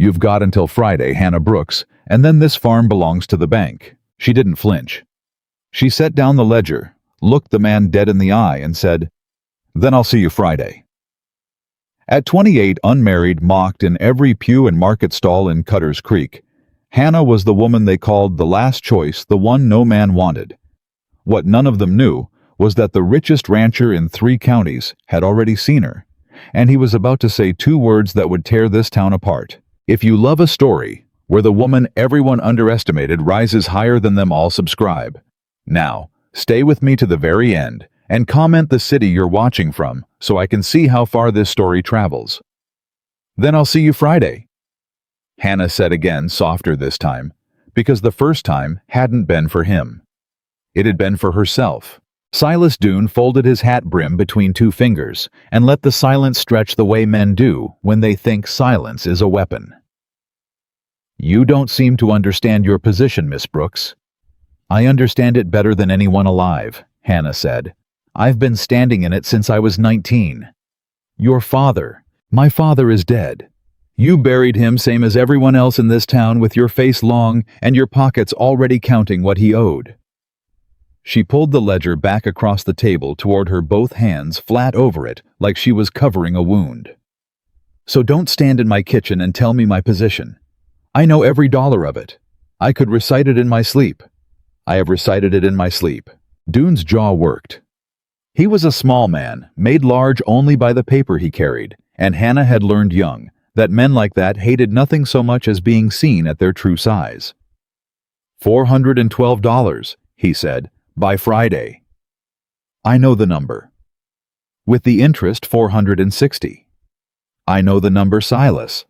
"You've got until Friday, Hannah Brooks, and then this farm belongs to the bank." She didn't flinch. She set down the ledger, looked the man dead in the eye, and said, "Then I'll see you Friday." At 28, unmarried, mocked in every pew and market stall in Cutter's Creek, Hannah was the woman they called the last choice, the one no man wanted. What none of them knew was that the richest rancher in 3 counties had already seen her, and he was about to say 2 words that would tear this town apart. If you love a story where the woman everyone underestimated rises higher than them all, subscribe. Now, stay with me to the very end and comment the city you're watching from so I can see how far this story travels. "Then I'll see you Friday," Hannah said again, softer this time, because the first time hadn't been for him. It had been for herself. Silas Doon folded his hat brim between 2 fingers and let the silence stretch the way men do when they think silence is a weapon. "You don't seem to understand your position, Miss Brooks." "I understand it better than anyone alive," Hannah said. "I've been standing in it since I was 19. Your father, my father is dead. You buried him same as everyone else in this town, with your face long and your pockets already counting what he owed." She pulled the ledger back across the table toward her, both hands flat over it like she was covering a wound. "So don't stand in my kitchen and tell me my position. I know every dollar of it. I could recite it in my sleep. I have recited it in my sleep." Doon's jaw worked. He was a small man, made large only by the paper he carried, and Hannah had learned young that men like that hated nothing so much as being seen at their true size. $412, he said, by Friday. "I know the number." "With the interest, 460. "I know the number, Silas."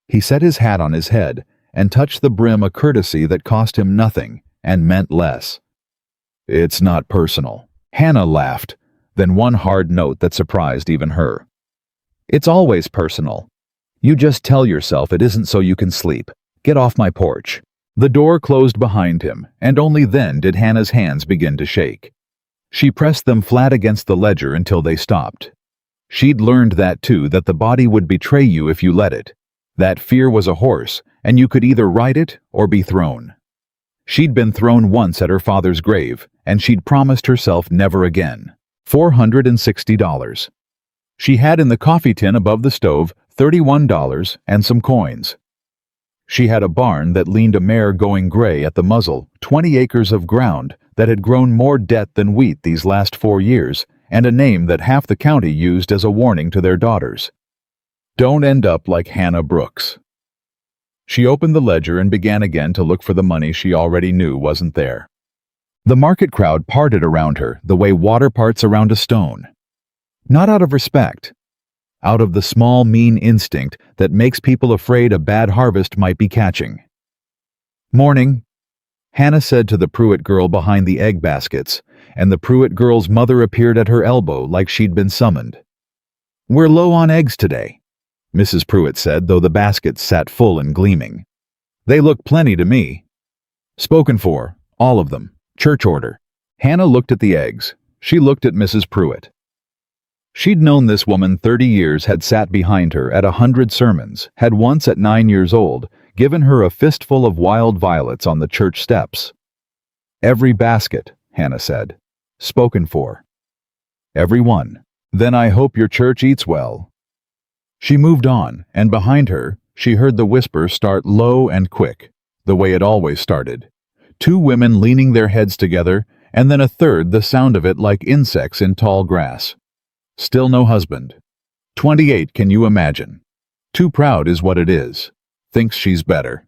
He set his hat on his head and touched the brim, a courtesy that cost him nothing and meant less. "It's not personal." Hannah laughed, then one hard note that surprised even her. "It's always personal. You just tell yourself it isn't so you can sleep. Get off my porch." The door closed behind him, and only then did Hannah's hands begin to shake. She pressed them flat against the ledger until they stopped. She'd learned that too, that the body would betray you if you let it. That fear was a horse, and you could either ride it or be thrown. She'd been thrown once at her father's grave, and she'd promised herself never again. $460. She had in the coffee tin above the stove $31 and some coins. She had a barn that leaned a mare going gray at the muzzle, 20 acres of ground that had grown more debt than wheat these last 4 years, and a name that half the county used as a warning to their daughters. Don't end up like Hannah Brooks. She opened the ledger and began again to look for the money she already knew wasn't there. The market crowd parted around her the way water parts around a stone. Not out of respect. Out of the small, mean instinct that makes people afraid a bad harvest might be catching. "Morning," Hannah said to the Pruitt girl behind the egg baskets, and the Pruitt girl's mother appeared at her elbow like she'd been summoned. "We're low on eggs today," Mrs. Pruitt said, though the baskets sat full and gleaming. "They look plenty to me." "Spoken for, all of them. Church order." Hannah looked at the eggs. She looked at Mrs. Pruitt. She'd known this woman 30 years, had sat behind her at 100 sermons, had once at 9 years old given her a fistful of wild violets on the church steps. "Every basket," Hannah said. "Spoken for." "Every one. Then I hope your church eats well." She moved on, and behind her, she heard the whisper start low and quick, the way it always started. 2 women leaning their heads together, and then a third, the sound of it like insects in tall grass. Still no husband. 28, can you imagine? Too proud is what it is. Thinks she's better.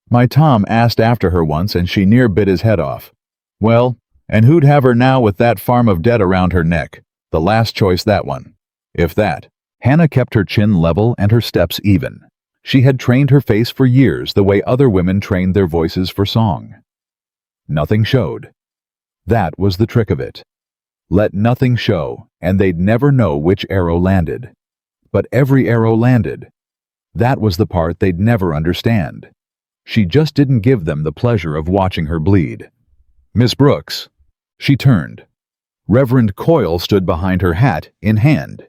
My Tom asked after her once, and she near bit his head off. Well, and who'd have her now with that farm of debt around her neck? The last choice, that one. If that. Hannah kept her chin level and her steps even. She had trained her face for years the way other women trained their voices for song. Nothing showed. That was the trick of it. Let nothing show, and they'd never know which arrow landed. But every arrow landed. That was the part they'd never understand. She just didn't give them the pleasure of watching her bleed. "Miss Brooks." She turned. Reverend Coyle stood behind her, hat in hand.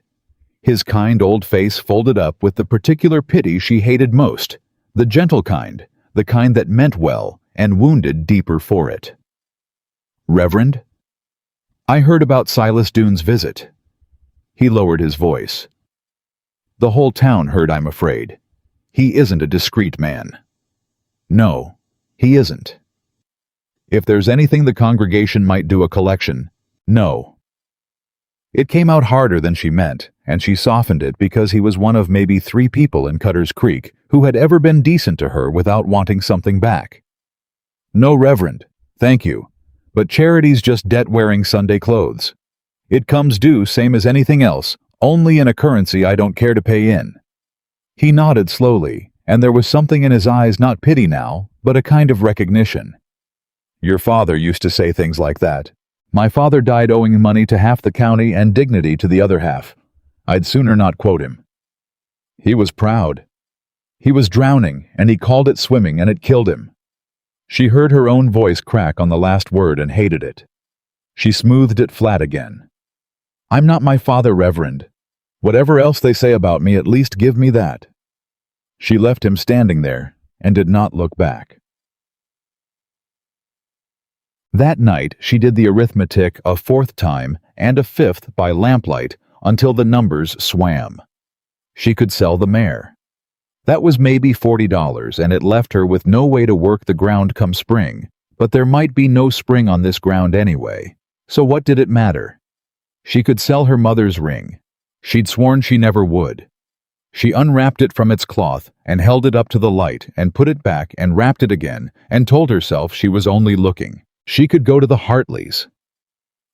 His kind old face folded up with the particular pity she hated most, the gentle kind, the kind that meant well and wounded deeper for it. "Reverend? I heard about Silas Doone's visit." He lowered his voice. "The whole town heard, I'm afraid. He isn't a discreet man." "No, he isn't. If there's anything the congregation might do a collection, no." It came out harder than she meant, and she softened it because he was one of maybe 3 people in Cutter's Creek who had ever been decent to her without wanting something back. "No, Reverend, thank you, but charity's just debt-wearing Sunday clothes. It comes due same as anything else, only in a currency I don't care to pay in." He nodded slowly, and there was something in his eyes, not pity now, but a kind of recognition. "Your father used to say things like that. My father died owing money to half the county and dignity to the other half. I'd sooner not quote him. He was proud. He was drowning, and he called it swimming, and it killed him." She heard her own voice crack on the last word and hated it. She smoothed it flat again. "I'm not my father, Reverend. Whatever else they say about me, at least give me that." She left him standing there and did not look back. That night she did the arithmetic a 4th time and a 5th by lamplight until the numbers swam. She could sell the mare. That was maybe $40, and it left her with no way to work the ground come spring, but there might be no spring on this ground anyway, so what did it matter? She could sell her mother's ring. She'd sworn she never would. She unwrapped it from its cloth and held it up to the light and put it back and wrapped it again and told herself she was only looking. She could go to the Hartleys.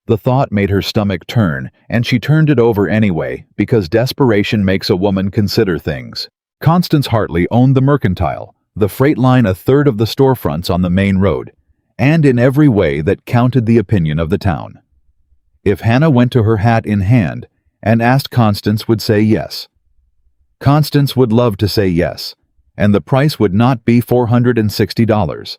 The thought made her stomach turn, and she turned it over anyway because desperation makes a woman consider things. Constance Hartley owned the Mercantile, the freight line, 1/3 of the storefronts on the main road, and in every way that counted the opinion of the town. If Hannah went to her hat in hand and asked, Constance would say yes. Constance would love to say yes, and the price would not be $460.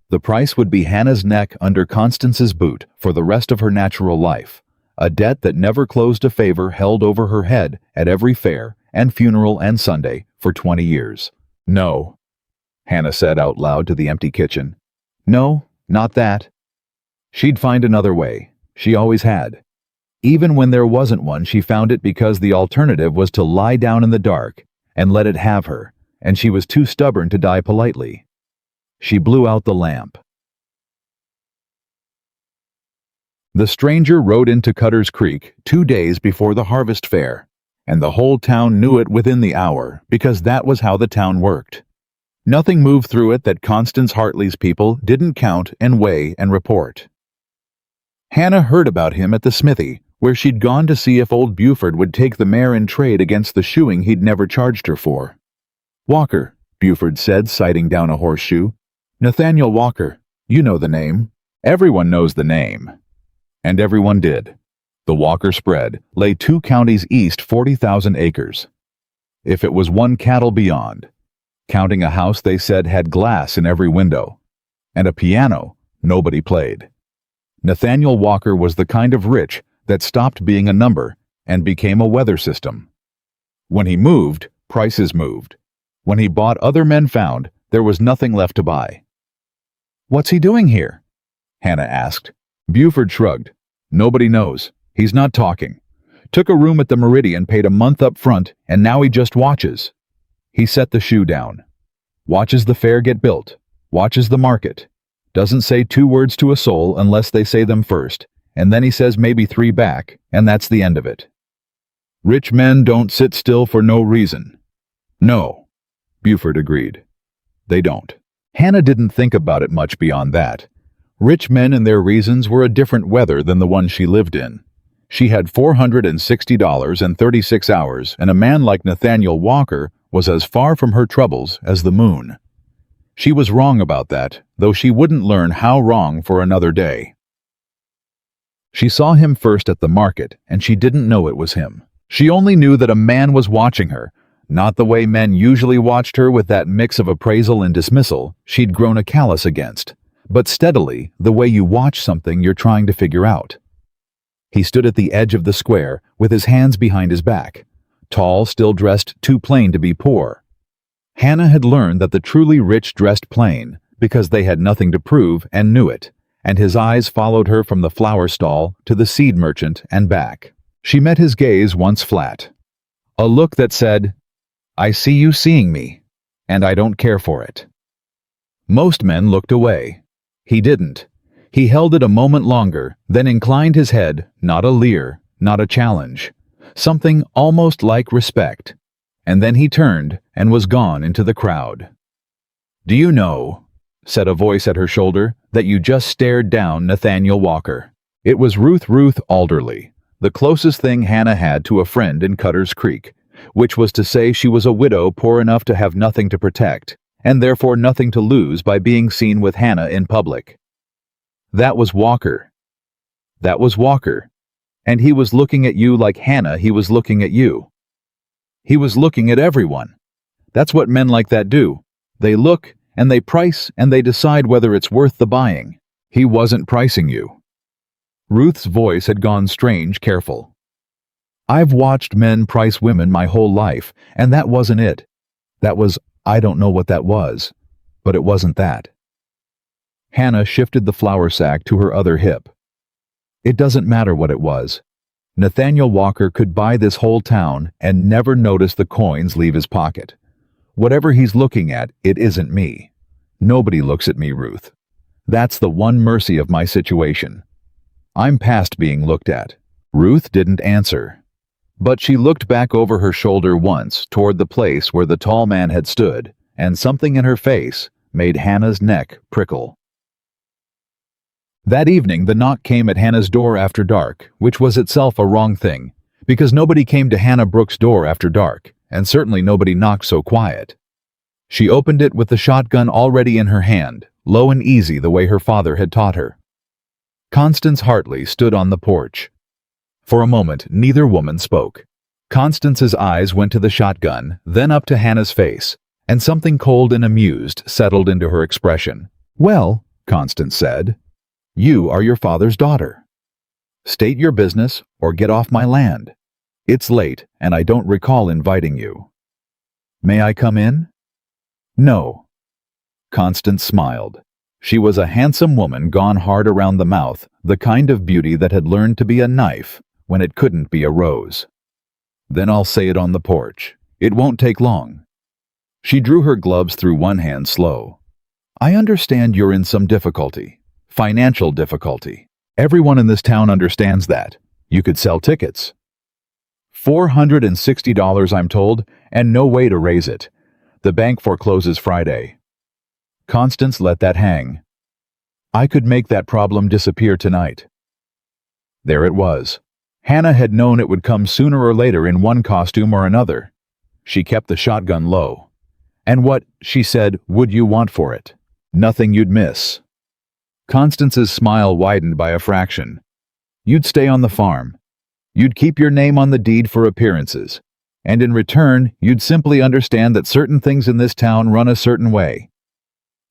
The price would be Hannah's neck under Constance's boot for the rest of her natural life, a debt that never closed, a favor held over her head at every fair and funeral and Sunday for 20 years. "No," Hannah said out loud to the empty kitchen. "No, not that." She'd find another way. She always had. Even when there wasn't one, she found it because the alternative was to lie down in the dark and let it have her, and she was too stubborn to die politely. She blew out the lamp. The stranger rode into Cutter's Creek 2 days before the harvest fair, and the whole town knew it within the hour because that was how the town worked. Nothing moved through it that Constance Hartley's people didn't count and weigh and report. Hannah heard about him at the smithy, where she'd gone to see if old Buford would take the mare in trade against the shoeing he'd never charged her for. "Walker," Buford said, sighting down a horseshoe. "Nathaniel Walker. You know the name. Everyone knows the name." And everyone did. The Walker spread lay 2 counties east, 40,000 acres. If it was 1 cattle beyond, counting a house they said had glass in every window, and a piano nobody played. Nathaniel Walker was the kind of rich that stopped being a number and became a weather system. When he moved, prices moved. When he bought, other men found there was nothing left to buy. "What's he doing here?" Hannah asked. Buford shrugged. "Nobody knows. He's not talking. Took a room at the Meridian, paid a month up front, and now he just watches." He set the shoe down. "Watches the fair get built. Watches the market. Doesn't say 2 words to a soul unless they say them first, and then he says maybe 3 back, and that's the end of it. Rich men don't sit still for no reason." "No," Buford agreed. "They don't." Hannah didn't think about it much beyond that. Rich men and their reasons were a different weather than the one she lived in. She had $460 and 36 hours, and a man like Nathaniel Walker was as far from her troubles as the moon. She was wrong about that, though she wouldn't learn how wrong for another day. She saw him first at the market, and she didn't know it was him. She only knew that a man was watching her, not the way men usually watched her with that mix of appraisal and dismissal she'd grown a callous against, but steadily, the way you watch something you're trying to figure out. He stood at the edge of the square with his hands behind his back, tall, still dressed too plain to be poor. Hannah had learned that the truly rich dressed plain because they had nothing to prove and knew it, and his eyes followed her from the flower stall to the seed merchant and back. She met his gaze once flat. A look that said, "I see you seeing me, and I don't care for it." Most men looked away. He didn't. He held it a moment longer, then inclined his head, not a leer, not a challenge, something almost like respect. And then he turned and was gone into the crowd. "Do you know," said a voice at her shoulder, "that you just stared down Nathaniel Walker?" It was Ruth Alderley, the closest thing Hannah had to a friend in Cutter's Creek, which was to say she was a widow poor enough to have nothing to protect, and therefore nothing to lose by being seen with Hannah in public. That was Walker. That was Walker. And he was looking at you like Hannah he was looking at you. He was looking at everyone. That's what men like that do. They look, and they price, and they decide whether it's worth the buying. He wasn't pricing you. Ruth's voice had gone strange, careful. "I've watched men price women my whole life, and that wasn't it. That was, I don't know what that was, but it wasn't that." Hannah shifted the flour sack to her other hip. It doesn't matter what it was. Nathaniel Walker could buy this whole town and never notice the coins leave his pocket. Whatever he's looking at, it isn't me. Nobody looks at me, Ruth. That's the one mercy of my situation. I'm past being looked at. Ruth didn't answer. But she looked back over her shoulder once toward the place where the tall man had stood, and something in her face made Hannah's neck prickle. That evening the knock came at Hannah's door after dark, which was itself a wrong thing, because nobody came to Hannah Brooks' door after dark, and certainly nobody knocked so quiet. She opened it with the shotgun already in her hand, low and easy the way her father had taught her. Constance Hartley stood on the porch. For a moment, neither woman spoke. Constance's eyes went to the shotgun, then up to Hannah's face, and something cold and amused settled into her expression. "Well," Constance said, "you are your father's daughter. State your business or get off my land. It's late, and I don't recall inviting you." "May I come in?" "No." Constance smiled. She was a handsome woman gone hard around the mouth, the kind of beauty that had learned to be a knife when it couldn't be a rose. "Then I'll say it on the porch. It won't take long." She drew her gloves through one hand slow. "I understand you're in some difficulty. Financial difficulty. Everyone in this town understands that. You could sell tickets. $460, I'm told, and no way to raise it. The bank forecloses Friday." Constance let that hang. "I could make that problem disappear tonight." There it was. Hannah had known it would come sooner or later in one costume or another. She kept the shotgun low. "And what," she said, "would you want for it?" "Nothing you'd miss." Constance's smile widened by a fraction. "You'd stay on the farm. You'd keep your name on the deed for appearances. And in return, you'd simply understand that certain things in this town run a certain way.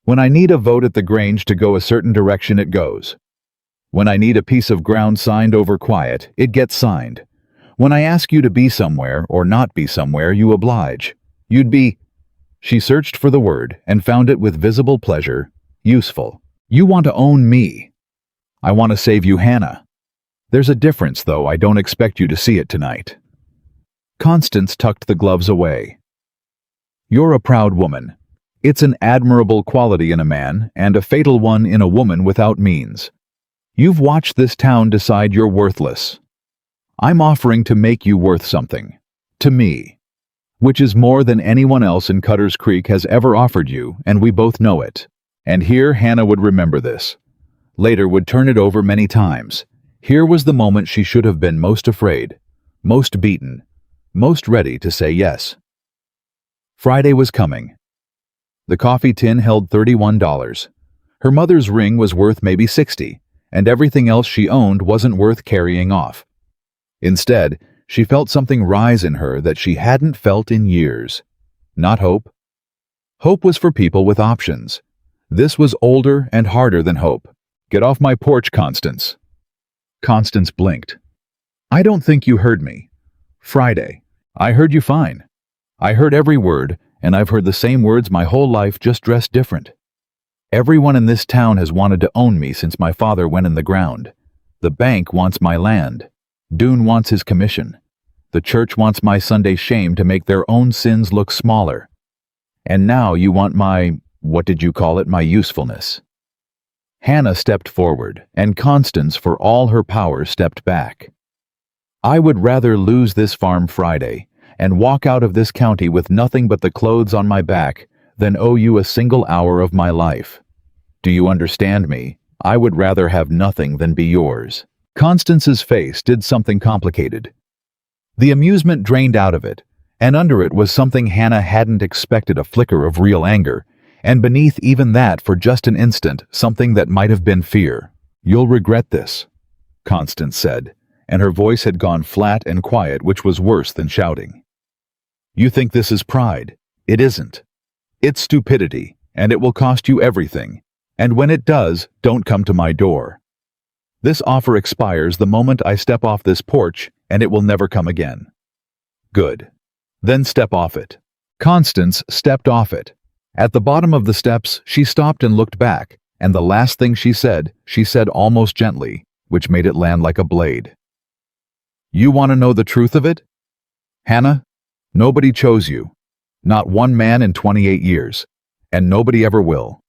When I need a vote at the Grange to go a certain direction, it goes. When I need a piece of ground signed over quiet, it gets signed. When I ask you to be somewhere or not be somewhere, you oblige. You'd be—" She searched for the word and found it with visible pleasure. "Useful. You want to own me. I want to save you, Hannah. There's a difference, though I don't expect you to see it tonight." Constance tucked the gloves away. "You're a proud woman. It's an admirable quality in a man and a fatal one in a woman without means. You've watched this town decide you're worthless. I'm offering to make you worth something. To me. Which is more than anyone else in Cutter's Creek has ever offered you, and we both know it." And here Hannah would remember this. Later would turn it over many times. Here was the moment she should have been most afraid, most beaten, most ready to say yes. Friday was coming. The coffee tin held $31. Her mother's ring was worth maybe $60, and everything else she owned wasn't worth carrying off. Instead, she felt something rise in her that she hadn't felt in years. Not hope. Hope was for people with options. This was older and harder than hope. "Get off my porch, Constance." Constance blinked. "I don't think you heard me. Friday. I heard you fine. I heard every word, and I've heard the same words my whole life, just dressed different. Everyone in this town has wanted to own me since my father went in the ground. The bank wants my land. Dune wants his commission. The church wants my Sunday shame to make their own sins look smaller. And now you want my, what did you call it, my usefulness. Hannah stepped forward, and Constance, for all her power, stepped back. I would rather lose this farm Friday and walk out of this county with nothing but the clothes on my back than owe you a single hour of my life. Do you understand me? I would rather have nothing than be yours. Constance's face did something complicated. The amusement drained out of it, and under it was something Hannah hadn't expected, a flicker of real anger, and beneath even that, for just an instant, something that might have been fear. You'll regret this, Constance said, and her voice had gone flat and quiet, which was worse than shouting. You think this is pride. It isn't. It's stupidity, and it will cost you everything. And when it does, don't come to my door. This offer expires the moment I step off this porch, and it will never come again. Good. Then step off it. Constance stepped off it. At the bottom of the steps, she stopped and looked back, and the last thing she said almost gently, which made it land like a blade. You want to know the truth of it? Hannah, nobody chose you. Not one man in 28 years. And nobody ever will.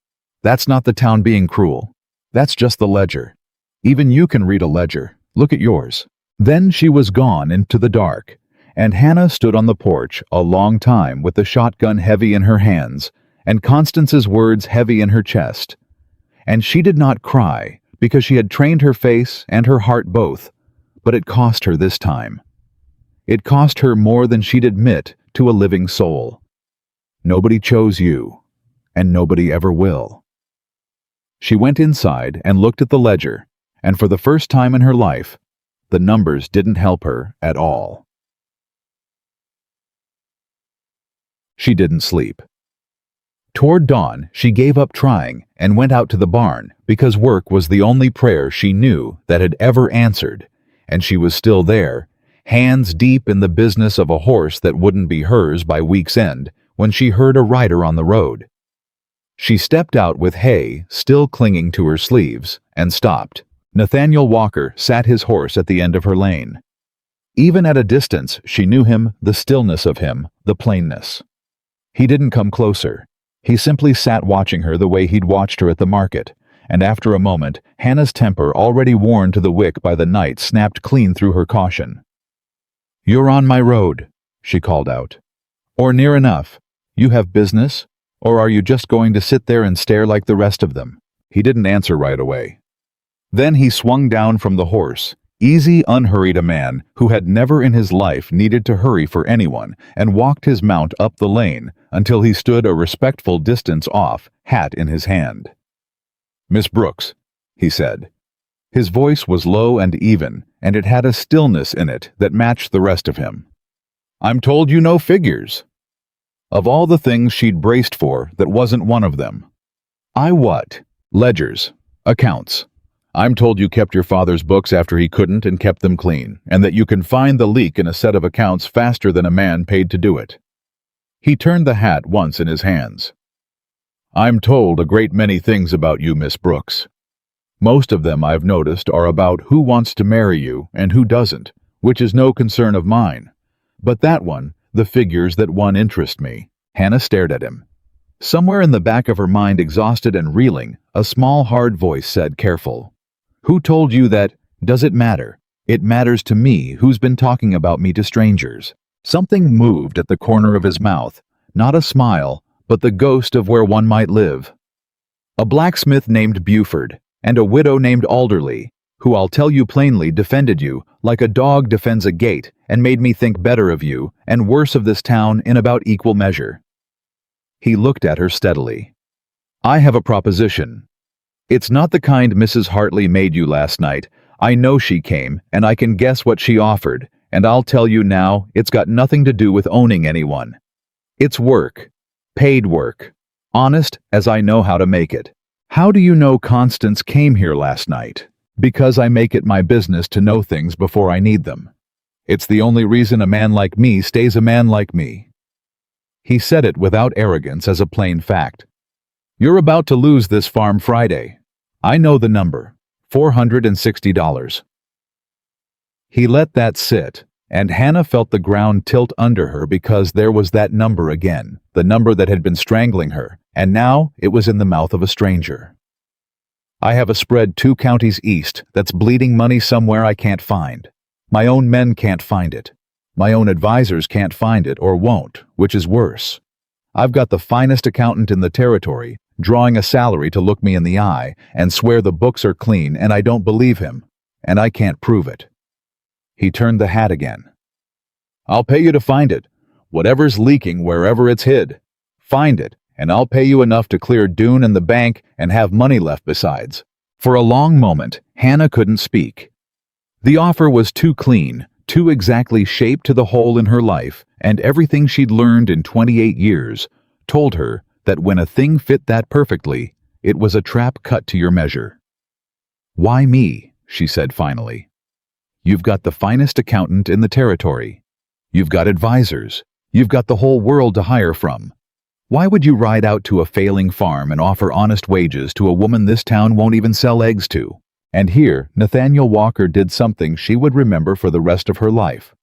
That's not the town being cruel. That's just the ledger. Even you can read a ledger. Look at yours. Then she was gone into the dark, and Hannah stood on the porch a long time with the shotgun heavy in her hands and Constance's words heavy in her chest. And she did not cry because she had trained her face and her heart both, but it cost her this time. It cost her more than she'd admit to a living soul. Nobody chose you, and nobody ever will. She went inside and looked at the ledger, and for the first time in her life, the numbers didn't help her at all. She didn't sleep. Toward dawn, she gave up trying and went out to the barn because work was the only prayer she knew that had ever answered, and she was still there, hands deep in the business of a horse that wouldn't be hers by week's end, when she heard a rider on the road. She stepped out with hay still clinging to her sleeves and stopped. Nathaniel Walker sat his horse at the end of her lane. Even at a distance, she knew him, the stillness of him, the plainness. He didn't come closer. He simply sat watching her the way he'd watched her at the market, and after a moment, Hannah's temper, already worn to the wick by the night, snapped clean through her caution. You're on my road, she called out. Or near enough. You have business? Or are you just going to sit there and stare like the rest of them? He didn't answer right away. Then he swung down from the horse, easy, unhurried, a man who had never in his life needed to hurry for anyone, and walked his mount up the lane until he stood a respectful distance off, hat in his hand. Miss Brooks, he said. His voice was low and even, and it had a stillness in it that matched the rest of him. I'm told you know figures. Of all the things she'd braced for, that wasn't one of them. I what? Ledgers. Accounts. I'm told you kept your father's books after he couldn't and kept them clean, and that you can find the leak in a set of accounts faster than a man paid to do it. He turned the hat once in his hands. I'm told a great many things about you, Miss Brooks. Most of them, I've noticed, are about who wants to marry you and who doesn't, which is no concern of mine. But that one, the figures that one, interest me. Hannah stared at him. Somewhere in the back of her mind, exhausted and reeling, a small, hard voice said, careful. Who told you that? Does it matter? It matters to me who's been talking about me to strangers. Something moved at the corner of his mouth, not a smile, but the ghost of where one might live. A blacksmith named Buford, and a widow named Alderley, who, I'll tell you plainly, defended you like a dog defends a gate, and made me think better of you and worse of this town in about equal measure. He looked at her steadily. I have a proposition. It's not the kind Mrs. Hartley made you last night. I know she came, and I can guess what she offered, and I'll tell you now, it's got nothing to do with owning anyone. It's work. Paid work. Honest as I know how to make it. How do you know Constance came here last night? Because I make it my business to know things before I need them. It's the only reason a man like me stays a man like me." He said it without arrogance, as a plain fact. "You're about to lose this farm Friday. I know the number. $460. He let that sit, and Hannah felt the ground tilt under her because there was that number again, the number that had been strangling her, and now it was in the mouth of a stranger. "I have a spread 2 counties east that's bleeding money somewhere I can't find. My own men can't find it. My own advisors can't find it, or won't, which is worse. I've got the finest accountant in the territory drawing a salary to look me in the eye and swear the books are clean, and I don't believe him, and I can't prove it." He turned the hat again. "I'll pay you to find it. Whatever's leaking, wherever it's hid. Find it, and I'll pay you enough to clear Dune and the bank and have money left besides." For a long moment, Hannah couldn't speak. The offer was too clean, too exactly shaped to the hole in her life, and everything she'd learned in 28 years told her that when a thing fit that perfectly, it was a trap cut to your measure. "Why me?" she said finally. "You've got the finest accountant in the territory. You've got advisors. You've got the whole world to hire from. Why would you ride out to a failing farm and offer honest wages to a woman this town won't even sell eggs to?" And here, Nathaniel Walker did something she would remember for the rest of her life.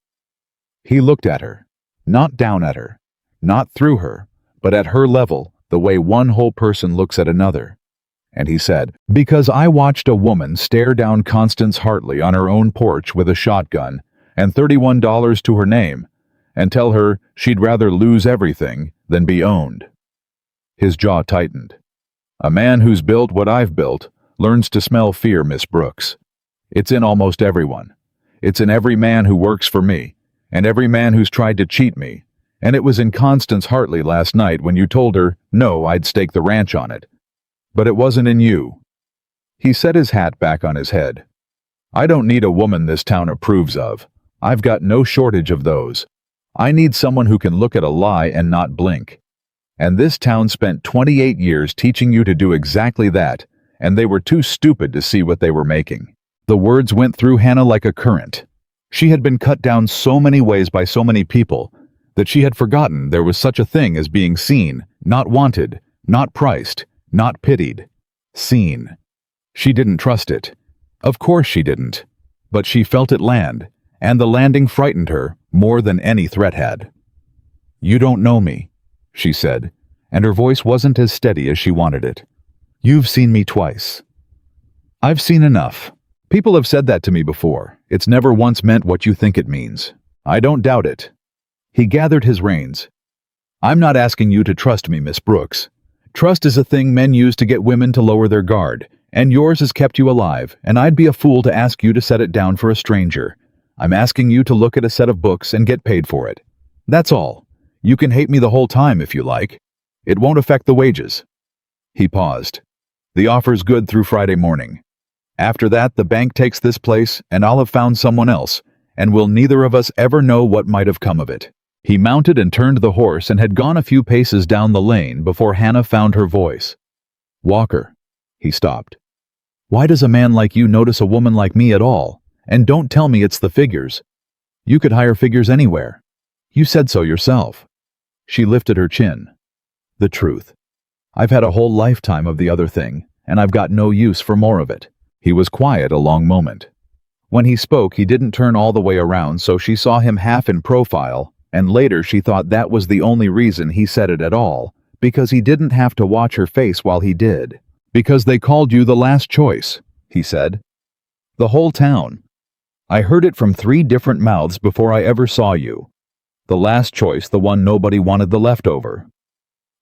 He looked at her, not down at her, not through her, but at her level, the way one whole person looks at another. And he said, "Because I watched a woman stare down Constance Hartley on her own porch with a shotgun and $31 to her name, and tell her she'd rather lose everything than be owned." His jaw tightened. "A man who's built what I've built learns to smell fear, Miss Brooks. It's in almost everyone. It's in every man who works for me, and every man who's tried to cheat me. And it was in Constance Hartley last night when you told her, no, I'd stake the ranch on it. But it wasn't in you." He set his hat back on his head. "I don't need a woman this town approves of. I've got no shortage of those. I need someone who can look at a lie and not blink. And this town spent 28 years teaching you to do exactly that, and they were too stupid to see what they were making." The words went through Hannah like a current. She had been cut down so many ways by so many people that she had forgotten there was such a thing as being seen, not wanted, not priced, not pitied. Seen. She didn't trust it. Of course she didn't. But she felt it land, and the landing frightened her more than any threat had. "You don't know me," she said, and her voice wasn't as steady as she wanted it. "You've seen me twice." "I've seen enough. People have said that to me before. It's never once meant what you think it means. I don't doubt it." He gathered his reins. "I'm not asking you to trust me, Miss Brooks. Trust is a thing men use to get women to lower their guard, and yours has kept you alive, and I'd be a fool to ask you to set it down for a stranger. I'm asking you to look at a set of books and get paid for it. That's all. You can hate me the whole time if you like. It won't affect the wages." He paused. "The offer's good through Friday morning. After that, the bank takes this place, and I'll have found someone else, and we'll neither of us ever know what might have come of it." He mounted and turned the horse and had gone a few paces down the lane before Hannah found her voice. "Walker," he stopped. "Why does a man like you notice a woman like me at all? And don't tell me it's the figures. You could hire figures anywhere. You said so yourself." She lifted her chin. "The truth. I've had a whole lifetime of the other thing, and I've got no use for more of it." He was quiet a long moment. When he spoke, he didn't turn all the way around, so she saw him half in profile, and later she thought that was the only reason he said it at all, because he didn't have to watch her face while he did. "Because they called you the last choice," he said. "The whole town. I heard it from 3 different mouths before I ever saw you. The last choice, the one nobody wanted the leftover."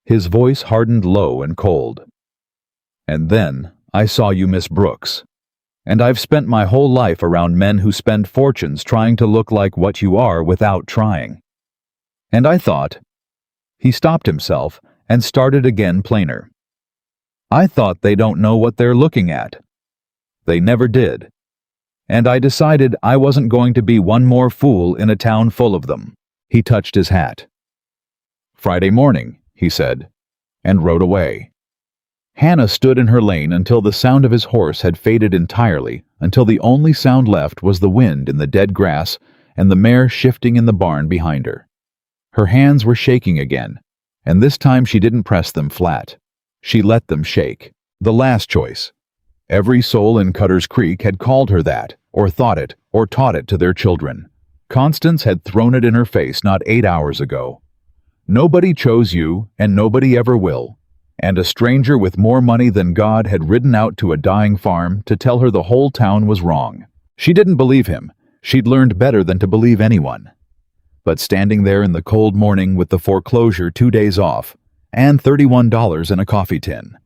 His voice hardened low and cold. "And then I saw you, Miss Brooks. And I've spent my whole life around men who spend fortunes trying to look like what you are without trying. And I thought—" He stopped himself and started again plainer. "I thought they don't know what they're looking at. They never did. And I decided I wasn't going to be one more fool in a town full of them." He touched his hat. "Friday morning," he said, and rode away. Hannah stood in her lane until the sound of his horse had faded entirely, until the only sound left was the wind in the dead grass and the mare shifting in the barn behind her. Her hands were shaking again, and this time she didn't press them flat. She let them shake. The last choice. Every soul in Cutter's Creek had called her that, or thought it, or taught it to their children. Constance had thrown it in her face not 8 hours ago. Nobody chose you, and nobody ever will. And a stranger with more money than God had ridden out to a dying farm to tell her the whole town was wrong. She didn't believe him. She'd learned better than to believe anyone. But standing there in the cold morning with the foreclosure 2 days off, and $31 in a coffee tin,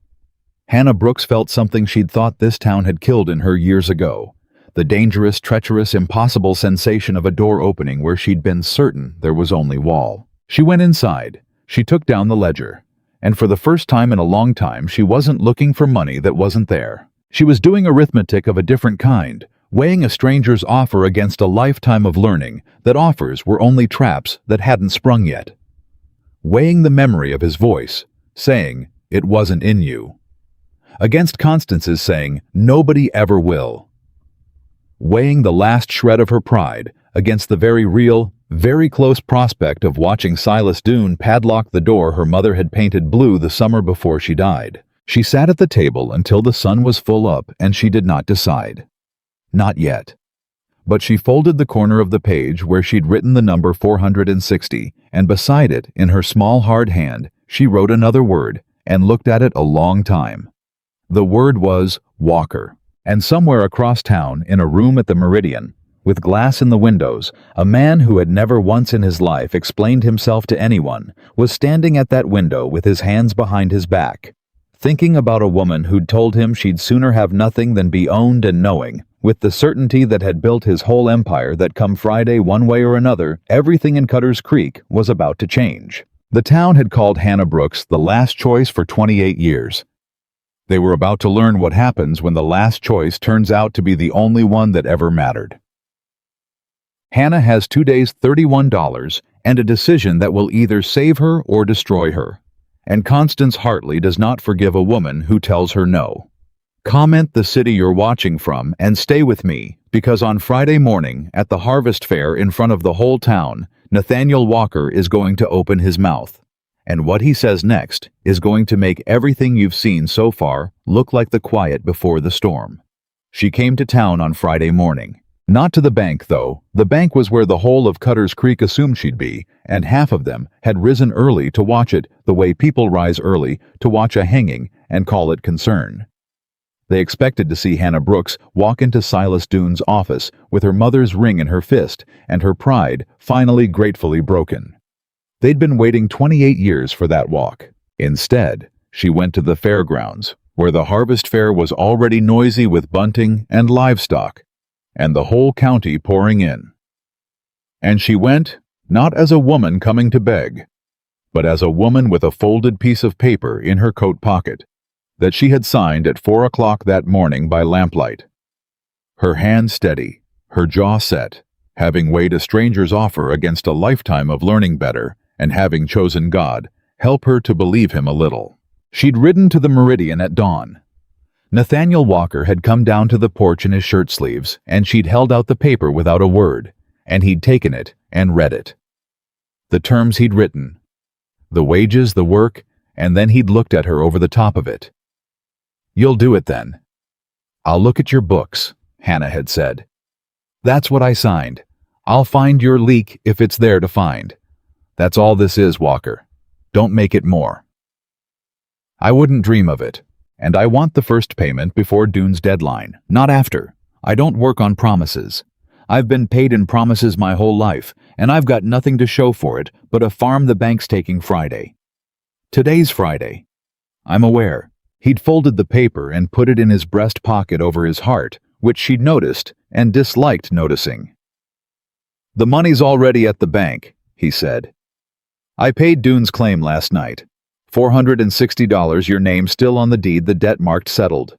Hannah Brooks felt something she'd thought this town had killed in her years ago. The dangerous, treacherous, impossible sensation of a door opening where she'd been certain there was only wall. She went inside. She took down the ledger. And for the first time in a long time, she wasn't looking for money that wasn't there. She was doing arithmetic of a different kind, weighing a stranger's offer against a lifetime of learning that offers were only traps that hadn't sprung yet. Weighing the memory of his voice, saying, "It wasn't in you," against Constance's saying, "Nobody ever will." Weighing the last shred of her pride against the very real, very close prospect of watching Silas Doone padlock the door her mother had painted blue the summer before she died. She sat at the table until the sun was full up, and she did not decide. Not yet. But she folded the corner of the page where she'd written the number 460, and beside it, in her small hard hand, she wrote another word and looked at it a long time. The word was Walker, and somewhere across town, in a room at the Meridian, with glass in the windows, a man who had never once in his life explained himself to anyone was standing at that window with his hands behind his back, thinking about a woman who'd told him she'd sooner have nothing than be owned and knowing, with the certainty that had built his whole empire that come Friday, one way or another, everything in Cutter's Creek was about to change. The town had called Hannah Brooks the last choice for 28 years. They were about to learn what happens when the last choice turns out to be the only one that ever mattered. Hannah has 2 days, $31, and a decision that will either save her or destroy her. And Constance Hartley does not forgive a woman who tells her no. Comment the city you're watching from and stay with me, because on Friday morning at the Harvest Fair in front of the whole town, Nathaniel Walker is going to open his mouth. And what he says next is going to make everything you've seen so far look like the quiet before the storm. She came to town on Friday morning. Not to the bank, though. The bank was where the whole of Cutter's Creek assumed she'd be, and half of them had risen early to watch it the way people rise early to watch a hanging and call it concern. They expected to see Hannah Brooks walk into Silas Doone's office with her mother's ring in her fist and her pride finally gratefully broken. They'd been waiting 28 years for that walk. Instead, she went to the fairgrounds, where the Harvest Fair was already noisy with bunting and livestock, and the whole county pouring in. And she went, not as a woman coming to beg, but as a woman with a folded piece of paper in her coat pocket that she had signed at 4 o'clock that morning by lamplight. Her hand steady, her jaw set, having weighed a stranger's offer against a lifetime of learning better, and having chosen God, help her to believe him a little. She'd ridden to the Meridian at dawn. Nathaniel Walker had come down to the porch in his shirt sleeves, and she'd held out the paper without a word, and he'd taken it and read it. The terms he'd written, the wages, the work, and then he'd looked at her over the top of it. "You'll do it then." "I'll look at your books," Hannah had said. "That's what I signed. I'll find your leak if it's there to find. That's all this is, Walker. Don't make it more." "I wouldn't dream of it. And I want the first payment before Doone's deadline, not after. I don't work on promises. I've been paid in promises my whole life, and I've got nothing to show for it but a farm the bank's taking Friday. Today's Friday." I'm aware. He'd folded the paper and put it in his breast pocket over his heart, which she'd noticed and disliked noticing. "The money's already at the bank," he said. "I paid Doone's claim last night. $460, your name still on the deed, the debt marked settled.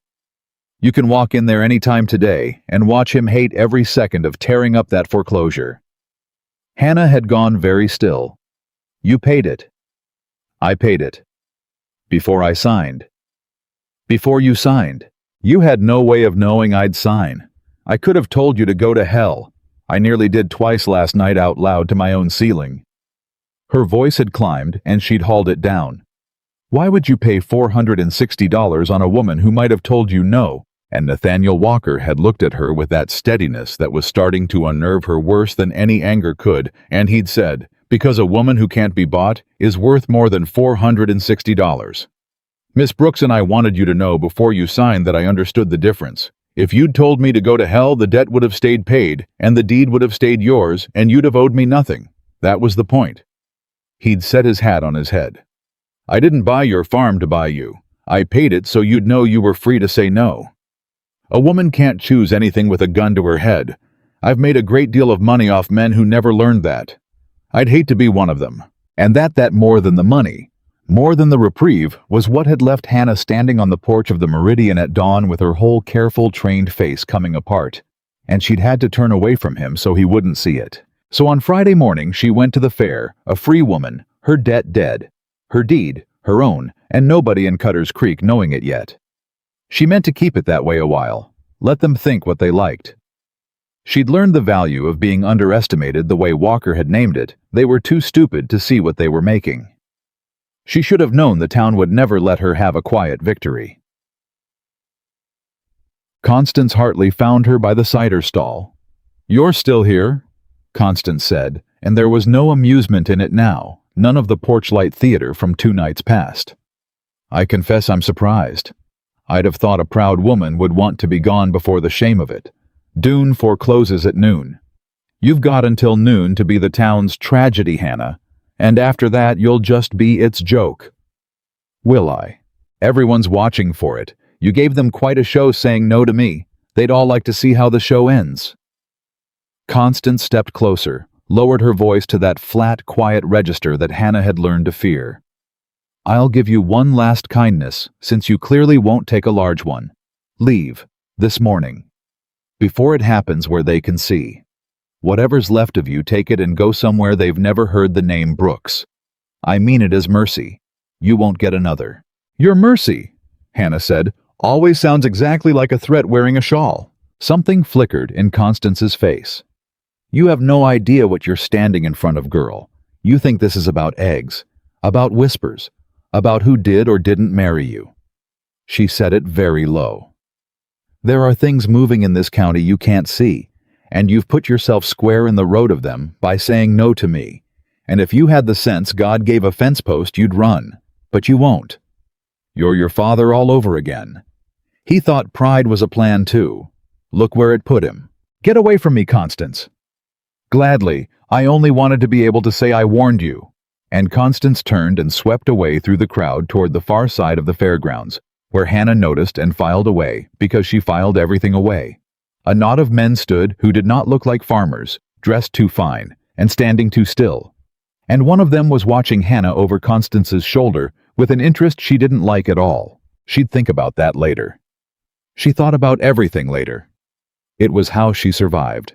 You can walk in there any time today and watch him hate every second of tearing up that foreclosure." Hannah had gone very still. "You paid it." "I paid it. Before I signed." "Before you signed. You had no way of knowing I'd sign. I could have told you to go to hell. I nearly did twice last night out loud to my own ceiling." Her voice had climbed, and she'd hauled it down. "Why would you pay $460 on a woman who might have told you no?" And Nathaniel Walker had looked at her with that steadiness that was starting to unnerve her worse than any anger could, and he'd said, "Because a woman who can't be bought is worth more than $460. Miss Brooks and I wanted you to know before you signed that I understood the difference. If you'd told me to go to hell, the debt would have stayed paid, and the deed would have stayed yours, and you'd have owed me nothing. That was the point." He'd set his hat on his head. "I didn't buy your farm to buy you. I paid it so you'd know you were free to say no. A woman can't choose anything with a gun to her head. I've made a great deal of money off men who never learned that. I'd hate to be one of them." And that more than the money, more than the reprieve, was what had left Hannah standing on the porch of the Meridian at dawn with her whole careful, trained face coming apart. And she'd had to turn away from him so he wouldn't see it. So on Friday morning she went to the fair, a free woman, her debt dead, her deed, her own, and nobody in Cutter's Creek knowing it yet. She meant to keep it that way a while, let them think what they liked. She'd learned the value of being underestimated the way Walker had named it. They were too stupid to see what they were making. She should have known the town would never let her have a quiet victory. Constance Hartley found her by the cider stall. "You're still here," Constance said, and there was no amusement in it now, none of the porchlight theater from 2 nights past. "I confess I'm surprised. I'd have thought a proud woman would want to be gone before the shame of it. Dune forecloses at noon. You've got until noon to be the town's tragedy, Hannah, and after that you'll just be its joke." "Will I? Everyone's watching for it. You gave them quite a show saying no to me. They'd all like to see how the show ends." Constance stepped closer, lowered her voice to that flat, quiet register that Hannah had learned to fear. "I'll give you one last kindness, since you clearly won't take a large one. Leave, this morning. Before it happens where they can see. Whatever's left of you, take it and go somewhere they've never heard the name Brooks. I mean it as mercy. You won't get another." "Your mercy," Hannah said, "always sounds exactly like a threat wearing a shawl." Something flickered in Constance's face. "You have no idea what you're standing in front of, girl. You think this is about eggs, about whispers, about who did or didn't marry you." She said it very low. "There are things moving in this county you can't see, and you've put yourself square in the road of them by saying no to me. And if you had the sense God gave a fence post, you'd run. But you won't. You're your father all over again. He thought pride was a plan too. Look where it put him. Get away from me, Constance." "Gladly. I only wanted to be able to say I warned you." And Constance turned and swept away through the crowd toward the far side of the fairgrounds, where Hannah noticed and filed away, because she filed everything away. A knot of men stood who did not look like farmers, dressed too fine, and standing too still. And one of them was watching Hannah over Constance's shoulder with an interest she didn't like at all. She'd think about that later. She thought about everything later. It was how she survived.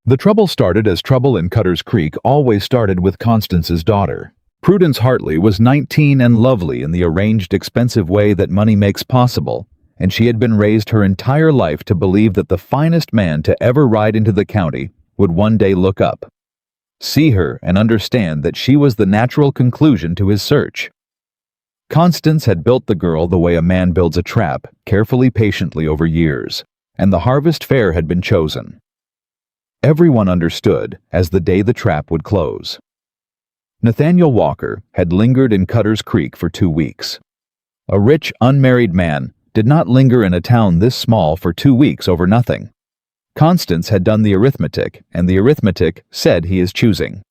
The trouble started as trouble in Cutter's Creek always started with Constance's daughter. Prudence Hartley was 19 and lovely in the arranged, expensive way that money makes possible, and she had been raised her entire life to believe that the finest man to ever ride into the county would one day look up, see her, and understand that she was the natural conclusion to his search. Constance had built the girl the way a man builds a trap, carefully, patiently over years, and the harvest fair had been chosen. Everyone understood as the day the trap would close. Nathaniel Walker had lingered in Cutter's Creek for 2 weeks. A rich, unmarried man did not linger in a town this small for 2 weeks over nothing. Constance had done the arithmetic, and the arithmetic said he is choosing.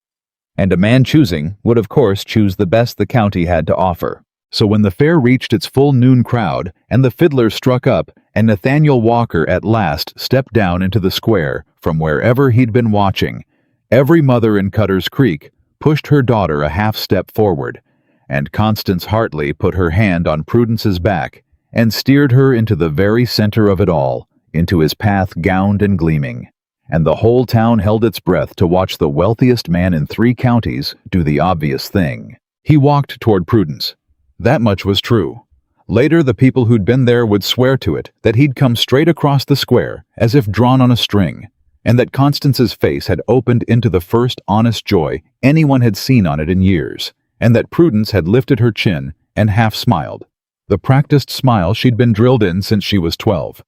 And a man choosing would of course choose the best the county had to offer. So when the fair reached its full noon crowd, and the fiddlers struck up, and Nathaniel Walker at last stepped down into the square from wherever he'd been watching, every mother in Cutter's Creek pushed her daughter a half step forward, and Constance Hartley put her hand on Prudence's back and steered her into the very center of it all, into his path gowned and gleaming. And the whole town held its breath to watch the wealthiest man in 3 counties do the obvious thing. He walked toward Prudence. That much was true. Later, the people who'd been there would swear to it, that he'd come straight across the square, as if drawn on a string, and that Constance's face had opened into the first honest joy anyone had seen on it in years, and that Prudence had lifted her chin and half smiled, the practiced smile she'd been drilled in since she was 12.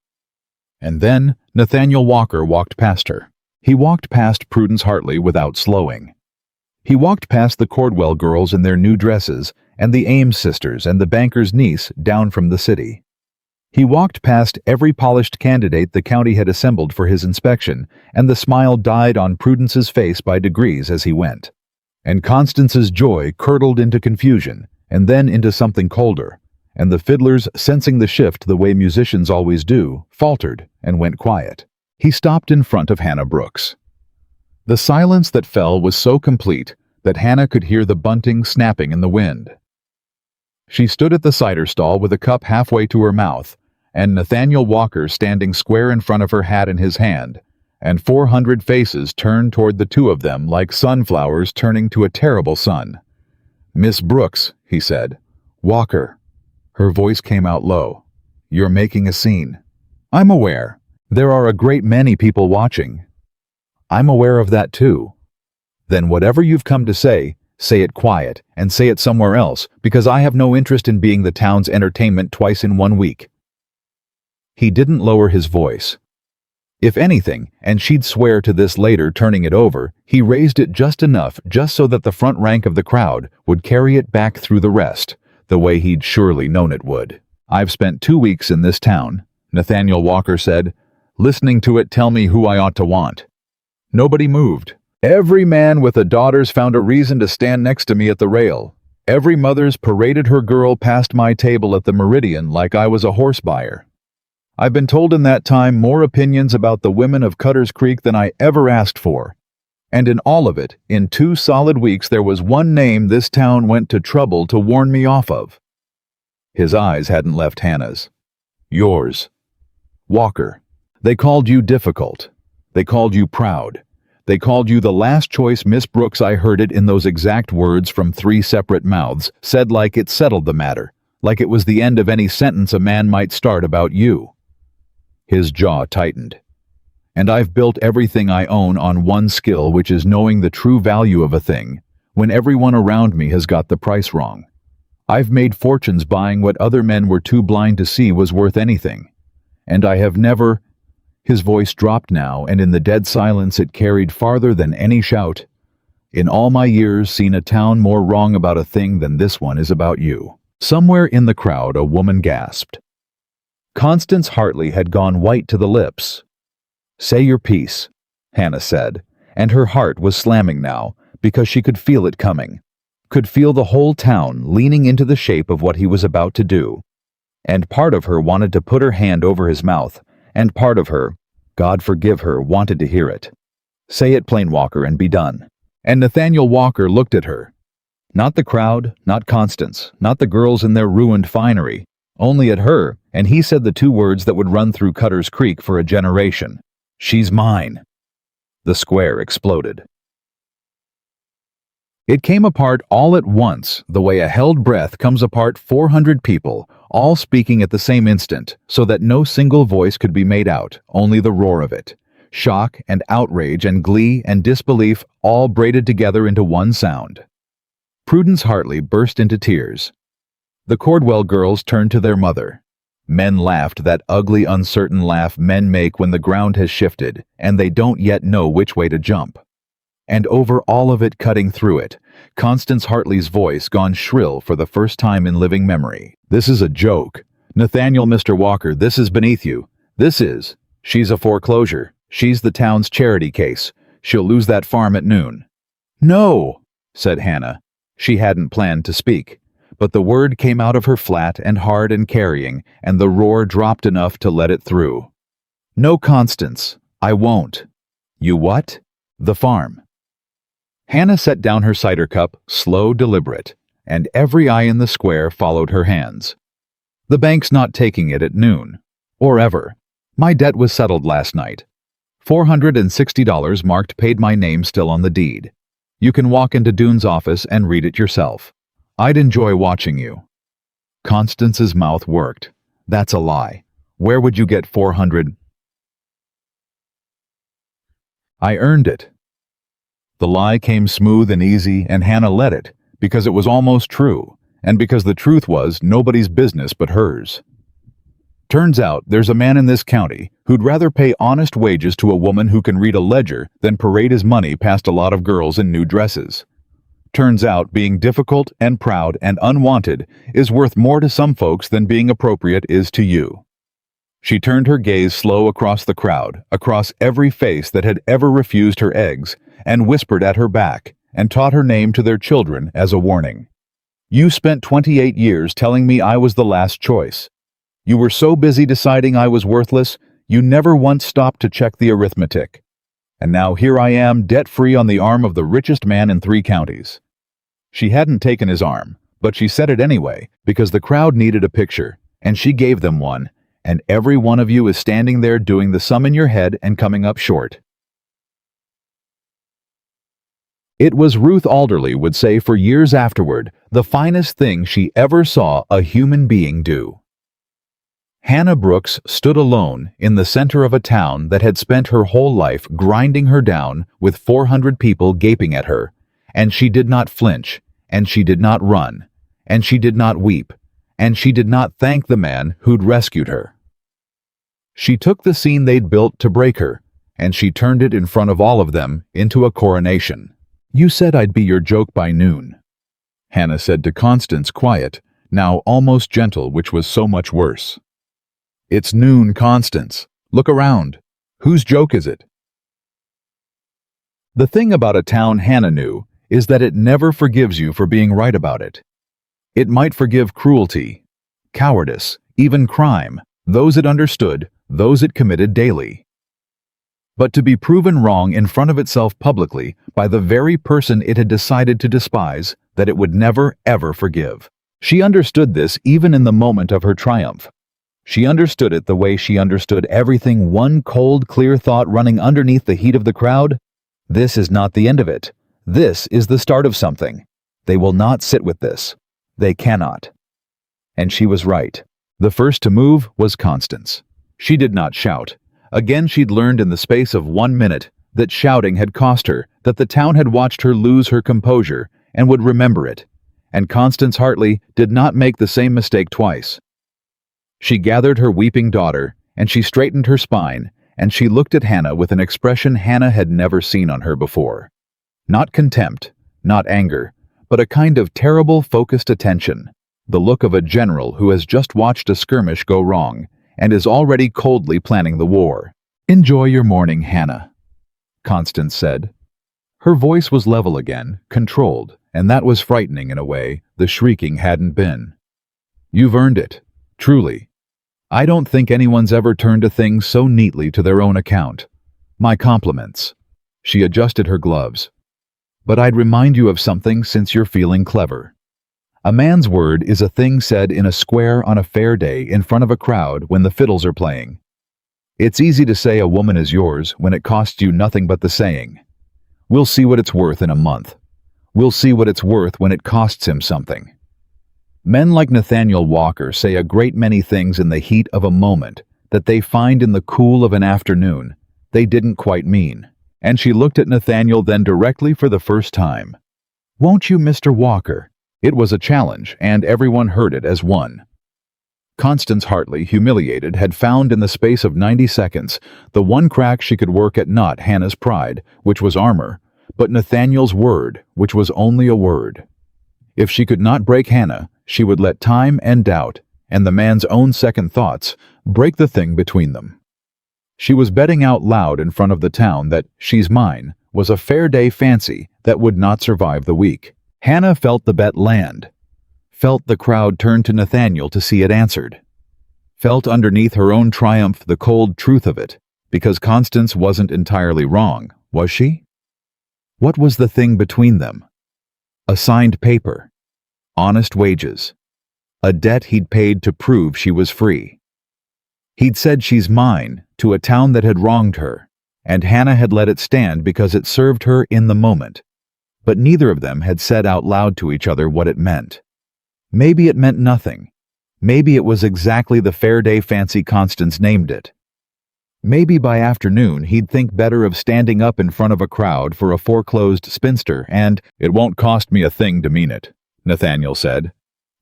And then Nathaniel Walker walked past her. He walked past Prudence Hartley without slowing. He walked past the Cordwell girls in their new dresses and the Ames sisters and the banker's niece down from the city. He walked past every polished candidate the county had assembled for his inspection, and the smile died on Prudence's face by degrees as he went. And Constance's joy curdled into confusion, and then into something colder, and the fiddlers, sensing the shift the way musicians always do, faltered and went quiet. He stopped in front of Hannah Brooks. The silence that fell was so complete that Hannah could hear the bunting snapping in the wind. She stood at the cider stall with a cup halfway to her mouth, and Nathaniel Walker standing square in front of her, hat in his hand, and 400 faces turned toward the two of them like sunflowers turning to a terrible sun. "Miss Brooks," he said. "Walker." Her voice came out low. "You're making a scene." "I'm aware. There are a great many people watching." "I'm aware of that too." "Then whatever you've come to say it quiet, and say it somewhere else, because I have no interest in being the town's entertainment twice in 1 week." He didn't lower his voice. If anything, and she'd swear to this later turning it over, he raised it just enough just so that the front rank of the crowd would carry it back through the rest, the way he'd surely known it would. "I've spent 2 weeks in this town," Nathaniel Walker said, "listening to it tell me who I ought to want. Nobody moved. Every man with a daughter's found a reason to stand next to me at the rail. Every mother's paraded her girl past my table at the Meridian like I was a horse buyer. I've been told in that time more opinions about the women of Cutter's Creek than I ever asked for. And in all of it, in 2 solid weeks, there was one name this town went to trouble to warn me off of." His eyes hadn't left Hannah's. "Yours. Walker. They called you difficult. They called you proud. They called you the last choice Miss Brooks. I heard it in those exact words from 3 separate mouths, said like it settled the matter, like it was the end of any sentence a man might start about you." His jaw tightened. "And I've built everything I own on one skill, which is knowing the true value of a thing, when everyone around me has got the price wrong. I've made fortunes buying what other men were too blind to see was worth anything. And I have never—" His voice dropped now, and in the dead silence it carried farther than any shout. "In all my years seen a town more wrong about a thing than this one is about you." Somewhere in the crowd a woman gasped. Constance Hartley had gone white to the lips. "Say your piece," Hannah said, and her heart was slamming now because she could feel it coming, could feel the whole town leaning into the shape of what he was about to do. And part of her wanted to put her hand over his mouth, and part of her, God forgive her, wanted to hear it. "Say it plain, Walker, and be done." And Nathaniel Walker looked at her. Not the crowd, not Constance, not the girls in their ruined finery, only at her, and he said the 2 words that would run through Cutter's Creek for a generation. "She's mine." The square exploded. It came apart all at once, the way a held breath comes apart 400 people, all speaking at the same instant, so that no single voice could be made out, only the roar of it. Shock and outrage and glee and disbelief all braided together into one sound. Prudence Hartley burst into tears. The Cordwell girls turned to their mother. Men laughed that ugly, uncertain laugh men make when the ground has shifted, and they don't yet know which way to jump. And over all of it, cutting through it, Constance Hartley's voice gone shrill for the first time in living memory. "This is a joke. Nathaniel, Mr. Walker, this is beneath you. This is. She's a foreclosure. She's the town's charity case. She'll lose that farm at noon." "No," said Hannah. She hadn't planned to speak, but the word came out of her flat and hard and carrying, and the roar dropped enough to let it through. "No, Constance, I won't." "You what?" "The farm." Hannah set down her cider cup, slow, deliberate, and every eye in the square followed her hands. "The bank's not taking it at noon. Or ever. My debt was settled last night. $460 marked paid my name still on the deed. You can walk into Dune's office and read it yourself. I'd enjoy watching you." Constance's mouth worked. "That's a lie. Where would you get 400? I earned it." The lie came smooth and easy, and Hannah let it, because it was almost true, and because the truth was nobody's business but hers. Turns out there's a man in this county who'd rather pay honest wages to a woman who can read a ledger than parade his money past a lot of girls in new dresses. Turns out being difficult and proud and unwanted is worth more to some folks than being appropriate is to you. She turned her gaze slow across the crowd, across every face that had ever refused her eggs, and whispered at her back, and taught her name to their children as a warning. "You spent 28 years telling me I was the last choice. You were so busy deciding I was worthless, you never once stopped to check the arithmetic. And now here I am, debt-free on the arm of the richest man in 3 counties. She hadn't taken his arm, but she said it anyway, because the crowd needed a picture, and she gave them one, and every one of you is standing there doing the sum in your head and coming up short. It was Ruth Alderley would say for years afterward, the finest thing she ever saw a human being do. Hannah Brooks stood alone in the center of a town that had spent her whole life grinding her down with 400 people gaping at her, and she did not flinch, and she did not run, and she did not weep, and she did not thank the man who'd rescued her. She took the scene they'd built to break her, and she turned it in front of all of them into a coronation. "You said I'd be your joke by noon," Hannah said to Constance, quiet, now almost gentle, which was so much worse. "It's noon, Constance. Look around. Whose joke is it?" The thing about a town Hannah knew is that it never forgives you for being right about it. It might forgive cruelty, cowardice, even crime, those it understood, those it committed daily. But to be proven wrong in front of itself publicly by the very person it had decided to despise, that it would never, ever forgive. She understood this even in the moment of her triumph. She understood it the way she understood everything, one cold, clear thought running underneath the heat of the crowd. This is not the end of it. This is the start of something. They will not sit with this. They cannot. And she was right. The first to move was Constance. She did not shout. Again she'd learned in the space of 1 minute that shouting had cost her, that the town had watched her lose her composure and would remember it. And Constance Hartley did not make the same mistake twice. She gathered her weeping daughter, and she straightened her spine, and she looked at Hannah with an expression Hannah had never seen on her before. Not contempt, not anger, but a kind of terrible focused attention, the look of a general who has just watched a skirmish go wrong and is already coldly planning the war. "Enjoy your morning, Hannah," Constance said. Her voice was level again, controlled, and that was frightening in a way the shrieking hadn't been. "You've earned it, truly. I don't think anyone's ever turned a thing so neatly to their own account. My compliments." She adjusted her gloves. "But I'd remind you of something since you're feeling clever. A man's word is a thing said in a square on a fair day in front of a crowd when the fiddles are playing. It's easy to say a woman is yours when it costs you nothing but the saying. We'll see what it's worth in a month. We'll see what it's worth when it costs him something. Men like Nathaniel Walker say a great many things in the heat of a moment that they find in the cool of an afternoon they didn't quite mean. And she looked at Nathaniel then directly for the first time. "Won't you, Mr. Walker?" It was a challenge, and everyone heard it as one. Constance Hartley, humiliated, had found in the space of 90 seconds the one crack she could work at, not Hannah's pride, which was armor, but Nathaniel's word, which was only a word. If she could not break Hannah, she would let time and doubt, and the man's own second thoughts, break the thing between them. She was betting out loud in front of the town that "she's mine" was a fair day fancy that would not survive the week. Hannah felt the bet land, felt the crowd turn to Nathaniel to see it answered, felt underneath her own triumph the cold truth of it, because Constance wasn't entirely wrong, was she? What was the thing between them? A signed paper, honest wages, a debt he'd paid to prove she was free. He'd said "she's mine" to a town that had wronged her, and Hannah had let it stand because it served her in the moment. But neither of them had said out loud to each other what it meant. Maybe it meant nothing. Maybe it was exactly the fair day fancy Constance named it. Maybe by afternoon he'd think better of standing up in front of a crowd for a foreclosed spinster, and "It won't cost me a thing to mean it," Nathaniel said.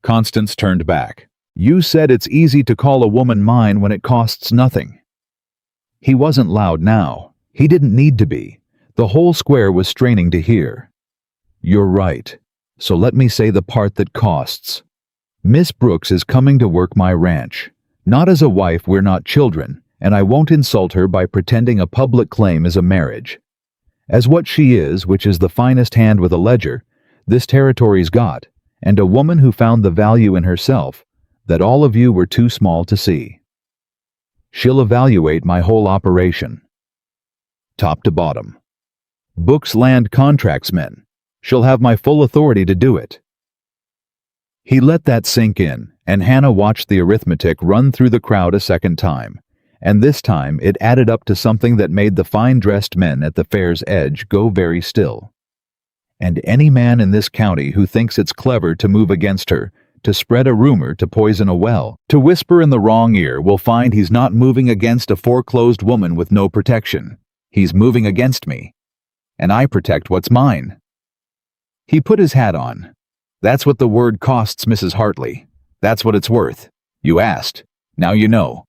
Constance turned back. "You said it's easy to call a woman mine when it costs nothing." He wasn't loud now. He didn't need to be. The whole square was straining to hear. "You're right. So let me say the part that costs. Miss Brooks is coming to work my ranch. Not as a wife, we're not children, and I won't insult her by pretending a public claim is a marriage. As what she is, which is the finest hand with a ledger, this territory's got, and a woman who found the value in herself that all of you were too small to see. She'll evaluate my whole operation, top to bottom. Books, land, contracts, men. She'll have my full authority to do it." He let that sink in, and Hannah watched the arithmetic run through the crowd a second time, and this time it added up to something that made the fine-dressed men at the fair's edge go very still. And any man in this county who thinks it's clever to move against her, to spread a rumor, to poison a well, to whisper in the wrong ear, will find he's not moving against a foreclosed woman with no protection. He's moving against me. And I protect what's mine. He put his hat on. "That's what the word costs, Mrs. Hartley. That's what it's worth. You asked. Now you know."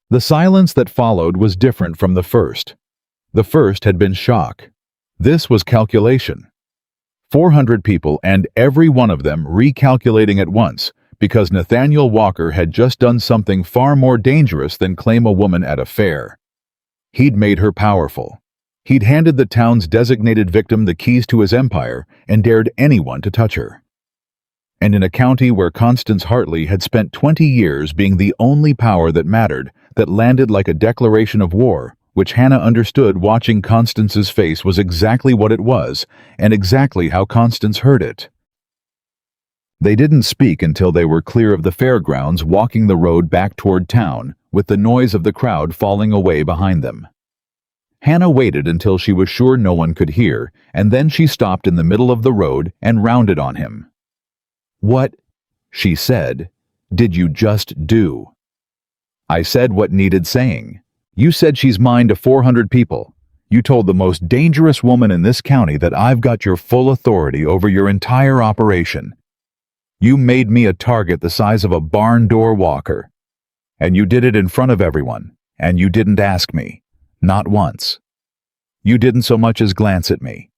The silence that followed was different from the first. The first had been shock. This was calculation. 400 people, and every one of them recalculating at once, because Nathaniel Walker had just done something far more dangerous than claim a woman at a fair. He'd made her powerful. He'd handed the town's designated victim the keys to his empire and dared anyone to touch her. And in a county where Constance Hartley had spent 20 years being the only power that mattered, that landed like a declaration of war, which Hannah understood watching Constance's face was exactly what it was, and exactly how Constance heard it. They didn't speak until they were clear of the fairgrounds, walking the road back toward town, with the noise of the crowd falling away behind them. Hannah waited until she was sure no one could hear, and then she stopped in the middle of the road and rounded on him. "What," she said, "did you just do?" "I said what needed saying. You said she's mine to 400 people. You told the most dangerous woman in this county that I've got your full authority over your entire operation. You made me a target the size of a barn door walker. And you did it in front of everyone, and you didn't ask me. Not once. You didn't so much as glance at me."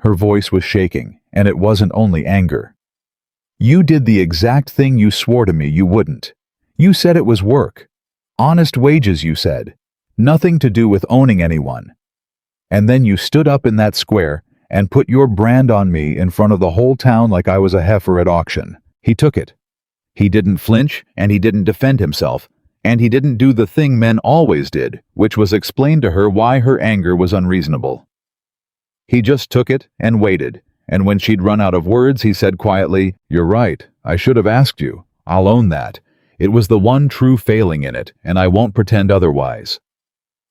Her voice was shaking, and it wasn't only anger. "You did the exact thing you swore to me you wouldn't. You said it was work. Honest wages, you said. Nothing to do with owning anyone. And then you stood up in that square and put your brand on me in front of the whole town like I was a heifer at auction." He took it. He didn't flinch, and he didn't defend himself, and he didn't do the thing men always did, which was explain to her why her anger was unreasonable. He just took it and waited, and when she'd run out of words, he said quietly, "You're right. I should have asked you. I'll own that. It was the one true failing in it, and I won't pretend otherwise."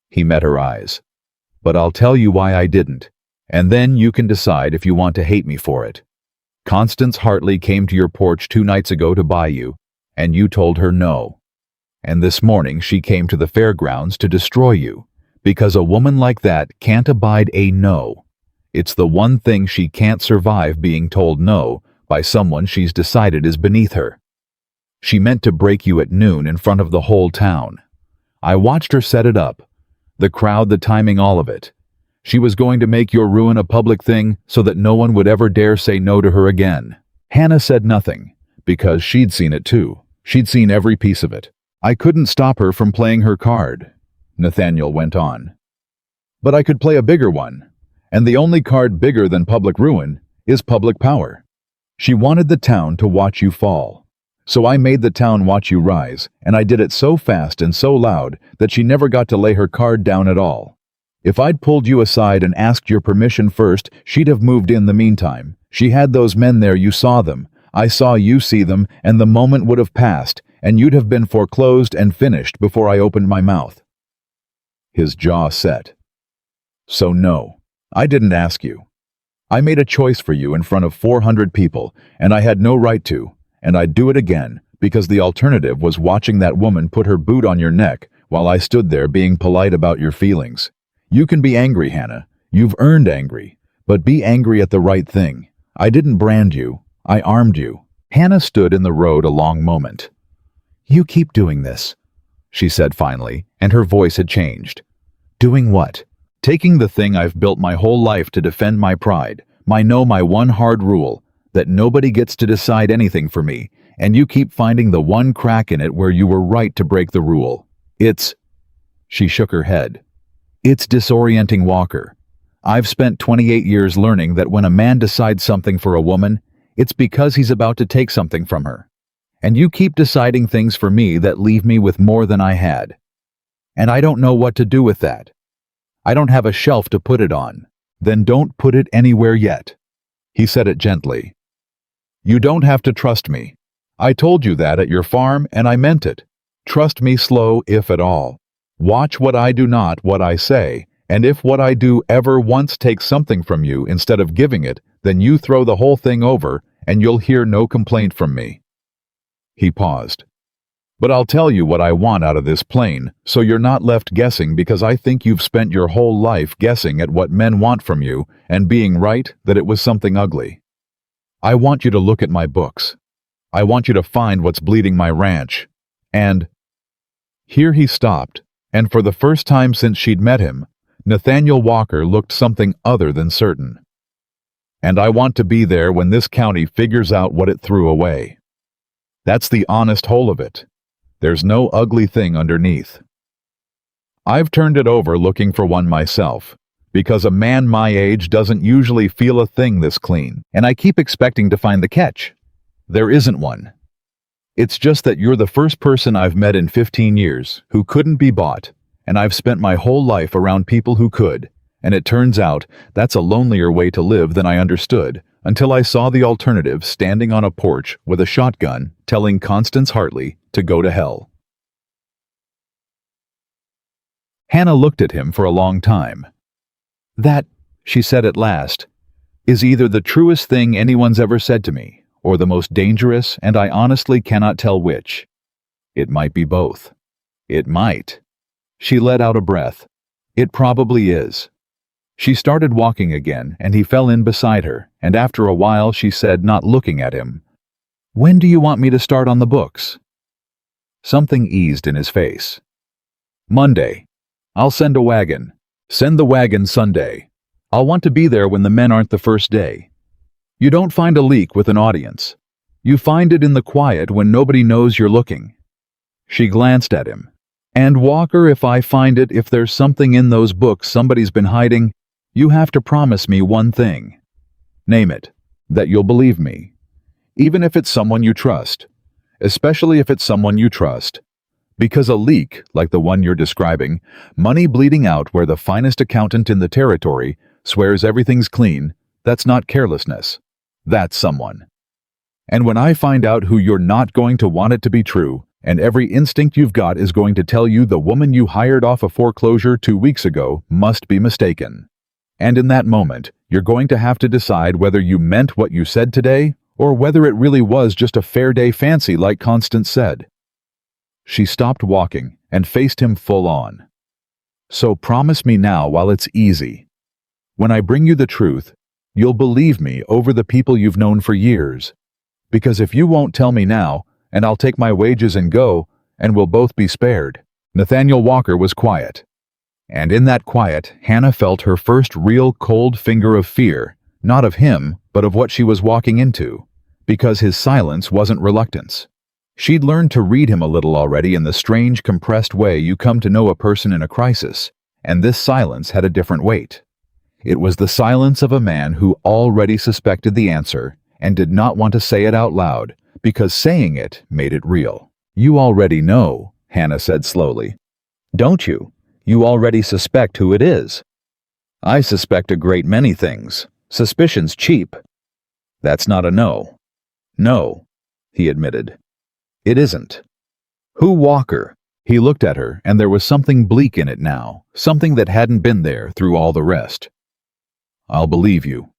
He met her eyes. "But I'll tell you why I didn't, and then you can decide if you want to hate me for it. Constance Hartley came to your porch 2 nights ago to buy you, and you told her no. And this morning she came to the fairgrounds to destroy you, because a woman like that can't abide a no. It's the one thing she can't survive, being told no by someone she's decided is beneath her. She meant to break you at noon in front of the whole town. I watched her set it up. The crowd, the timing, all of it. She was going to make your ruin a public thing so that no one would ever dare say no to her again." Hannah said nothing, because she'd seen it too. She'd seen every piece of it. "I couldn't stop her from playing her card," Nathaniel went on. "But I could play a bigger one, and the only card bigger than public ruin is public power. She wanted the town to watch you fall. So I made the town watch you rise, and I did it so fast and so loud that she never got to lay her card down at all. If I'd pulled you aside and asked your permission first, she'd have moved in the meantime. She had those men there, you saw them. I saw you see them, and the moment would have passed, and you'd have been foreclosed and finished before I opened my mouth." His jaw set. "So no, I didn't ask you. I made a choice for you in front of 400 people, and I had no right to, and I'd do it again, because the alternative was watching that woman put her boot on your neck while I stood there being polite about your feelings. You can be angry, Hannah. You've earned angry. But be angry at the right thing. I didn't brand you. I armed you. Hannah stood in the road a long moment. You keep doing this, she said finally, and her voice had changed. Doing what? Taking the thing I've built my whole life to defend my pride, my one hard rule, that nobody gets to decide anything for me, and you keep finding the one crack in it where you were right to break the rule. She shook her head. It's disorienting, Walker. I've spent 28 years learning that when a man decides something for a woman, it's because he's about to take something from her. And you keep deciding things for me that leave me with more than I had. And I don't know what to do with that. I don't have a shelf to put it on. Then don't put it anywhere yet. He said it gently. You don't have to trust me. I told you that at your farm, and I meant it. Trust me slow, if at all. Watch what I do, not what I say, and if what I do ever once takes something from you instead of giving it, then you throw the whole thing over, and you'll hear no complaint from me. He paused. But I'll tell you what I want out of this plain, so you're not left guessing, because I think you've spent your whole life guessing at what men want from you and being right that it was something ugly. I want you to look at my books. I want you to find what's bleeding my ranch. And here he stopped, and for the first time since she'd met him, Nathaniel Walker looked something other than certain. And I want to be there when this county figures out what it threw away. That's the honest whole of it. There's no ugly thing underneath. I've turned it over looking for one myself, because a man my age doesn't usually feel a thing this clean, and I keep expecting to find the catch. There isn't one. It's just that you're the first person I've met in 15 years who couldn't be bought, and I've spent my whole life around people who could, and it turns out that's a lonelier way to live than I understood until I saw the alternative standing on a porch with a shotgun telling Constance Hartley to go to hell. Hannah looked at him for a long time. That, she said at last, is either the truest thing anyone's ever said to me, or the most dangerous, and I honestly cannot tell which. It might be both. It might. She let out a breath. It probably is. She started walking again, and he fell in beside her, and after a while she said, not looking at him, When do you want me to start on the books? Something eased in his face. Monday. I'll send a wagon. Send the wagon Sunday. I'll want to be there when the men aren't the first day. You don't find a leak with an audience. You find it in the quiet when nobody knows you're looking. She glanced at him. And Walker, if I find it, if there's something in those books somebody's been hiding, you have to promise me one thing. Name it. That you'll believe me. Even if it's someone you trust. Especially if it's someone you trust. Because a leak, like the one you're describing, money bleeding out where the finest accountant in the territory swears everything's clean, that's not carelessness. That's someone. And when I find out who, you're not going to want it to be true, and every instinct you've got is going to tell you the woman you hired off a foreclosure 2 weeks ago must be mistaken. And in that moment, you're going to have to decide whether you meant what you said today, or whether it really was just a fair day fancy like Constance said. She stopped walking and faced him full on. So promise me now while it's easy. When I bring you the truth, you'll believe me over the people you've known for years. Because if you won't tell me now, and I'll take my wages and go, and we'll both be spared. Nathaniel Walker was quiet. And in that quiet, Hannah felt her first real cold finger of fear, not of him, but of what she was walking into, because his silence wasn't reluctance. She'd learned to read him a little already in the strange, compressed way you come to know a person in a crisis, and this silence had a different weight. It was the silence of a man who already suspected the answer and did not want to say it out loud, because saying it made it real. You already know, Hannah said slowly. Don't you? You already suspect who it is. I suspect a great many things. Suspicion's cheap. That's not a no. No, he admitted. It isn't. Who, Walker? He looked at her, and there was something bleak in it now, something that hadn't been there through all the rest. I'll believe you,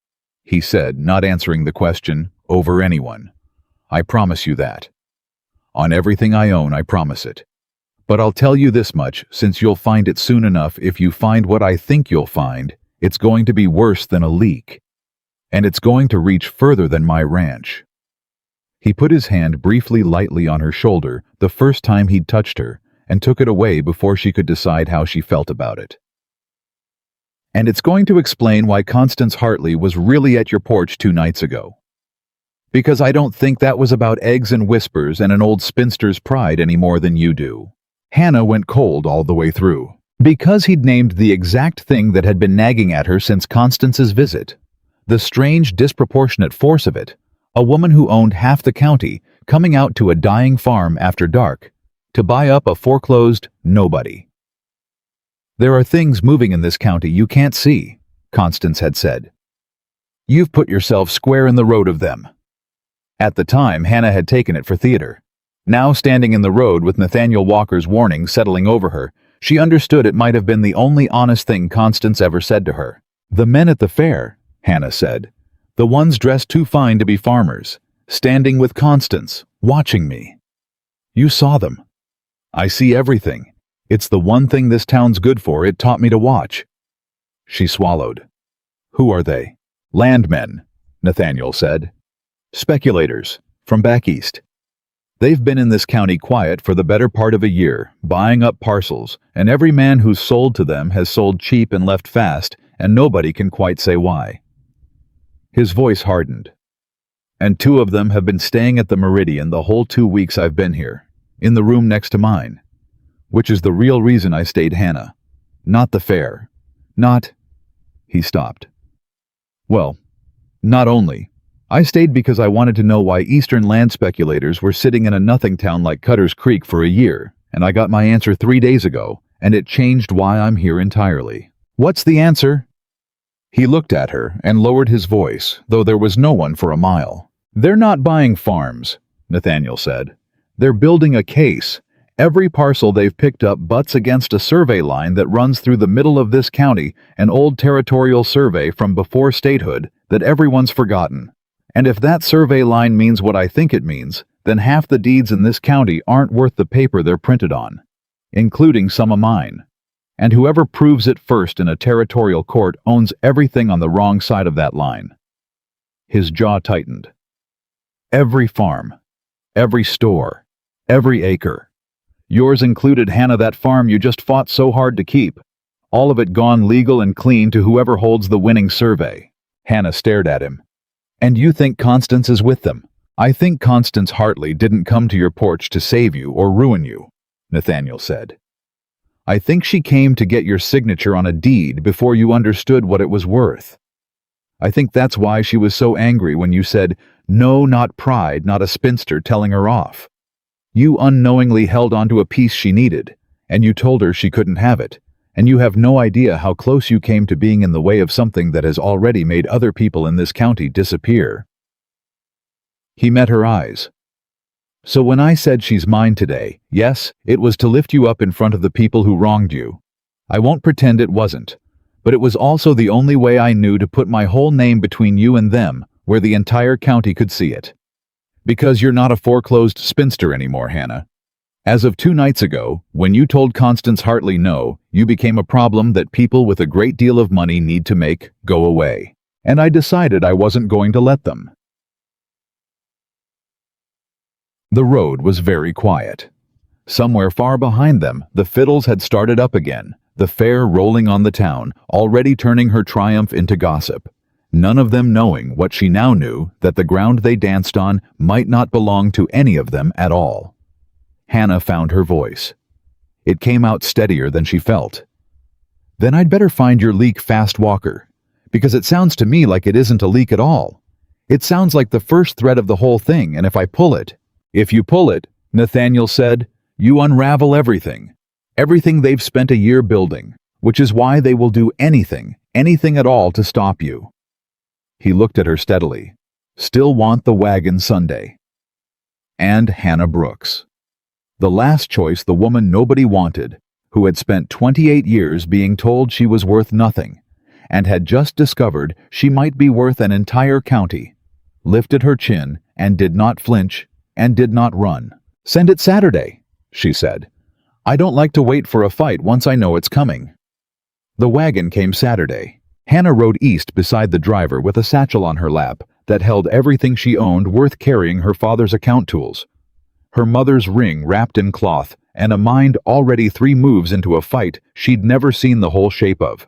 he said, not answering the question, over anyone. I promise you that. On everything I own, I promise it. But I'll tell you this much, since you'll find it soon enough, if you find what I think you'll find, it's going to be worse than a leak. And it's going to reach further than my ranch." He put his hand briefly lightly on her shoulder the first time he'd touched her, and took it away before she could decide how she felt about it. "And it's going to explain why Constance Hartley was really at your porch 2 nights ago. Because I don't think that was about eggs and whispers and an old spinster's pride any more than you do." Hannah went cold all the way through. Because he'd named the exact thing that had been nagging at her since Constance's visit. The strange, disproportionate force of it. A woman who owned half the county, coming out to a dying farm after dark, to buy up a foreclosed nobody. "There are things moving in this county you can't see," Constance had said. "You've put yourself square in the road of them." At the time, Hannah had taken it for theater. Now, standing in the road with Nathaniel Walker's warning settling over her, she understood it might have been the only honest thing Constance ever said to her. "The men at the fair," Hannah said. "The ones dressed too fine to be farmers, standing with Constance, watching me. You saw them. I see everything. It's the one thing this town's good for. It taught me to watch." She swallowed. "Who are they?" "Landmen," Nathaniel said. "Speculators, from back east. They've been in this county quiet for the better part of a year, buying up parcels, and every man who's sold to them has sold cheap and left fast, and nobody can quite say why." His voice hardened. "And 2 of them have been staying at the Meridian the whole 2 weeks I've been here, in the room next to mine. Which is the real reason I stayed, Hannah. Not the fair. Not—" He stopped. "Well, not only. I stayed because I wanted to know why eastern land speculators were sitting in a nothing town like Cutter's Creek for a year, and I got my answer 3 days ago, and it changed why I'm here entirely." "What's the answer?" He looked at her and lowered his voice, though there was no one for a mile. "They're not buying farms," Nathaniel said. "They're building a case. Every parcel they've picked up butts against a survey line that runs through the middle of this county, an old territorial survey from before statehood that everyone's forgotten. And if that survey line means what I think it means, then half the deeds in this county aren't worth the paper they're printed on, including some of mine. And whoever proves it first in a territorial court owns everything on the wrong side of that line." His jaw tightened. "Every farm, every store, every acre. Yours included, Hannah, that farm you just fought so hard to keep. All of it gone legal and clean to whoever holds the winning survey." Hannah stared at him. "And you think Constance is with them?" "I think Constance Hartley didn't come to your porch to save you or ruin you," Nathaniel said. "I think she came to get your signature on a deed before you understood what it was worth. I think that's why she was so angry when you said, 'No, not pride, not a spinster telling her off.' You unknowingly held onto a piece she needed, and you told her she couldn't have it, and you have no idea how close you came to being in the way of something that has already made other people in this county disappear." He met her eyes. "So when I said she's mine today, yes, it was to lift you up in front of the people who wronged you. I won't pretend it wasn't, but it was also the only way I knew to put my whole name between you and them, where the entire county could see it. Because you're not a foreclosed spinster anymore, Hannah. As of 2 nights ago, when you told Constance Hartley no, you became a problem that people with a great deal of money need to make go away. And I decided I wasn't going to let them." The road was very quiet. Somewhere far behind them, the fiddles had started up again, the fair rolling on the town, already turning her triumph into gossip. None of them knowing what she now knew, that the ground they danced on might not belong to any of them at all. Hannah found her voice. It came out steadier than she felt. "Then I'd better find your leak fast, Walker, because it sounds to me like it isn't a leak at all. It sounds like the first thread of the whole thing, and if I pull it—" "If you pull it," Nathaniel said, "you unravel everything. Everything they've spent a year building, which is why they will do anything at all to stop you." He looked at her steadily. "Still want the wagon Sunday." And Hannah Brooks. The last choice, the woman nobody wanted, who had spent 28 years being told she was worth nothing, and had just discovered she might be worth an entire county, lifted her chin and did not flinch and did not run. "Send it Saturday," she said. "I don't like to wait for a fight once I know it's coming." The wagon came Saturday. Hannah rode east beside the driver with a satchel on her lap that held everything she owned worth carrying: her father's account tools, her mother's ring wrapped in cloth, and a mind already 3 moves into a fight she'd never seen the whole shape of.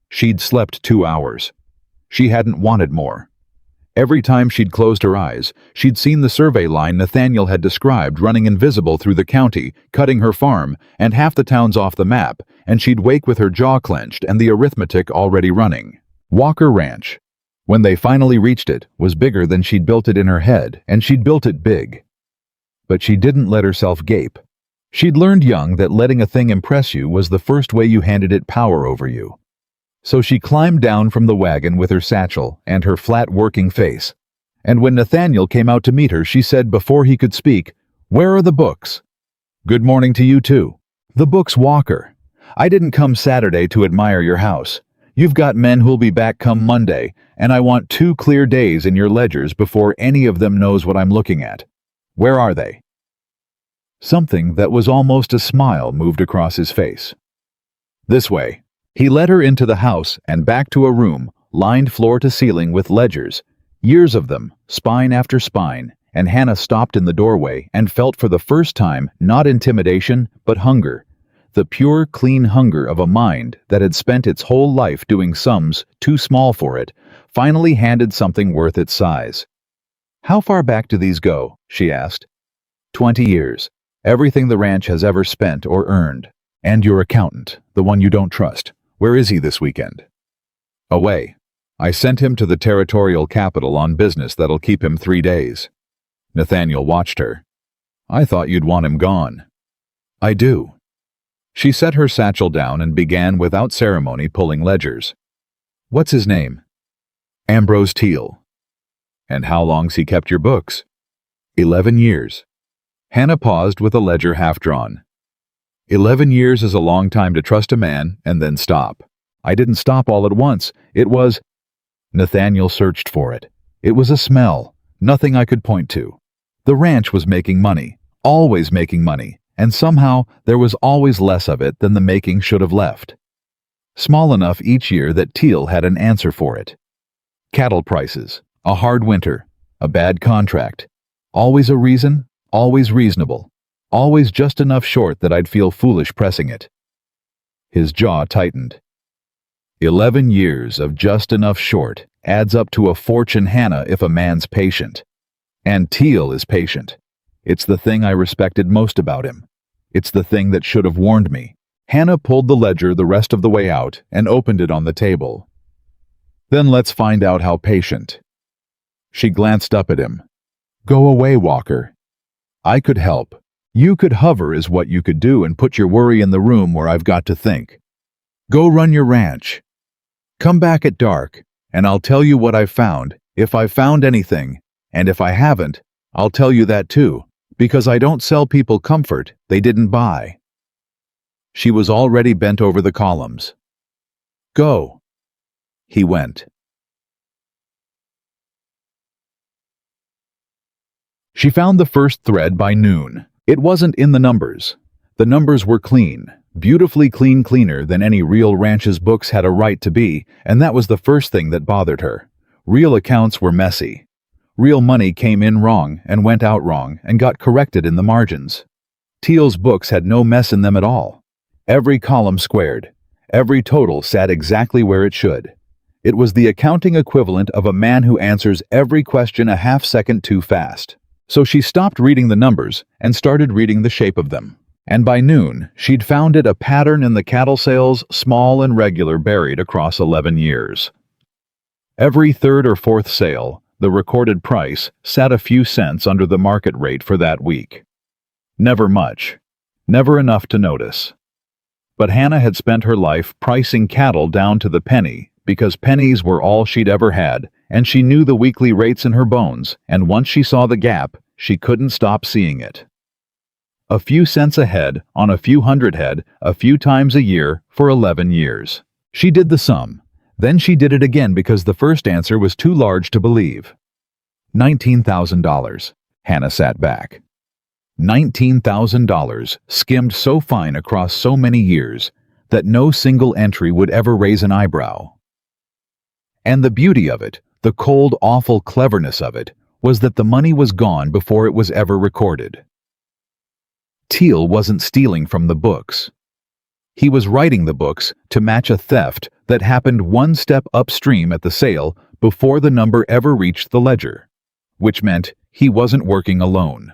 She'd slept 2 hours. She hadn't wanted more. Every time she'd closed her eyes, she'd seen the survey line Nathaniel had described running invisible through the county, cutting her farm and half the towns off the map, and she'd wake with her jaw clenched and the arithmetic already running. Walker Ranch, when they finally reached it, was bigger than she'd built it in her head, and she'd built it big. But she didn't let herself gape. She'd learned young that letting a thing impress you was the first way you handed it power over you. So she climbed down from the wagon with her satchel and her flat working face. And when Nathaniel came out to meet her, she said before he could speak, "Where are the books?" "Good morning to you too." "The books, Walker. I didn't come Saturday to admire your house. You've got men who'll be back come Monday, and I want 2 clear days in your ledgers before any of them knows what I'm looking at. Where are they?" Something that was almost a smile moved across his face. "This way." He led her into the house and back to a room lined floor to ceiling with ledgers, years of them, spine after spine, and Hannah stopped in the doorway and felt for the first time not intimidation but hunger, the pure, clean hunger of a mind that had spent its whole life doing sums too small for it, finally handed something worth its size. "How far back do these go?" she asked. 20 years. Everything the ranch has ever spent or earned. And your accountant, the one you don't trust. Where is he this weekend?" "Away. I sent him to the territorial capital on business that'll keep him 3 days. Nathaniel watched her. "I thought you'd want him gone." "I do." She set her satchel down and began without ceremony pulling ledgers. "What's his name?" "Ambrose Teal." "And how long's he kept your books?" 11 years. Hannah paused with a ledger half drawn. 11 years is a long time to trust a man and then stop. I didn't stop all at once. It was... Nathaniel searched for it. It was a smell, nothing I could point to. The ranch was making money, always making money, and somehow there was always less of it than the making should have left. Small enough each year that Teal had an answer for it. Cattle prices, a hard winter, a bad contract. Always a reason, always reasonable. Always just enough short that I'd feel foolish pressing it. His jaw tightened. 11 years of just enough short adds up to a fortune, Hannah, if a man's patient. And Teal is patient. It's the thing I respected most about him. It's the thing that should have warned me. Hannah pulled the ledger the rest of the way out and opened it on the table. "Then let's find out how patient." She glanced up at him. "Go away, Walker. I could help. You could hover is what you could do and put your worry in the room where I've got to think. Go run your ranch. Come back at dark, and I'll tell you what I've found, if I've found anything, and if I haven't, I'll tell you that too, because I don't sell people comfort they didn't buy." She was already bent over the columns. "Go." He went. She found the first thread by noon. It wasn't in the numbers. The numbers were clean, beautifully clean, cleaner than any real ranch's books had a right to be, and that was the first thing that bothered her. Real accounts were messy. Real money came in wrong and went out wrong and got corrected in the margins. Teal's books had no mess in them at all. Every column squared. Every total sat exactly where it should. It was the accounting equivalent of a man who answers every question a half-second too fast. So she stopped reading the numbers and started reading the shape of them. And by noon, she'd found it a pattern in the cattle sales, small and regular, buried across 11 years. Every third or fourth sale, the recorded price sat a few cents under the market rate for that week. Never much. Never enough to notice. But Hannah had spent her life pricing cattle down to the penny because pennies were all she'd ever had, and she knew the weekly rates in her bones, and once she saw the gap, she couldn't stop seeing it. A few cents a head on a few hundred head a few times a year for 11 years. She did the sum. Then she did it again because the first answer was too large to believe. $19,000. Hannah sat back. $19,000 skimmed so fine across so many years that no single entry would ever raise an eyebrow. And the beauty of it, the cold, awful cleverness of it, was that the money was gone before it was ever recorded. Teal wasn't stealing from the books. He was writing the books to match a theft that happened one step upstream at the sale before the number ever reached the ledger, which meant he wasn't working alone.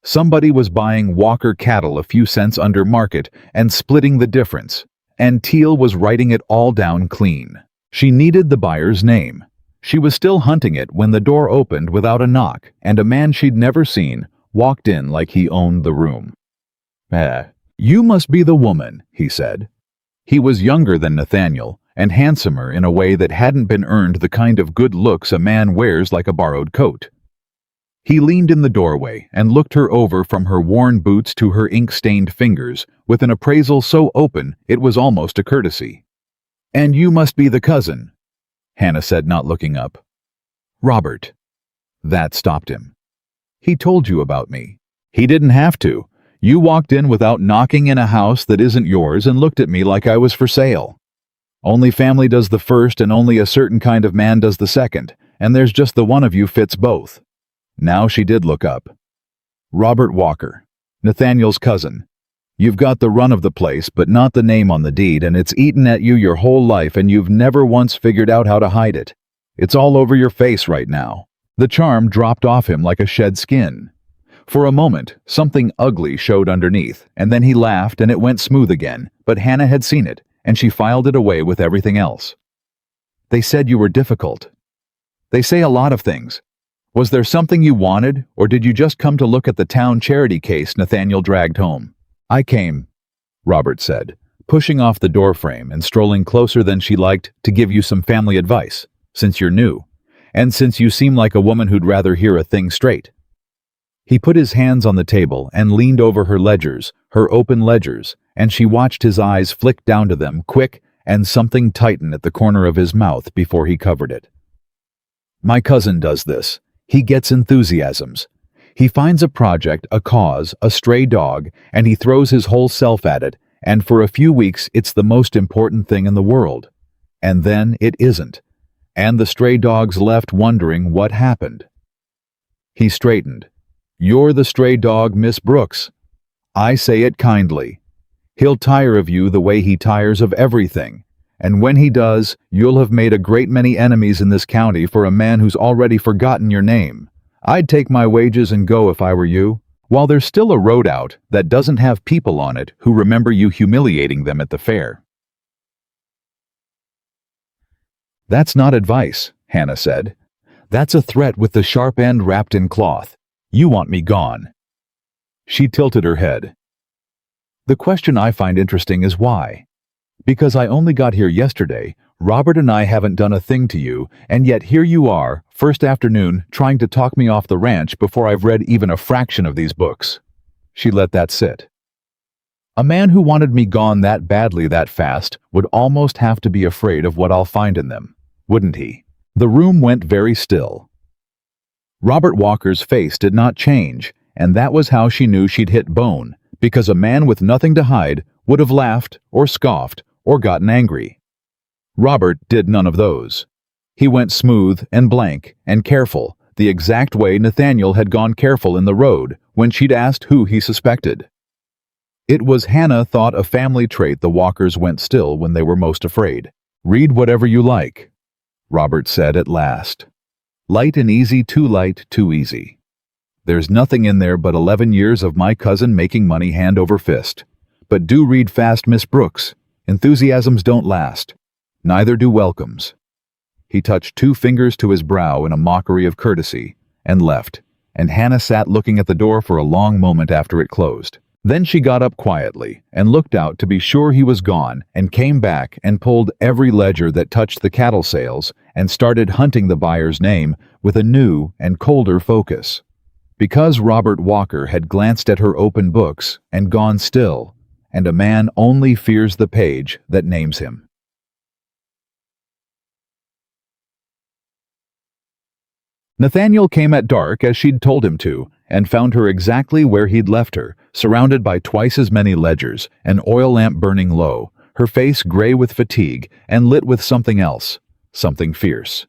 Somebody was buying Walker cattle a few cents under market and splitting the difference, and Teal was writing it all down clean. She needed the buyer's name. She was still hunting it when the door opened without a knock, and a man she'd never seen walked in like he owned the room. You must be the woman," he said. He was younger than Nathaniel, and handsomer in a way that hadn't been earned, the kind of good looks a man wears like a borrowed coat. He leaned in the doorway and looked her over from her worn boots to her ink-stained fingers with an appraisal so open it was almost a courtesy. "And you must be the cousin," Hannah said, not looking up. "Robert." That stopped him. "He told you about me." "He didn't have to. You walked in without knocking in a house that isn't yours and looked at me like I was for sale. Only family does the first and only a certain kind of man does the second, and there's just the one of you fits both." Now she did look up. "Robert Walker, Nathaniel's cousin. You've got the run of the place, but not the name on the deed, and it's eaten at you your whole life, and you've never once figured out how to hide it. It's all over your face right now." The charm dropped off him like a shed skin. For a moment, something ugly showed underneath, and then he laughed and it went smooth again, but Hannah had seen it, and she filed it away with everything else. "They said you were difficult. They say a lot of things. Was there something you wanted, or did you just come to look at the town charity case Nathaniel dragged home?" "I came," Robert said, pushing off the doorframe and strolling closer than she liked, "to give you some family advice, since you're new, and since you seem like a woman who'd rather hear a thing straight." He put his hands on the table and leaned over her ledgers, her open ledgers, and she watched his eyes flick down to them, quick, and something tighten at the corner of his mouth before he covered it. "My cousin does this. He gets enthusiasms. He finds a project, a cause, a stray dog, and he throws his whole self at it, and for a few weeks it's the most important thing in the world. And then it isn't, and the stray dog's left wondering what happened." He straightened. "You're the stray dog, Miss Brooks. I say it kindly. He'll tire of you the way he tires of everything, and when he does, you'll have made a great many enemies in this county for a man who's already forgotten your name. I'd take my wages and go if I were you, while there's still a road out that doesn't have people on it who remember you humiliating them at the fair." "That's not advice," Hannah said. "That's a threat with the sharp end wrapped in cloth. You want me gone." She tilted her head. "The question I find interesting is why. Because I only got here yesterday, Robert and I haven't done a thing to you, and yet here you are, first afternoon, trying to talk me off the ranch before I've read even a fraction of these books." She let that sit. "A man who wanted me gone that badly that fast would almost have to be afraid of what I'll find in them, wouldn't he?" The room went very still. Robert Walker's face did not change, and that was how she knew she'd hit bone, because a man with nothing to hide would have laughed or scoffed or gotten angry. Robert did none of those. He went smooth and blank and careful, the exact way Nathaniel had gone careful in the road when she'd asked who he suspected. It was, Hannah thought, a family trait the Walkers went still when they were most afraid. "Read whatever you like," Robert said at last. "Light and easy, too light, too easy. There's nothing in there but 11 years of my cousin making money hand over fist. But do read fast, Miss Brooks. Enthusiasms don't last. Neither do welcomes." He touched 2 fingers to his brow in a mockery of courtesy, and left, and Hannah sat looking at the door for a long moment after it closed. Then she got up quietly and looked out to be sure he was gone, and came back and pulled every ledger that touched the cattle sales and started hunting the buyer's name with a new and colder focus. Because Robert Walker had glanced at her open books and gone still, and a man only fears the page that names him. Nathaniel came at dark as she'd told him to, and found her exactly where he'd left her, surrounded by twice as many ledgers, an oil lamp burning low, her face gray with fatigue and lit with something else, something fierce.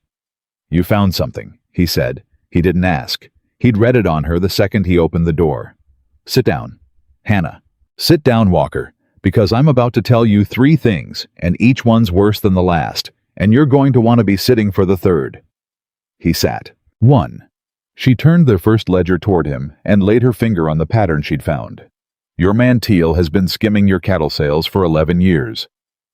"You found something," he said. He didn't ask. He'd read it on her the second he opened the door. "Sit down. Hannah, sit down, Walker, because I'm about to tell you 3 things, and each one's worse than the last, and you're going to want to be sitting for the third." He sat. 1. She turned the first ledger toward him and laid her finger on the pattern she'd found. "Your man Teal has been skimming your cattle sales for 11 years.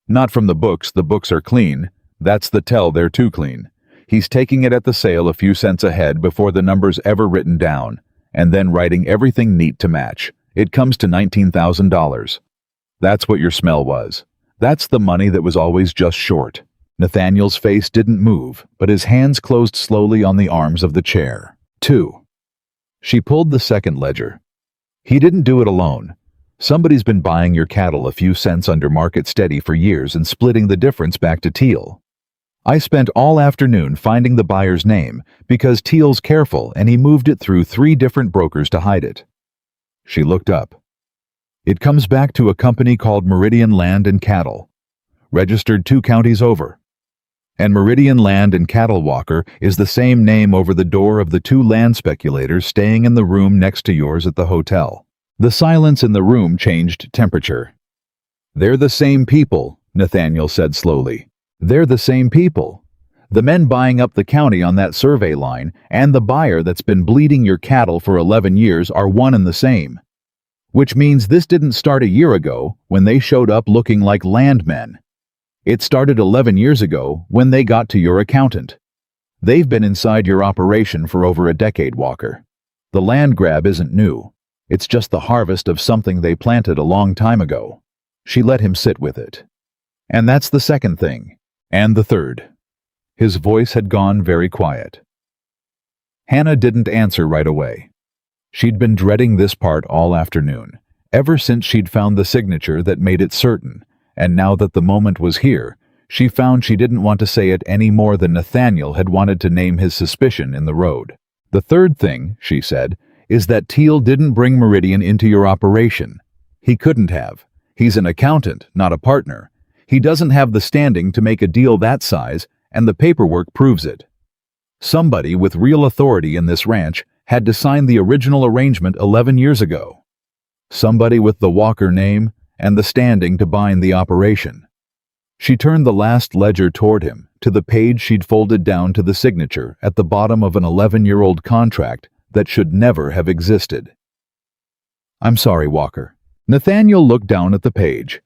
Not from the books are clean. That's the tell they're too clean. He's taking it at the sale a few cents ahead before the number's ever written down, and then writing everything neat to match. It comes to $19,000. That's what your smell was. That's the money that was always just short." Nathaniel's face didn't move, but his hands closed slowly on the arms of the chair. 2. She pulled the second ledger. "He didn't do it alone. Somebody's been buying your cattle a few cents under market steady for years and splitting the difference back to Teal. I spent all afternoon finding the buyer's name because Teal's careful and he moved it through 3 different brokers to hide it." She looked up. "It comes back to a company called Meridian Land and Cattle, registered 2 counties over. And Meridian Land and Cattle, Walker, is the same name over the door of the 2 land speculators staying in the room next to yours at the hotel." The silence in the room changed temperature. "They're the same people," Nathaniel said slowly. "They're the same people. The men buying up the county on that survey line and the buyer that's been bleeding your cattle for 11 years are one and the same. Which means this didn't start a year ago when they showed up looking like landmen. It started 11 years ago when they got to your accountant. They've been inside your operation for over a decade, Walker. The land grab isn't new. It's just the harvest of something they planted a long time ago." She let him sit with it. "And that's the second thing. And the third." His voice had gone very quiet. Hannah didn't answer right away. She'd been dreading this part all afternoon, ever since she'd found the signature that made it certain, and now that the moment was here, she found she didn't want to say it any more than Nathaniel had wanted to name his suspicion in the road. "The third thing," she said, "is that Teal didn't bring Meridian into your operation. He couldn't have. He's an accountant, not a partner. He doesn't have the standing to make a deal that size, and the paperwork proves it. Somebody with real authority in this ranch had to sign the original arrangement 11 years ago. Somebody with the Walker name and the standing to bind the operation." She turned the last ledger toward him, to the page she'd folded down to the signature at the bottom of an 11-year-old contract that should never have existed. "I'm sorry, Walker." Nathaniel looked down at the page,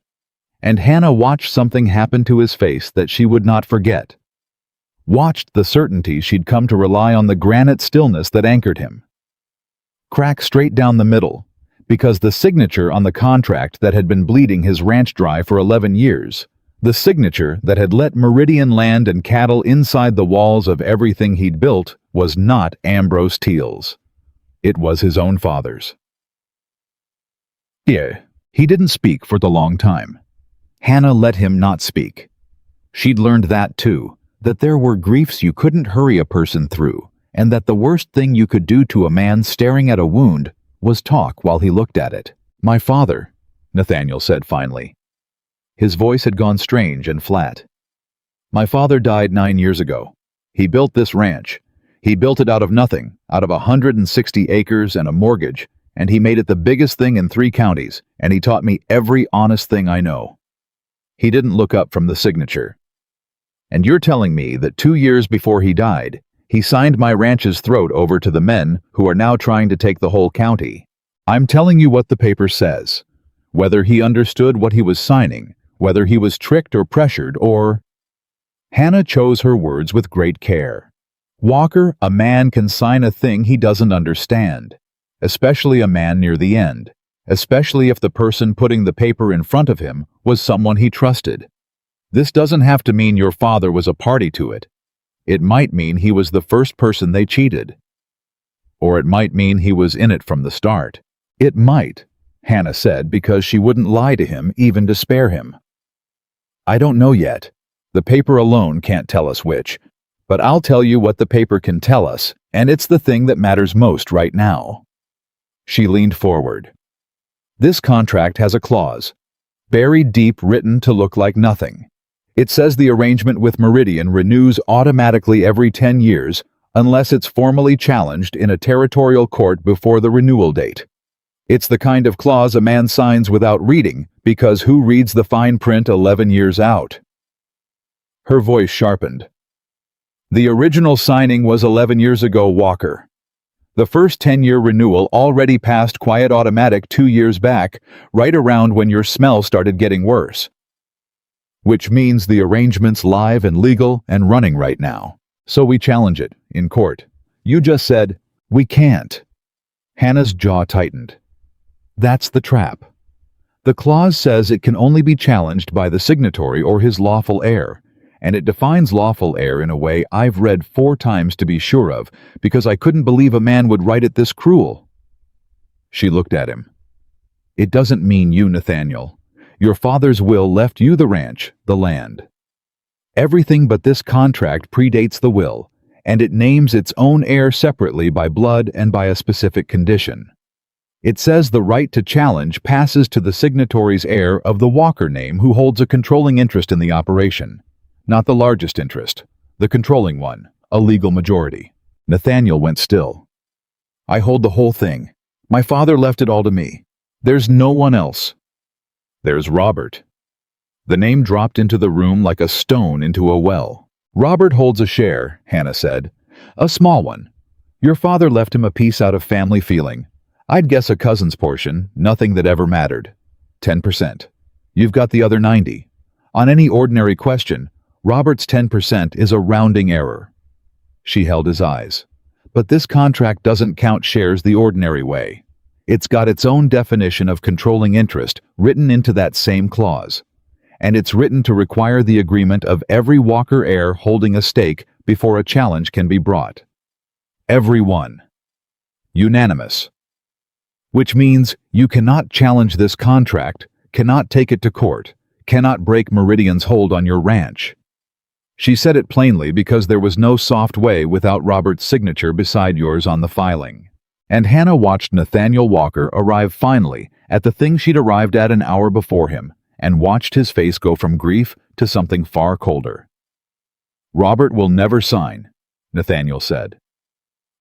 and Hannah watched something happen to his face that she would not forget. Watched the certainty she'd come to rely on the granite stillness that anchored him. Crack straight down the middle, because the signature on the contract that had been bleeding his ranch dry for 11 years, the signature that had let Meridian Land and Cattle inside the walls of everything he'd built, was not Ambrose Teal's. It was his own father's. Yeah, he didn't speak for the long time. Hannah let him not speak. She'd learned that too, that there were griefs you couldn't hurry a person through, and that the worst thing you could do to a man staring at a wound was talk while he looked at it. "My father," Nathaniel said finally. His voice had gone strange and flat. "My father died 9 years ago. He built this ranch. He built it out of nothing, out of 160 acres and a mortgage, and he made it the biggest thing in 3 counties, and he taught me every honest thing I know." He didn't look up from the signature. "And you're telling me that 2 years before he died, he signed my ranch's throat over to the men who are now trying to take the whole county. I'm telling you what the paper says. Whether he understood what he was signing, whether he was tricked or pressured, or—" Hannah chose her words with great care. "Walker, a man can sign a thing he doesn't understand, especially a man near the end, especially if the person putting the paper in front of him was someone he trusted. This doesn't have to mean your father was a party to it. It might mean he was the first person they cheated. Or it might mean he was in it from the start. It might," Hannah said, because she wouldn't lie to him even to spare him. "I don't know yet. The paper alone can't tell us which. But I'll tell you what the paper can tell us, And it's the thing that matters most right now." She leaned forward. "This contract has a clause, buried deep, written to look like nothing. It says the arrangement with Meridian renews automatically every 10 years unless it's formally challenged in a territorial court before the renewal date. It's the kind of clause a man signs without reading, because who reads the fine print 11 years out?" Her voice sharpened. "The original signing was 11 years ago, Walker. The first 10-year renewal already passed quiet automatic 2 years back, right around when your smell started getting worse. Which means the arrangement's live and legal and running right now. So we challenge it, in court. You just said, 'We can't.'" Hannah's jaw tightened. "That's the trap. The clause says it can only be challenged by the signatory or his lawful heir, and it defines lawful heir in a way I've read 4 times to be sure of, because I couldn't believe a man would write it this cruel." She looked at him. "It doesn't mean you, Nathaniel. Your father's will left you the ranch, the land. Everything but this contract predates the will, and it names its own heir separately by blood and by a specific condition. It says the right to challenge passes to the signatory's heir of the Walker name who holds a controlling interest in the operation. Not the largest interest, the controlling one, a legal majority." Nathaniel went still. "I hold the whole thing. My father left it all to me. There's no one else." "There's Robert." The name dropped into the room like a stone into a well. "Robert holds a share," Hannah said. "A small one. Your father left him a piece out of family feeling. I'd guess a cousin's portion, nothing that ever mattered. 10%. You've got the other 90. On any ordinary question, Robert's 10% is a rounding error." She held his eyes. "But this contract doesn't count shares the ordinary way. It's got its own definition of controlling interest written into that same clause. And it's written to require the agreement of every Walker heir holding a stake before a challenge can be brought. Every one. Unanimous. Which means you cannot challenge this contract, cannot take it to court, cannot break Meridian's hold on your ranch." She said it plainly because there was no soft way without Robert's signature beside yours on the filing. And Hannah watched Nathaniel Walker arrive finally at the thing she'd arrived at an hour before him, and watched his face go from grief to something far colder. "Robert will never sign," Nathaniel said.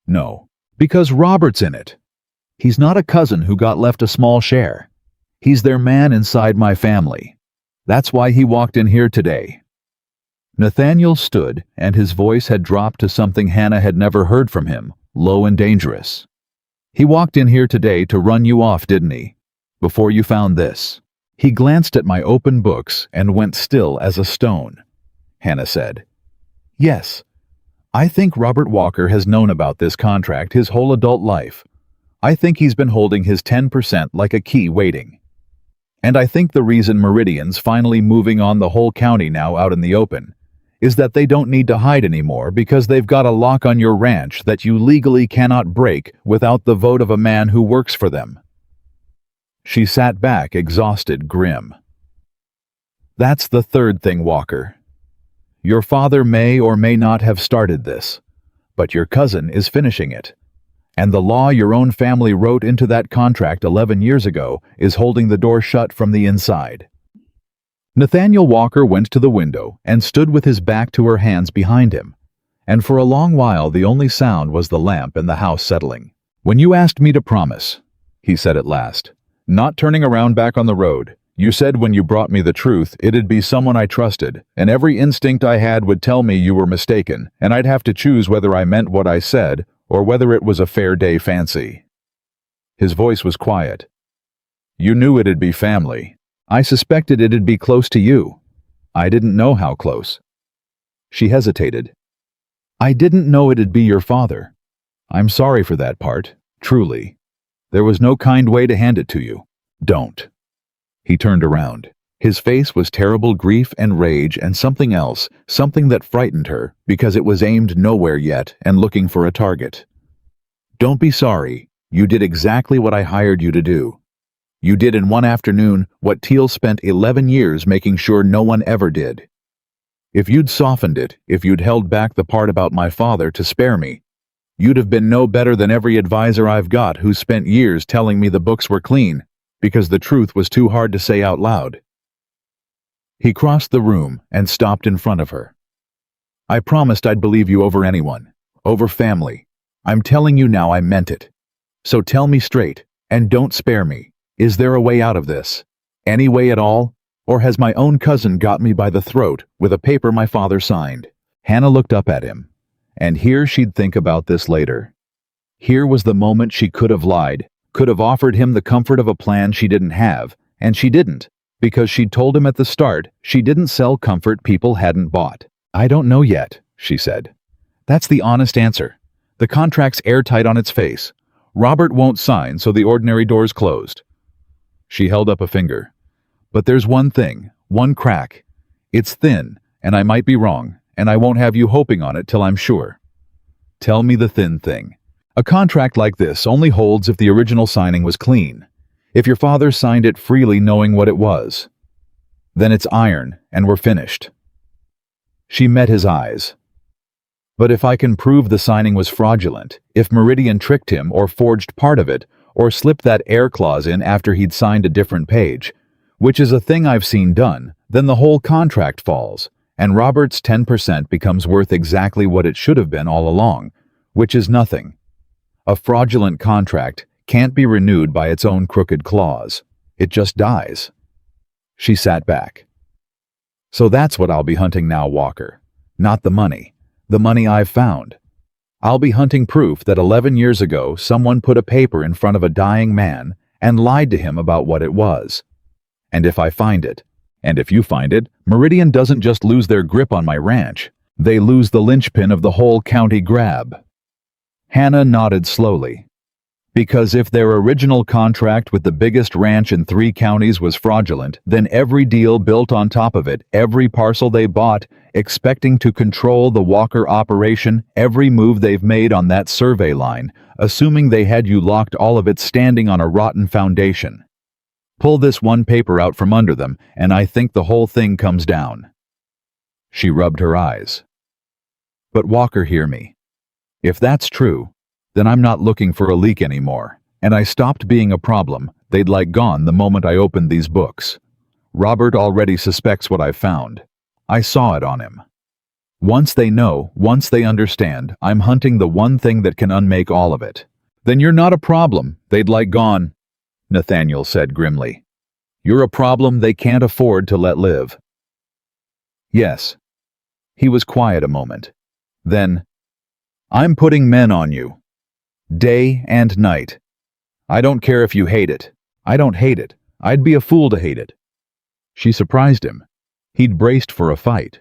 "No, because Robert's in it. He's not a cousin who got left a small share. He's their man inside my family. That's why he walked in here today." Nathaniel stood, and his voice had dropped to something Hannah had never heard from him, low and dangerous. "He walked in here today to run you off, didn't he? Before you found this." He glanced at my open books and went still as a stone. Hannah said, "Yes, I think Robert Walker has known about this contract his whole adult life. I think he's been holding his 10% like a key waiting. And I think the reason Meridian's finally moving on the whole county now out in the open is that they don't need to hide anymore because they've got a lock on your ranch that you legally cannot break without the vote of a man who works for them." She sat back, exhausted, grim. "That's the third thing, Walker. Your father may or may not have started this, but your cousin is finishing it. And the law your own family wrote into that contract 11 years ago is holding the door shut from the inside." Nathaniel Walker went to the window and stood with his back to her, hands behind him. And for a long while the only sound was the lamp and the house settling. "When you asked me to promise," he said at last, "not turning around back on the road, you said when you brought me the truth it'd be someone I trusted, and every instinct I had would tell me you were mistaken, and I'd have to choose whether I meant what I said or whether it was a fair day fancy." His voice was quiet. "You knew it'd be family. I suspected it'd be close to you. I didn't know how close." She hesitated. "I didn't know it'd be your father. I'm sorry for that part, truly. There was no kind way to hand it to you. Don't." He turned around. His face was terrible grief and rage and something else, something that frightened her because it was aimed nowhere yet and looking for a target. "Don't be sorry. You did exactly what I hired you to do. You did in one afternoon what Teal spent 11 years making sure no one ever did. If you'd softened it, if you'd held back the part about my father to spare me, You'd have been no better than every advisor I've got who spent years telling me the books were clean, because the truth was too hard to say out loud. He crossed the room and stopped in front of her. I promised I'd believe you over anyone, over family. I'm telling you now I meant it. So tell me straight, and don't spare me. Is there a way out of this? Any way at all? Or has my own cousin got me by the throat with a paper my father signed? Hannah looked up at him. And here she'd think about this later. Here was the moment she could have lied, could have offered him the comfort of a plan she didn't have, and she didn't, because she'd told him at the start she didn't sell comfort people hadn't bought. I don't know yet, she said. That's the honest answer. The contract's airtight on its face. Robert won't sign, so the ordinary door's closed. She held up a finger. But there's one thing, one crack. It's thin, and I might be wrong, and I won't have you hoping on it till I'm sure. Tell me the thin thing. A contract like this only holds if the original signing was clean. If your father signed it freely knowing what it was. Then it's iron, and we're finished. She met his eyes. But if I can prove the signing was fraudulent, if Meridian tricked him or forged part of it, or slipped that air clause in after he'd signed a different page, which is a thing I've seen done, then the whole contract falls, and Robert's 10% becomes worth exactly what it should have been all along, which is nothing. A fraudulent contract can't be renewed by its own crooked clause. It just dies. She sat back. So that's what I'll be hunting now, Walker. Not the money. The money I've found. I'll be hunting proof that 11 years ago someone put a paper in front of a dying man and lied to him about what it was. And if I find it, and if you find it, Meridian doesn't just lose their grip on my ranch. They lose the linchpin of the whole county grab. Hannah nodded slowly. Because if their original contract with the biggest ranch in 3 counties was fraudulent, then every deal built on top of it, every parcel they bought, expecting to control the Walker operation, every move they've made on that survey line, assuming they had you locked, all of it standing on a rotten foundation. Pull this one paper out from under them, and I think the whole thing comes down. She rubbed her eyes. But Walker, hear me. If that's true, then I'm not looking for a leak anymore, and I stopped being a problem. They'd like gone the moment I opened these books. Robert already suspects what I've found. I saw it on him. Once they know, once they understand, I'm hunting the one thing that can unmake all of it. Then you're not a problem. They'd like gone, Nathaniel said grimly. You're a problem they can't afford to let live. Yes. He was quiet a moment. Then, I'm putting men on you. Day and night. I don't care if you hate it. I don't hate it. I'd be a fool to hate it. She surprised him. He'd braced for a fight.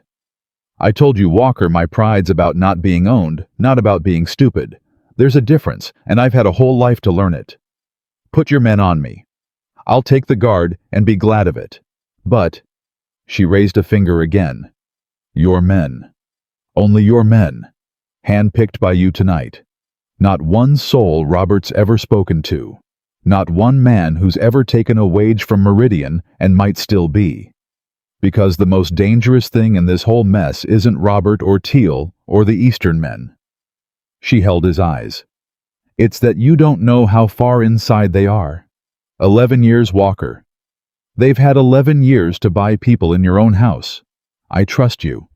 I told you, Walker, my pride's about not being owned, not about being stupid. There's a difference, and I've had a whole life to learn it. Put your men on me. I'll take the guard and be glad of it. But, she raised a finger again, your men. Only your men. Handpicked by you tonight. Not one soul Robert's ever spoken to. Not one man who's ever taken a wage from Meridian and might still be. Because the most dangerous thing in this whole mess isn't Robert or Teal or the Eastern men. She held his eyes. It's that you don't know how far inside they are. 11 years, Walker. They've had 11 years to buy people in your own house. I trust you.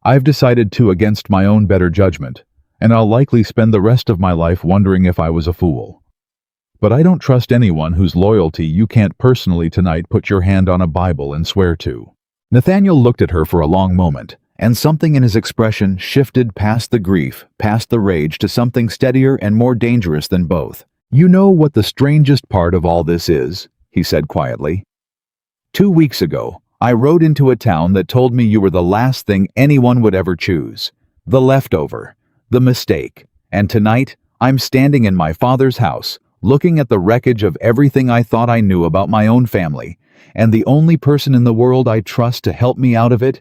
I've decided to against my own better judgment, and I'll likely spend the rest of my life wondering if I was a fool. But I don't trust anyone whose loyalty you can't personally tonight put your hand on a Bible and swear to. Nathaniel looked at her for a long moment, and something in his expression shifted past the grief, past the rage, to something steadier and more dangerous than both. You know what the strangest part of all this is? He said quietly. 2 weeks ago, I rode into a town that told me you were the last thing anyone would ever choose. The leftover. The mistake. And tonight, I'm standing in my father's house, looking at the wreckage of everything I thought I knew about my own family, and the only person in the world I trust to help me out of it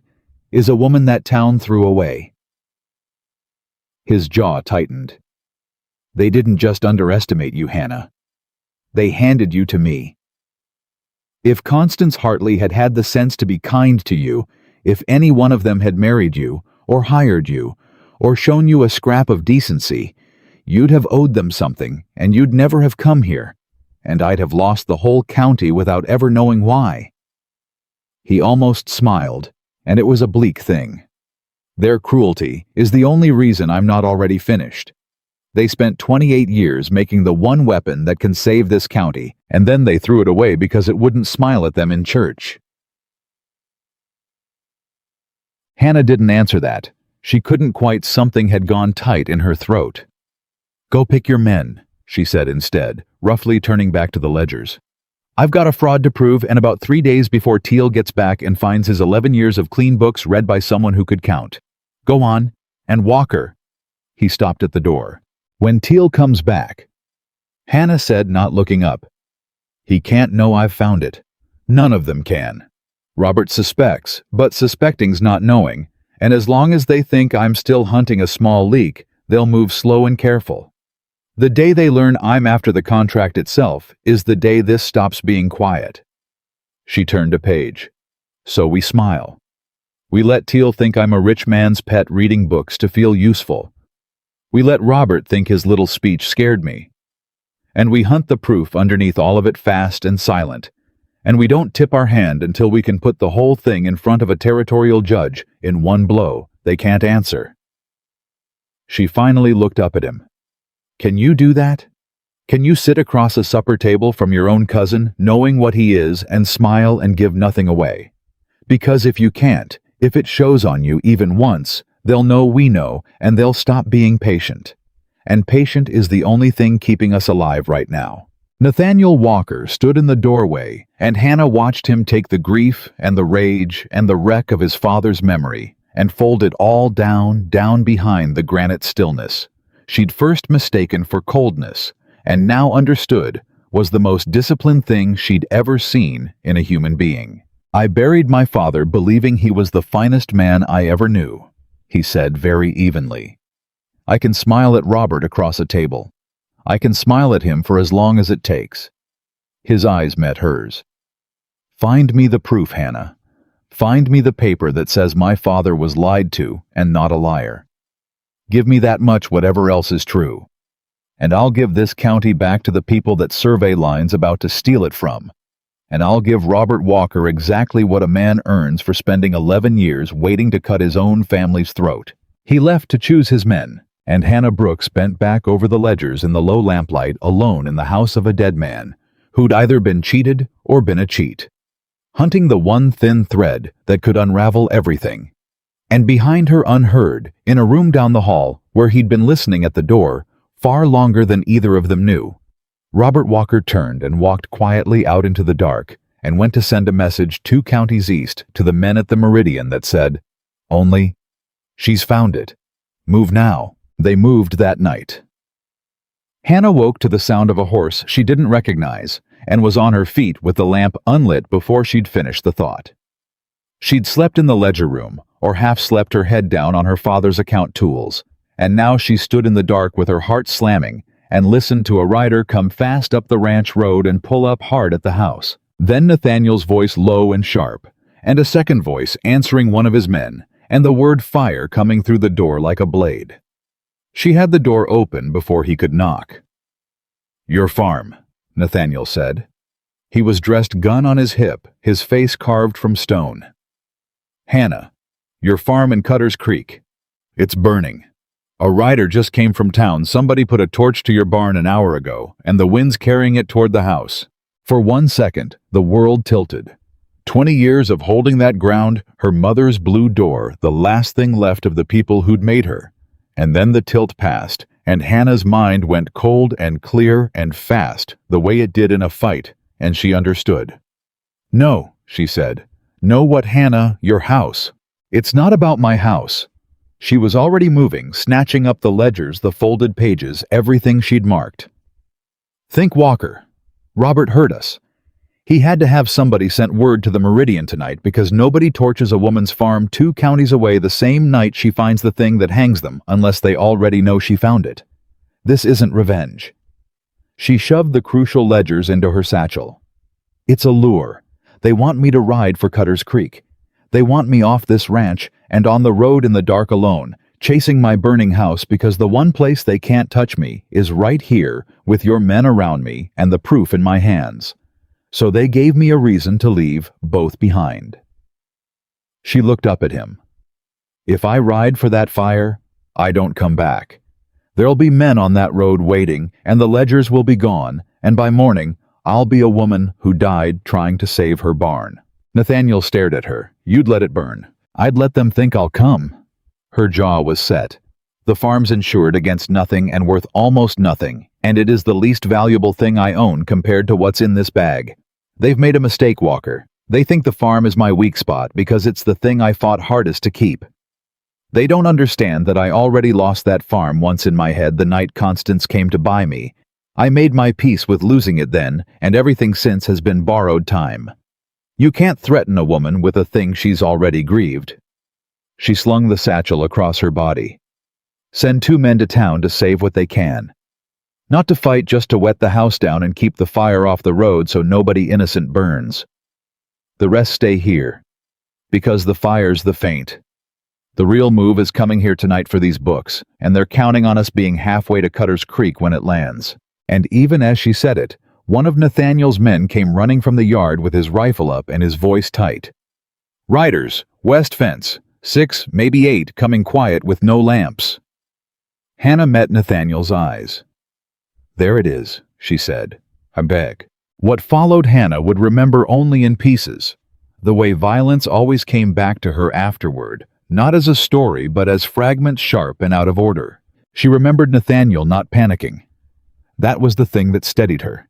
is a woman that town threw away. His jaw tightened. They didn't just underestimate you, Hannah. They handed you to me. If Constance Hartley had had the sense to be kind to you, if any one of them had married you, or hired you, or shown you a scrap of decency, You'd have owed them something, and you'd never have come here, and I'd have lost the whole county without ever knowing why." He almost smiled, and it was a bleak thing. Their cruelty is the only reason I'm not already finished. They spent 28 years making the one weapon that can save this county, and then they threw it away because it wouldn't smile at them in church. Hannah didn't answer that. She couldn't quite. Something had gone tight in her throat. "Go pick your men," she said instead, roughly turning back to the ledgers. "I've got a fraud to prove, and about 3 days before Teal gets back and finds his 11 years of clean books read by someone who could count. Go on, and Walker." He stopped at the door. "When Teal comes back," Hannah said, not looking up, "he can't know I've found it. None of them can. Robert suspects, but suspecting's not knowing, and as long as they think I'm still hunting a small leak, they'll move slow and careful. The day they learn I'm after the contract itself is the day this stops being quiet." She turned a page. "So we smile. We let Teal think I'm a rich man's pet reading books to feel useful. We let Robert think his little speech scared me. And we hunt the proof underneath all of it fast and silent. And we don't tip our hand until we can put the whole thing in front of a territorial judge in one blow they can't answer." She finally looked up at him. "Can you do that? Can you sit across a supper table from your own cousin, knowing what he is, and smile and give nothing away? Because if you can't, if it shows on you even once, they'll know we know, and they'll stop being patient. And patient is the only thing keeping us alive right now." Nathaniel Walker stood in the doorway, and Hannah watched him take the grief and the rage and the wreck of his father's memory and fold it all down behind the granite stillness she'd first mistaken for coldness, and now understood was the most disciplined thing she'd ever seen in a human being. "I buried my father believing he was the finest man I ever knew," he said very evenly. "I can smile at Robert across a table. I can smile at him for as long as it takes." His eyes met hers. "Find me the proof, Hannah. Find me the paper that says my father was lied to and not a liar. Give me that much, whatever else is true. And I'll give this county back to the people that survey line's about to steal it from. And I'll give Robert Walker exactly what a man earns for spending 11 years waiting to cut his own family's throat." He left to choose his men, and Hannah Brooks bent back over the ledgers in the low lamplight alone in the house of a dead man who'd either been cheated or been a cheat, hunting the one thin thread that could unravel everything. And behind her, unheard, in a room down the hall where he'd been listening at the door far longer than either of them knew, Robert Walker turned and walked quietly out into the dark and went to send a message 2 counties east to the men at the Meridian that said, only, "She's found it. Move now." They moved that night. Hannah woke to the sound of a horse she didn't recognize and was on her feet with the lamp unlit before she'd finished the thought. She'd slept in the ledger room, or half slept her head down on her father's account tools, and now she stood in the dark with her heart slamming and listened to a rider come fast up the ranch road and pull up hard at the house. Then Nathaniel's voice low and sharp, and a second voice answering one of his men, and the word fire coming through the door like a blade. She had the door open before he could knock. "Your farm," Nathaniel said. He was dressed, gun on his hip, his face carved from stone. "Hannah, your farm in Cutter's Creek. It's burning. A rider just came from town. Somebody put a torch to your barn an hour ago, and the wind's carrying it toward the house." For 1 second, the world tilted. 20 years of holding that ground, her mother's blue door, the last thing left of the people who'd made her. And then the tilt passed, and Hannah's mind went cold and clear and fast, the way it did in a fight, and she understood. "No," she said. "No, what, Hannah? Your house. It's not about my house." She was already moving, snatching up the ledgers, the folded pages, everything she'd marked. "Think Walker. Robert heard us. He had to have somebody sent word to the Meridian tonight because nobody torches a woman's farm 2 counties away the same night she finds the thing that hangs them unless they already know she found it. This isn't revenge." She shoved the crucial ledgers into her satchel. "It's a lure. They want me to ride for Cutter's Creek. They want me off this ranch and on the road in the dark alone, chasing my burning house because the one place they can't touch me is right here with your men around me and the proof in my hands. So they gave me a reason to leave both behind." She looked up at him. "If I ride for that fire, I don't come back. There'll be men on that road waiting, and the ledgers will be gone, and by morning, I'll be a woman who died trying to save her barn." Nathaniel stared at her. "You'd let it burn. I'd let them think I'll come." Her jaw was set. "The farm's insured against nothing and worth almost nothing, and it is the least valuable thing I own compared to what's in this bag. They've made a mistake, Walker. They think the farm is my weak spot because it's the thing I fought hardest to keep. They don't understand that I already lost that farm once in my head the night Constance came to buy me. I made my peace with losing it then, and everything since has been borrowed time. You can't threaten a woman with a thing she's already grieved." She slung the satchel across her body. "Send 2 men to town to save what they can. Not to fight, just to wet the house down and keep the fire off the road so nobody innocent burns. The rest stay here, because the fire's the faint. The real move is coming here tonight for these books, and they're counting on us being halfway to Cutter's Creek when it lands." And even as she said it, one of Nathaniel's men came running from the yard with his rifle up and his voice tight. "Riders, west fence, 6, maybe 8, coming quiet with no lamps." Hannah met Nathaniel's eyes. "There it is," she said. "I beg." What followed Hannah would remember only in pieces, the way violence always came back to her afterward, not as a story but as fragments sharp and out of order. She remembered Nathaniel not panicking. That was the thing that steadied her.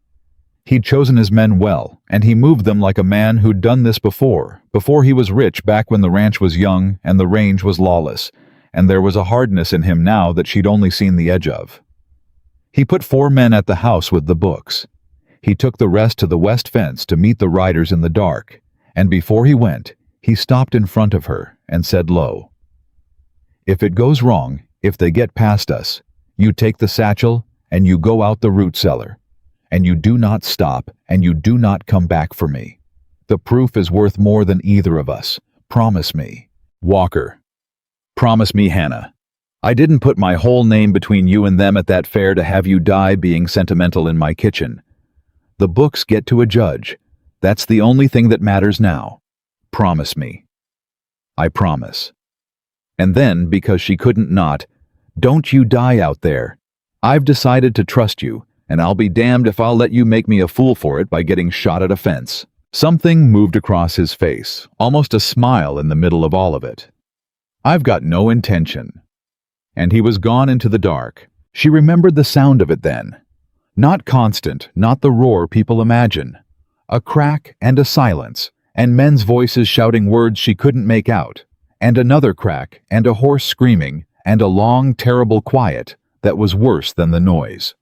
He'd chosen his men well, and he moved them like a man who'd done this before he was rich, back when the ranch was young and the range was lawless, and there was a hardness in him now that she'd only seen the edge of. He put 4 men at the house with the books. He took the rest to the west fence to meet the riders in the dark, and before he went, he stopped in front of her and said low, "If it goes wrong, if they get past us, you take the satchel and you go out the root cellar, and you do not stop and you do not come back for me. The proof is worth more than either of us. Promise me." "Walker." "Promise me, Hannah. I didn't put my whole name between you and them at that fair to have you die being sentimental in my kitchen. The books get to a judge. That's the only thing that matters now. Promise me." "I promise." And then, because she couldn't not, "Don't you die out there. I've decided to trust you, and I'll be damned if I'll let you make me a fool for it by getting shot at a fence." Something moved across his face, almost a smile in the middle of all of it. "I've got no intention." And he was gone into the dark. She remembered the sound of it then. Not constant, not the roar people imagine. A crack and a silence, and men's voices shouting words she couldn't make out, and another crack and a horse screaming, and a long, terrible quiet that was worse than the noise.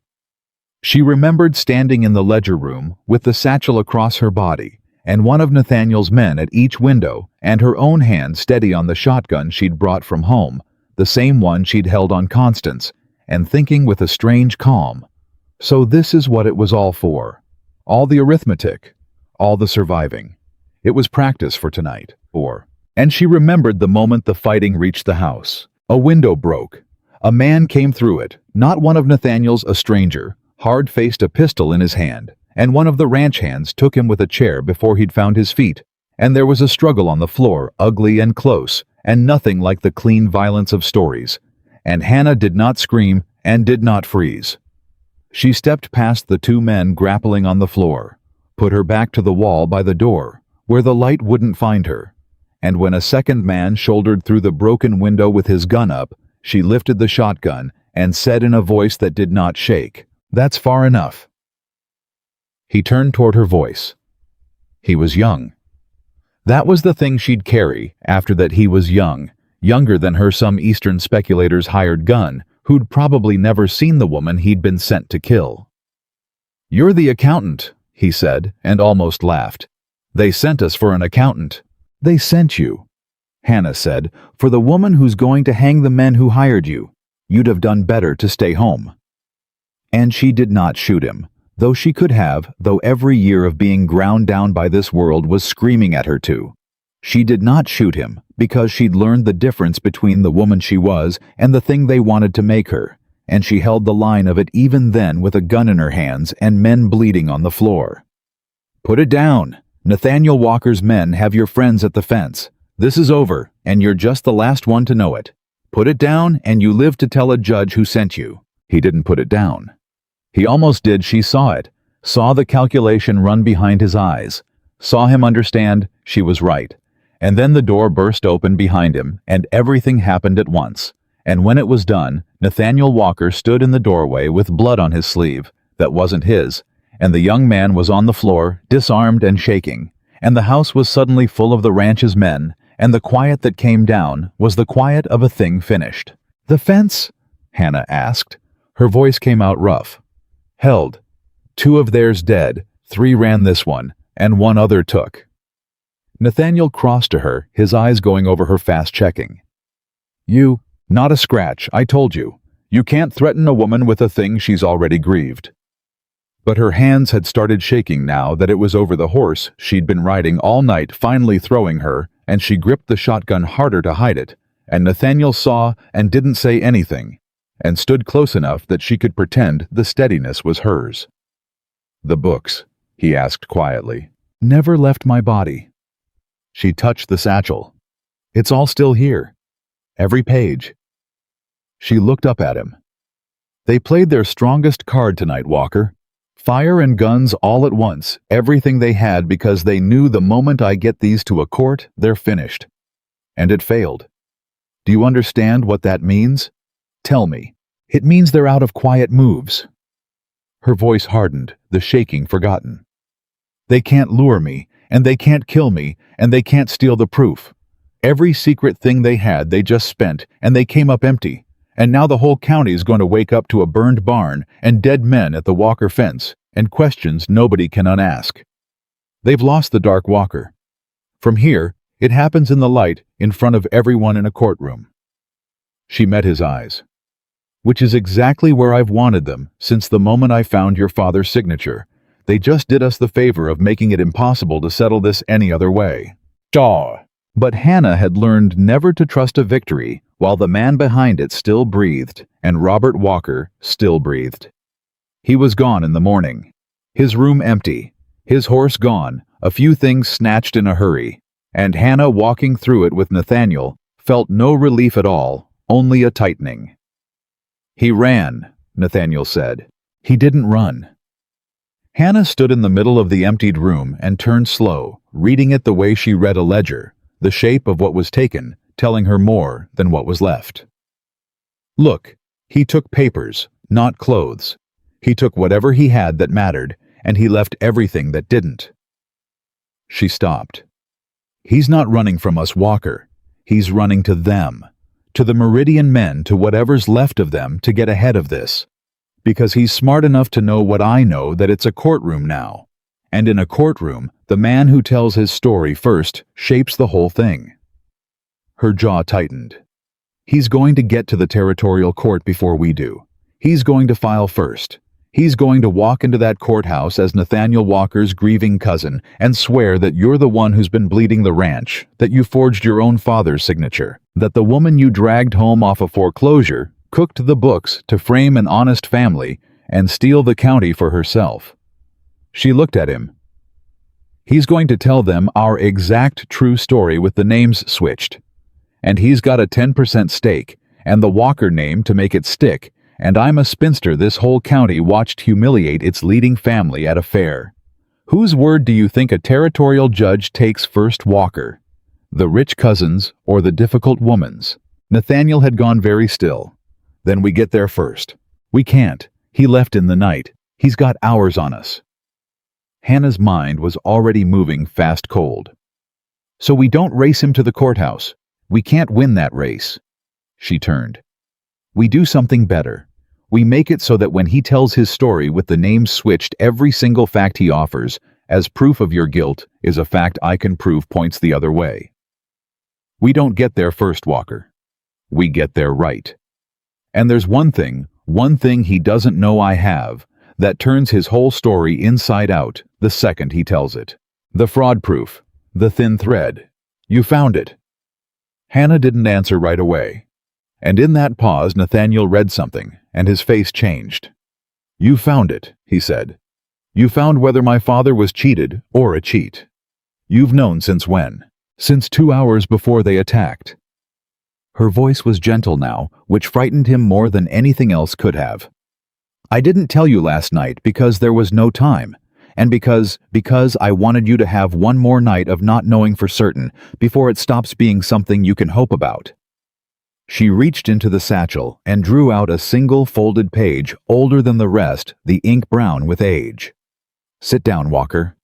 She remembered standing in the ledger room with the satchel across her body, and one of Nathaniel's men at each window, and her own hand steady on the shotgun she'd brought from home, the same one she'd held on Constance, and thinking with a strange calm, so this is what it was all for. All the arithmetic, all the surviving. It was practice for tonight, And she remembered the moment the fighting reached the house. A window broke. A man came through it, not one of Nathaniel's, a stranger, hard-faced, a pistol in his hand, and one of the ranch hands took him with a chair before he'd found his feet, and there was a struggle on the floor, ugly and close, and nothing like the clean violence of stories. And Hannah did not scream and did not freeze. She stepped past the 2 men grappling on the floor, put her back to the wall by the door, where the light wouldn't find her, and when a second man shouldered through the broken window with his gun up, she lifted the shotgun and said in a voice that did not shake, "That's far enough." He turned toward her voice. He was young. That was the thing she'd carry after that. He was young, younger than her some Eastern speculator's hired gun, who'd probably never seen the woman he'd been sent to kill. "You're the accountant," he said, and almost laughed. "They sent us for an accountant." "They sent you," Hannah said, "for the woman who's going to hang the men who hired you. You'd have done better to stay home." And she did not shoot him, though she could have, though every year of being ground down by this world was screaming at her to. She did not shoot him because she'd learned the difference between the woman she was and the thing they wanted to make her, and she held the line of it even then with a gun in her hands and men bleeding on the floor. "Put it down. Nathaniel Walker's men have your friends at the fence. This is over, and you're just the last one to know it. Put it down, and you live to tell a judge who sent you." He didn't put it down. He almost did. She saw it, saw the calculation run behind his eyes, saw him understand she was right. And then the door burst open behind him, and everything happened at once. And when it was done, Nathaniel Walker stood in the doorway with blood on his sleeve that wasn't his, and the young man was on the floor, disarmed and shaking, and the house was suddenly full of the ranch's men, and the quiet that came down was the quiet of a thing finished. "The fence?" Hannah asked. Her voice came out rough. "Held. 2 of theirs dead, 3 ran this one, and 1 other took." Nathaniel crossed to her, his eyes going over her fast checking. "You, not a scratch, I told you. You can't threaten a woman with a thing she's already grieved." But her hands had started shaking now that it was over the horse she'd been riding all night, finally throwing her, and she gripped the shotgun harder to hide it, and Nathaniel saw and didn't say anything, and stood close enough that she could pretend the steadiness was hers. "The books?" he asked quietly. "Never left my body." She touched the satchel. "It's all still here. Every page." She looked up at him. "They played their strongest card tonight, Walker. Fire and guns all at once, everything they had, because they knew the moment I get these to a court, they're finished. And it failed. Do you understand what that means? Tell me. It means they're out of quiet moves." Her voice hardened, the shaking forgotten. "They can't lure me, and they can't kill me, and they can't steal the proof. Every secret thing they had they just spent, and they came up empty. And now the whole county's going to wake up to a burned barn and dead men at the Walker fence, and questions nobody can unask. They've lost the dark Walker. From here, it happens in the light, in front of everyone in a courtroom." She met his eyes. "Which is exactly where I've wanted them since the moment I found your father's signature. They just did us the favor of making it impossible to settle this any other way." Daw. But Hannah had learned never to trust a victory while the man behind it still breathed, and Robert Walker still breathed. He was gone in the morning. His room empty, his horse gone, a few things snatched in a hurry, and Hannah, walking through it with Nathaniel, felt no relief at all, only a tightening. "He ran," Nathaniel said. "He didn't run." Hannah stood in the middle of the emptied room and turned slow, reading it the way she read a ledger, the shape of what was taken, telling her more than what was left. "Look, he took papers, not clothes. He took whatever he had that mattered, and he left everything that didn't." She stopped. "He's not running from us, Walker. He's running to them, to the Meridian men, to whatever's left of them, to get ahead of this. Because he's smart enough to know what I know, that it's a courtroom now. And in a courtroom, the man who tells his story first shapes the whole thing." Her jaw tightened. "He's going to get to the territorial court before we do. He's going to file first. He's going to walk into that courthouse as Nathaniel Walker's grieving cousin and swear that you're the one who's been bleeding the ranch, that you forged your own father's signature, that the woman you dragged home off a foreclosure cooked the books to frame an honest family and steal the county for herself." She looked at him. "He's going to tell them our exact true story with the names switched. And he's got a 10% stake, and the Walker name to make it stick, and I'm a spinster this whole county watched humiliate its leading family at a fair. Whose word do you think a territorial judge takes first, Walker? The rich cousin's or the difficult woman's?" Nathaniel had gone very still. "Then we get there first." "We can't. He left in the night. He's got hours on us." Hannah's mind was already moving fast cold. "So we don't race him to the courthouse. We can't win that race." She turned. "We do something better. We make it so that when he tells his story with the names switched, every single fact he offers as proof of your guilt is a fact I can prove points the other way. We don't get there first, Walker. We get there right. And there's one thing he doesn't know I have, that turns his whole story inside out the second he tells it. The fraud proof, the thin thread. You found it." Hannah didn't answer right away. And in that pause, Nathaniel read something, and his face changed. "You found it," he said. "You found whether my father was cheated or a cheat. You've known since when? Since 2 hours before they attacked." Her voice was gentle now, which frightened him more than anything else could have. "I didn't tell you last night because there was no time, and because I wanted you to have one more night of not knowing for certain before it stops being something you can hope about." She reached into the satchel and drew out a single folded page older than the rest, the ink brown with age. "Sit down, Walker."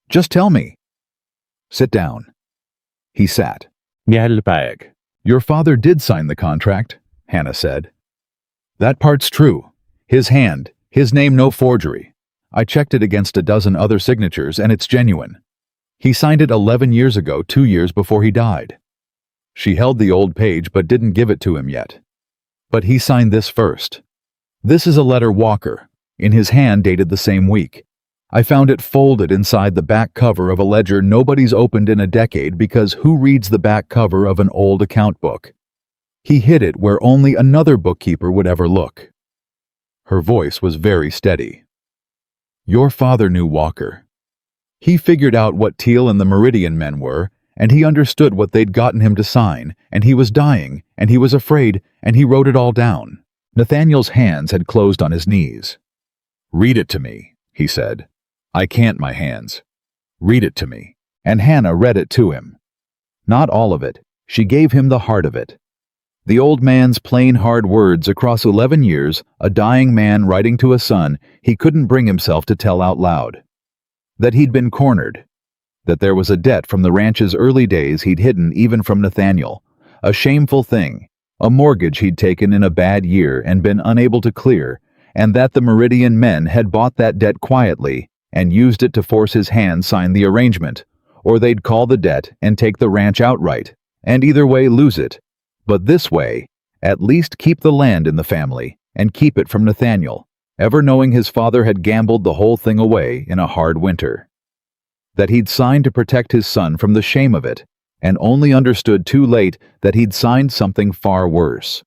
"Just tell me." "Sit down." He sat. Nihalpayag. "Your father did sign the contract," Hannah said. "That part's true. His hand, his name, no forgery. I checked it against a dozen other signatures and it's genuine. He signed it 11 years ago, 2 years before he died." She held the old page but didn't give it to him yet. "But he signed this first. This is a letter, Walker, in his hand dated the same week. I found it folded inside the back cover of a ledger nobody's opened in a decade because who reads the back cover of an old account book? He hid it where only another bookkeeper would ever look." Her voice was very steady. "Your father knew Walker. He figured out what Teal and the Meridian men were, and he understood what they'd gotten him to sign, and he was dying, and he was afraid, and he wrote it all down." Nathaniel's hands had closed on his knees. "Read it to me," he said. "I can't, my hands. Read it to me." And Hannah read it to him. Not all of it. She gave him the heart of it. The old man's plain hard words across 11 years, a dying man writing to a son he couldn't bring himself to tell out loud. That he'd been cornered. That there was a debt from the ranch's early days he'd hidden even from Nathaniel. A shameful thing. A mortgage he'd taken in a bad year and been unable to clear, and that the Meridian men had bought that debt quietly and used it to force his hand sign the arrangement, or they'd call the debt and take the ranch outright, and either way lose it. But this way, at least keep the land in the family, and keep it from Nathaniel, ever knowing his father had gambled the whole thing away in a hard winter. That he'd signed to protect his son from the shame of it, and only understood too late that he'd signed something far worse.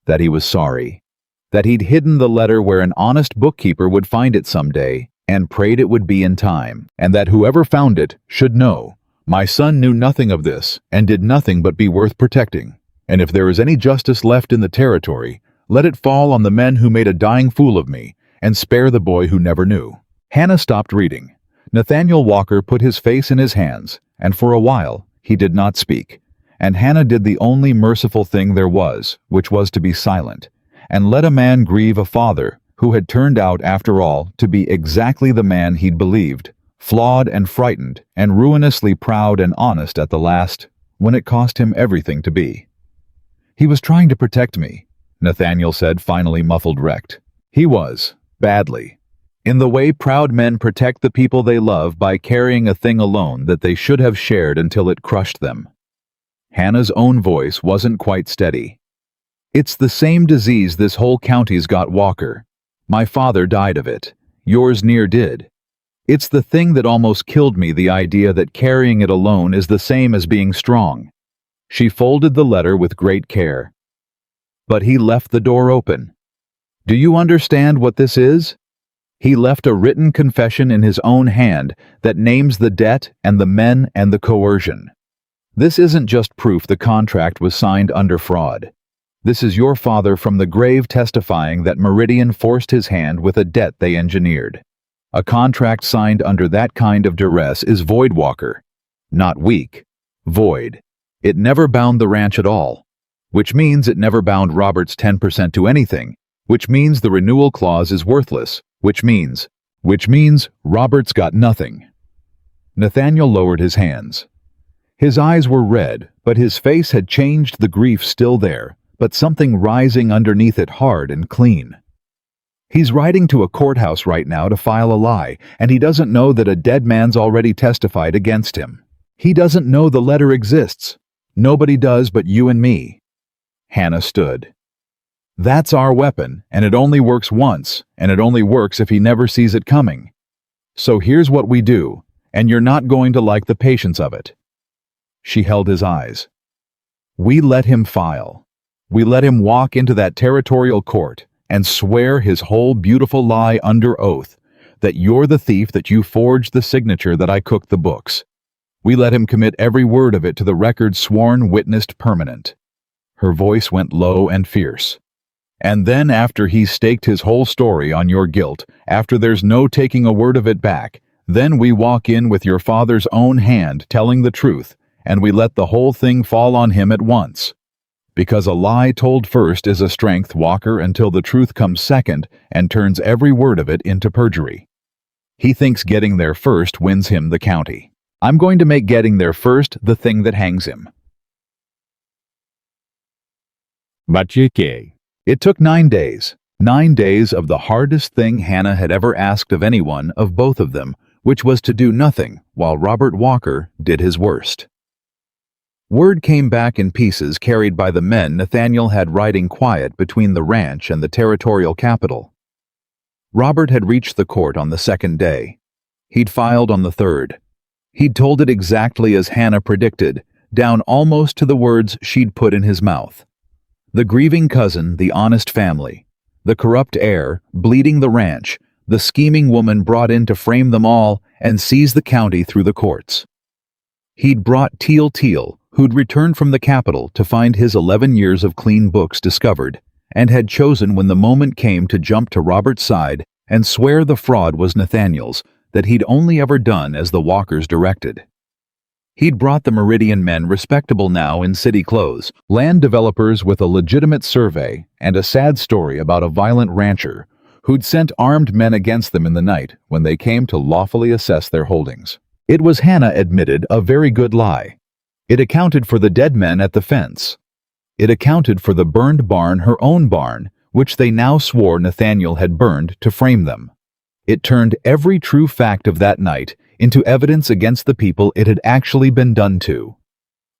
That he was sorry. That he'd hidden the letter where an honest bookkeeper would find it someday, and prayed it would be in time, and that whoever found it should know, "My son knew nothing of this, and did nothing but be worth protecting. And if there is any justice left in the territory, let it fall on the men who made a dying fool of me, and spare the boy who never knew." Hannah stopped reading. Nathaniel Walker put his face in his hands, and for a while he did not speak. And Hannah did the only merciful thing there was, which was to be silent, and let a man grieve a father who had turned out, after all, to be exactly the man he'd believed, flawed and frightened, and ruinously proud and honest at the last, when it cost him everything to be. "He was trying to protect me," Nathaniel said, finally muffled wrecked. "He was, badly. In the way proud men protect the people they love by carrying a thing alone that they should have shared until it crushed them." Hannah's own voice wasn't quite steady. "It's the same disease this whole county's got, Walker. My father died of it. Yours near did. It's the thing that almost killed me, the idea that carrying it alone is the same as being strong." She folded the letter with great care. "But he left the door open. Do you understand what this is? He left a written confession in his own hand that names the debt and the men and the coercion. This isn't just proof the contract was signed under fraud. This is your father from the grave testifying that Meridian forced his hand with a debt they engineered. A contract signed under that kind of duress is void, Walker. Not weak. Void. It never bound the ranch at all, which means it never bound Robert's 10% to anything, which means the renewal clause is worthless, which means Robert's got nothing." Nathaniel lowered his hands. His eyes were red, but his face had changed, the grief still there, but something rising underneath it hard and clean. "He's riding to a courthouse right now to file a lie, and he doesn't know that a dead man's already testified against him. He doesn't know the letter exists. Nobody does but you and me." Hannah stood. "That's our weapon, and it only works once, and it only works if he never sees it coming. So here's what we do, and you're not going to like the patience of it." She held his eyes. We let him file. We let him walk into that territorial court and swear his whole beautiful lie under oath, that you're the thief, that you forged the signature, that I cooked the books. We let him commit every word of it to the record, sworn, witnessed, permanent. Her voice went low and fierce. And then, after he's staked his whole story on your guilt, after there's no taking a word of it back, then we walk in with your father's own hand telling the truth, and we let the whole thing fall on him at once. Because a lie told first is a strength, Walker, until the truth comes second and turns every word of it into perjury. He thinks getting there first wins him the county. I'm going to make getting there first the thing that hangs him. But you can't. It took 9 days. 9 days of the hardest thing Hannah had ever asked of anyone, of both of them, which was to do nothing while Robert Walker did his worst. Word came back in pieces carried by the men Nathaniel had riding quiet between the ranch and the territorial capital. Robert had reached the court on the 2nd day. He'd filed on the 3rd. He'd told it exactly as Hannah predicted, down almost to the words she'd put in his mouth. The grieving cousin, the honest family, the corrupt heir, bleeding the ranch, the scheming woman brought in to frame them all and seize the county through the courts. He'd brought Teal, who'd returned from the capital to find his 11 years of clean books discovered, and had chosen when the moment came to jump to Robert's side and swear the fraud was Nathaniel's, that he'd only ever done as the Walkers directed. He'd brought the Meridian men, respectable now in city clothes, land developers with a legitimate survey, and a sad story about a violent rancher who'd sent armed men against them in the night when they came to lawfully assess their holdings. It was, Hannah admitted, a very good lie. It accounted for the dead men at the fence. It accounted for the burned barn, her own barn, which they now swore Nathaniel had burned to frame them. It turned every true fact of that night into evidence against the people it had actually been done to.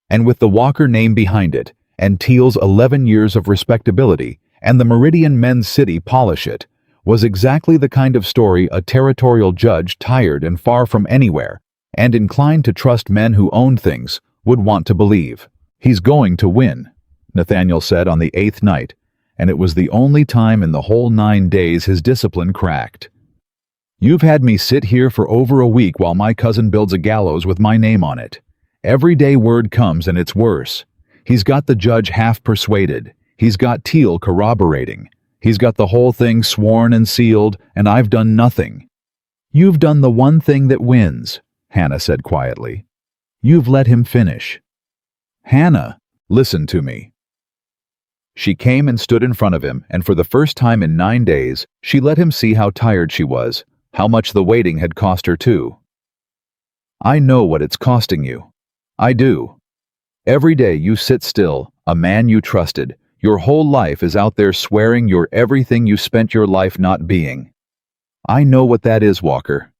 And with the Walker name behind it, and Teal's 11 years of respectability, and the Meridian men's city polish it, was exactly the kind of story a territorial judge, tired and far from anywhere, and inclined to trust men who owned things, would want to believe. He's going to win, Nathaniel said on the 8th night, and it was the only time in the whole 9 days his discipline cracked. You've had me sit here for over a week while my cousin builds a gallows with my name on it. Every day word comes and it's worse. He's got the judge half persuaded. He's got Teal corroborating. He's got the whole thing sworn and sealed, and I've done nothing. You've done the one thing that wins, Hannah said quietly. You've let him finish. Hannah, listen to me. She came and stood in front of him, and for the first time in 9 days, she let him see how tired she was, how much the waiting had cost her too. I know what it's costing you. I do. Every day you sit still, a man you trusted, your whole life is out there swearing you're everything you spent your life not being. I know what that is, Walker.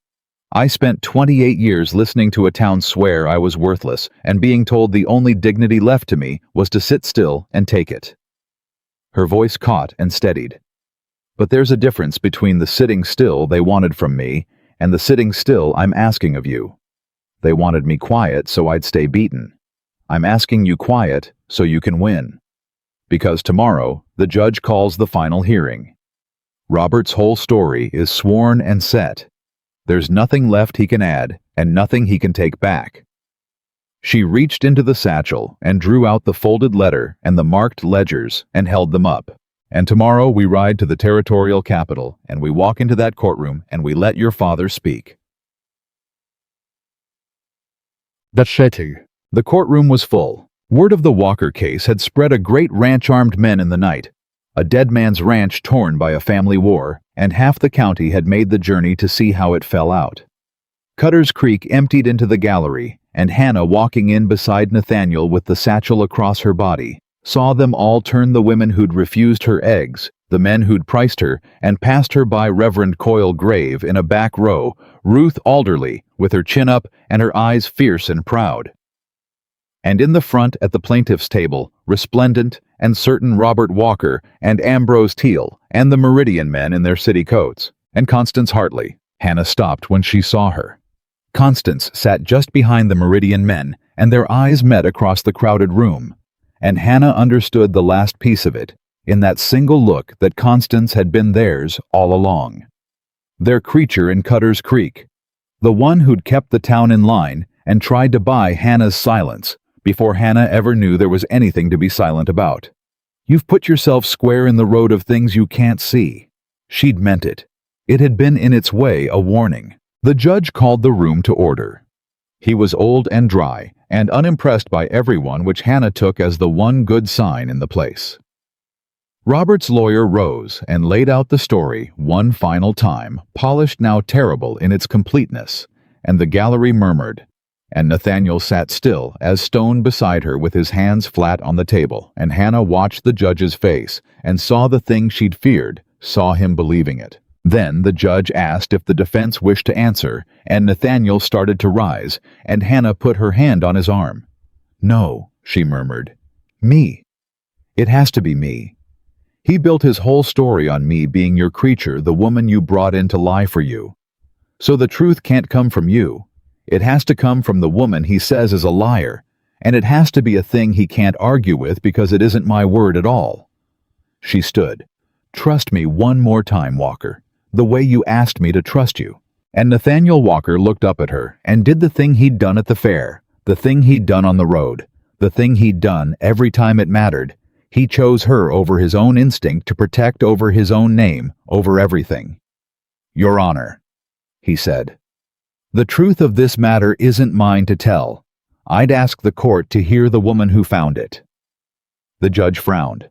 I spent 28 years listening to a town swear I was worthless and being told the only dignity left to me was to sit still and take it. Her voice caught and steadied. But there's a difference between the sitting still they wanted from me and the sitting still I'm asking of you. They wanted me quiet so I'd stay beaten. I'm asking you quiet so you can win. Because tomorrow, the judge calls the final hearing. Robert's whole story is sworn and set. There's nothing left he can add and nothing he can take back. She reached into the satchel and drew out the folded letter and the marked ledgers and held them up. And tomorrow we ride to the territorial capital and we walk into that courtroom and we let your father speak. The setting. The courtroom was full. Word of the Walker case had spread a great ranch, armed men in the night. A dead man's ranch torn by a family war, and half the county had made the journey to see how it fell out. Cutter's Creek emptied into the gallery, and Hannah, walking in beside Nathaniel with the satchel across her body, saw them all turn the women who'd refused her eggs, the men who'd priced her, and passed her by Reverend Coyle Grave in a back row, Ruth Alderley, with her chin up and her eyes fierce and proud. And in the front at the plaintiff's table, resplendent and certain, Robert Walker and Ambrose Teal and the Meridian men in their city coats, and Constance Hartley. Hannah stopped when she saw her. Constance sat just behind the Meridian men, and their eyes met across the crowded room. And Hannah understood the last piece of it, in that single look that Constance had been theirs all along. Their creature in Cutter's Creek. The one who'd kept the town in line and tried to buy Hannah's silence before Hannah ever knew there was anything to be silent about. You've put yourself square in the road of things you can't see. She'd meant it. It had been in its way a warning. The judge called the room to order. He was old and dry and unimpressed by everyone, which Hannah took as the one good sign in the place. Robert's lawyer rose and laid out the story one final time, polished now terrible in its completeness, and the gallery murmured, and Nathaniel sat still as stone beside her with his hands flat on the table, and Hannah watched the judge's face and saw the thing she'd feared, saw him believing it. Then the judge asked if the defense wished to answer, and Nathaniel started to rise, and Hannah put her hand on his arm. "No," she murmured. "Me. It has to be me. He built his whole story on me being your creature, the woman you brought in to lie for you. So the truth can't come from you. It has to come from the woman he says is a liar, and it has to be a thing he can't argue with because it isn't my word at all." She stood. "Trust me one more time, Walker, the way you asked me to trust you." And Nathaniel Walker looked up at her and did the thing he'd done at the fair, the thing he'd done on the road, the thing he'd done every time it mattered. He chose her over his own instinct to protect, over his own name, over everything. "Your Honor," he said, "the truth of this matter isn't mine to tell. I'd ask the court to hear the woman who found it." The judge frowned.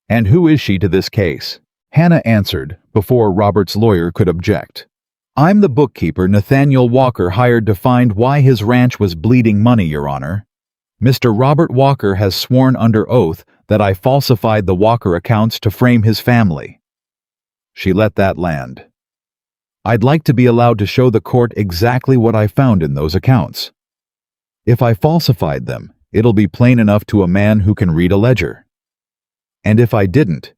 "And who is she to this case?" Hannah answered before Robert's lawyer could object. "I'm the bookkeeper Nathaniel Walker hired to find why his ranch was bleeding money, Your Honor. Mr. Robert Walker has sworn under oath that I falsified the Walker accounts to frame his family." She let that land. "I'd like to be allowed to show the court exactly what I found in those accounts. If I falsified them, it'll be plain enough to a man who can read a ledger. And if I didn't—"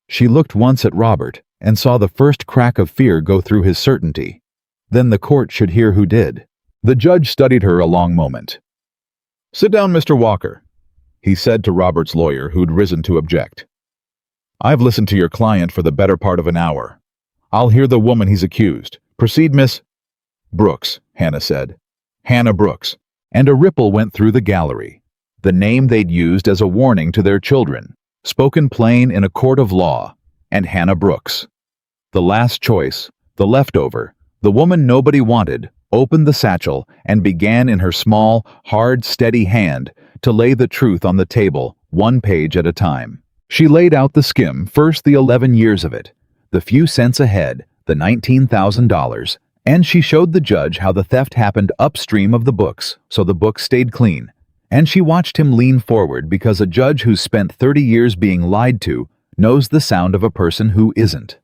She looked once at Robert and saw the first crack of fear go through his certainty. Then the court should hear who did. The judge studied her a long moment. "Sit down, Mr. Walker," he said to Robert's lawyer, who'd risen to object. "I've listened to your client for the better part of an hour. I'll hear the woman he's accused. Proceed, Miss—" "Brooks," Hannah said. "Hannah Brooks." And a ripple went through the gallery. The name they'd used as a warning to their children, spoken plain in a court of law, and Hannah Brooks. The last choice, the leftover, the woman nobody wanted, opened the satchel and began in her small, hard, steady hand to lay the truth on the table, one page at a time. She laid out the skim, first the 11 years of it, the few cents ahead, the $19,000, and she showed the judge how the theft happened upstream of the books, so the books stayed clean. And she watched him lean forward because a judge who's spent 30 years being lied to knows the sound of a person who isn't.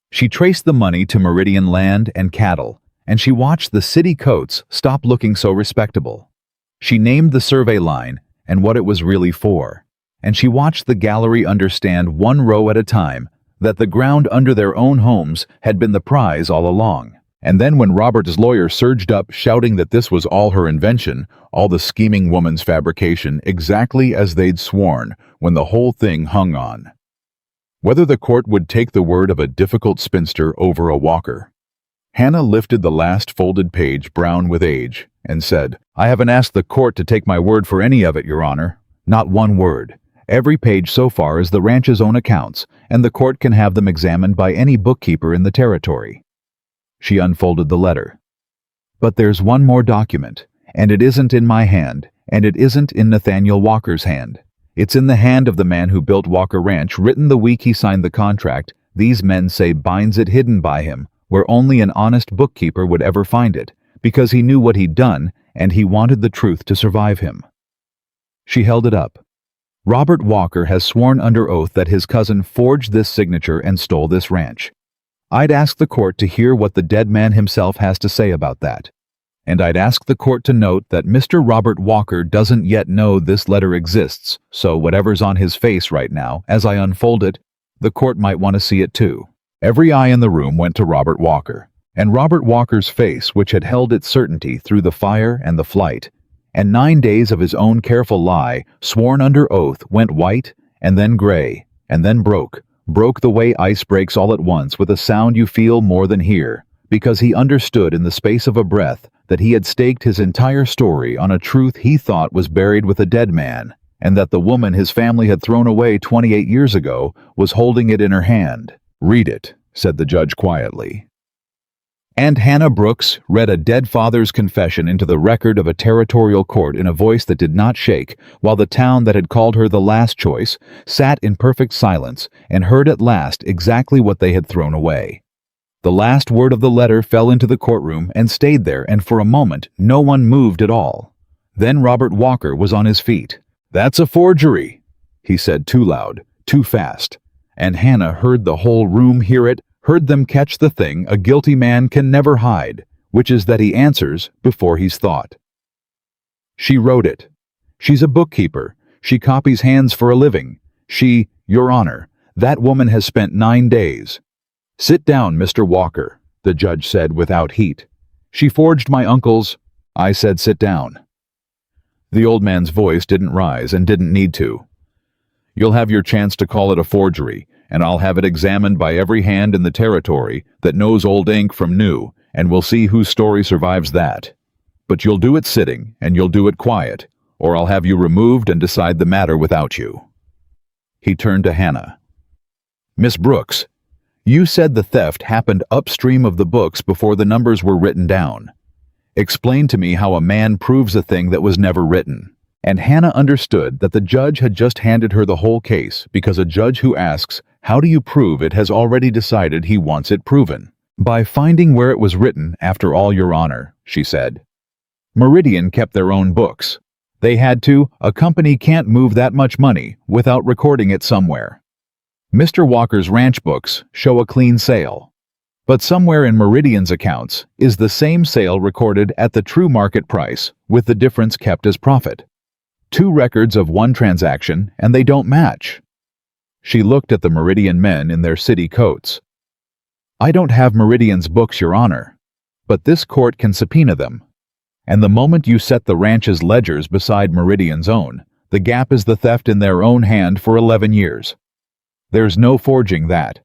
She traced the money to Meridian land and cattle, and she watched the city coats stop looking so respectable. She named the survey line and what it was really for, and she watched the gallery understand one row at a time that the ground under their own homes had been the prize all along. And then when Robert's lawyer surged up shouting that this was all her invention, all the scheming woman's fabrication, exactly as they'd sworn when the whole thing hung on whether the court would take the word of a difficult spinster over a Walker. Hannah lifted the last folded page, brown with age, and said, "I haven't asked the court to take my word for any of it, Your Honor. Not one word. Every page so far is the ranch's own accounts, and the court can have them examined by any bookkeeper in the territory." She unfolded the letter. "But there's one more document, and it isn't in my hand, and it isn't in Nathaniel Walker's hand. It's in the hand of the man who built Walker Ranch, written the week he signed the contract. These men say binds it hidden by him, where only an honest bookkeeper would ever find it, because he knew what he'd done, and he wanted the truth to survive him." She held it up. "Robert Walker has sworn under oath that his cousin forged this signature and stole this ranch. I'd ask the court to hear what the dead man himself has to say about that. And I'd ask the court to note that Mr. Robert Walker doesn't yet know this letter exists, so whatever's on his face right now, as I unfold it, the court might want to see it too." Every eye in the room went to Robert Walker, and Robert Walker's face, which had held its certainty through the fire and the flight, and 9 days of his own careful lie, sworn under oath, went white, and then gray, and then broke the way ice breaks all at once with a sound you feel more than hear, because he understood in the space of a breath that he had staked his entire story on a truth he thought was buried with a dead man, and that the woman his family had thrown away 28 years ago was holding it in her hand. "Read it," said the judge quietly. And Hannah Brooks read a dead father's confession into the record of a territorial court in a voice that did not shake, while the town that had called her the last choice sat in perfect silence and heard at last exactly what they had thrown away. The last word of the letter fell into the courtroom and stayed there, and for a moment no one moved at all. Then Robert Walker was on his feet. "That's a forgery," he said, too loud, too fast, and Hannah heard the whole room hear it, heard them catch the thing a guilty man can never hide, which is that he answers before he's thought. "She wrote it. She's a bookkeeper. She copies hands for a living. Your Honor, that woman has spent 9 days. Sit down, Mr. Walker," the judge said without heat. "She forged my uncle's—" I said sit down. The old man's voice didn't rise and didn't need to. "You'll have your chance to call it a forgery, and I'll have it examined by every hand in the territory that knows old ink from new, and we'll see whose story survives that. But you'll do it sitting, and you'll do it quiet, or I'll have you removed and decide the matter without you." He turned to Hannah. "Miss Brooks, you said the theft happened upstream of the books before the numbers were written down. Explain to me how a man proves a thing that was never written." And Hannah understood that the judge had just handed her the whole case, because a judge who asks, "How do you prove it?" has already decided he wants it proven. "By finding where it was written, after all, Your Honor," she said. "Meridian kept their own books. They had to. A company can't move that much money without recording it somewhere. Mr. Walker's ranch books show a clean sale. But somewhere in Meridian's accounts is the same sale recorded at the true market price, with the difference kept as profit. 2 records of one transaction, and they don't match." She looked at the Meridian men in their city coats. "I don't have Meridian's books, Your Honor, but this court can subpoena them. And the moment you set the ranch's ledgers beside Meridian's own, the gap is the theft in their own hand for 11 years. There's no forging that.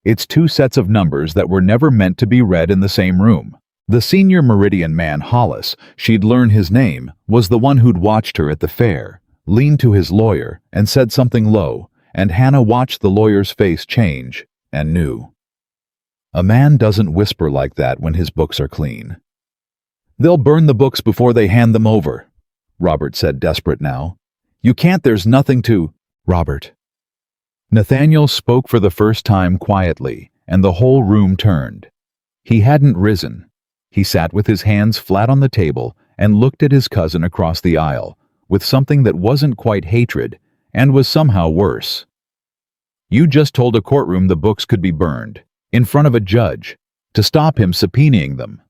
It's 2 sets of numbers that were never meant to be read in the same room. The senior Meridian man, Hollis, she'd learned his name, was the one who'd watched her at the fair, leaned to his lawyer, and said something low, and Hannah watched the lawyer's face change, and knew. A man doesn't whisper like that when his books are clean. "They'll burn the books before they hand them over," Robert said, desperate now. "You can't, there's nothing to—" "Robert." Nathaniel spoke for the first time quietly, and the whole room turned. He hadn't risen. He sat with his hands flat on the table and looked at his cousin across the aisle, with something that wasn't quite hatred, and was somehow worse. "You just told a courtroom the books could be burned, in front of a judge, to stop him subpoenaing them."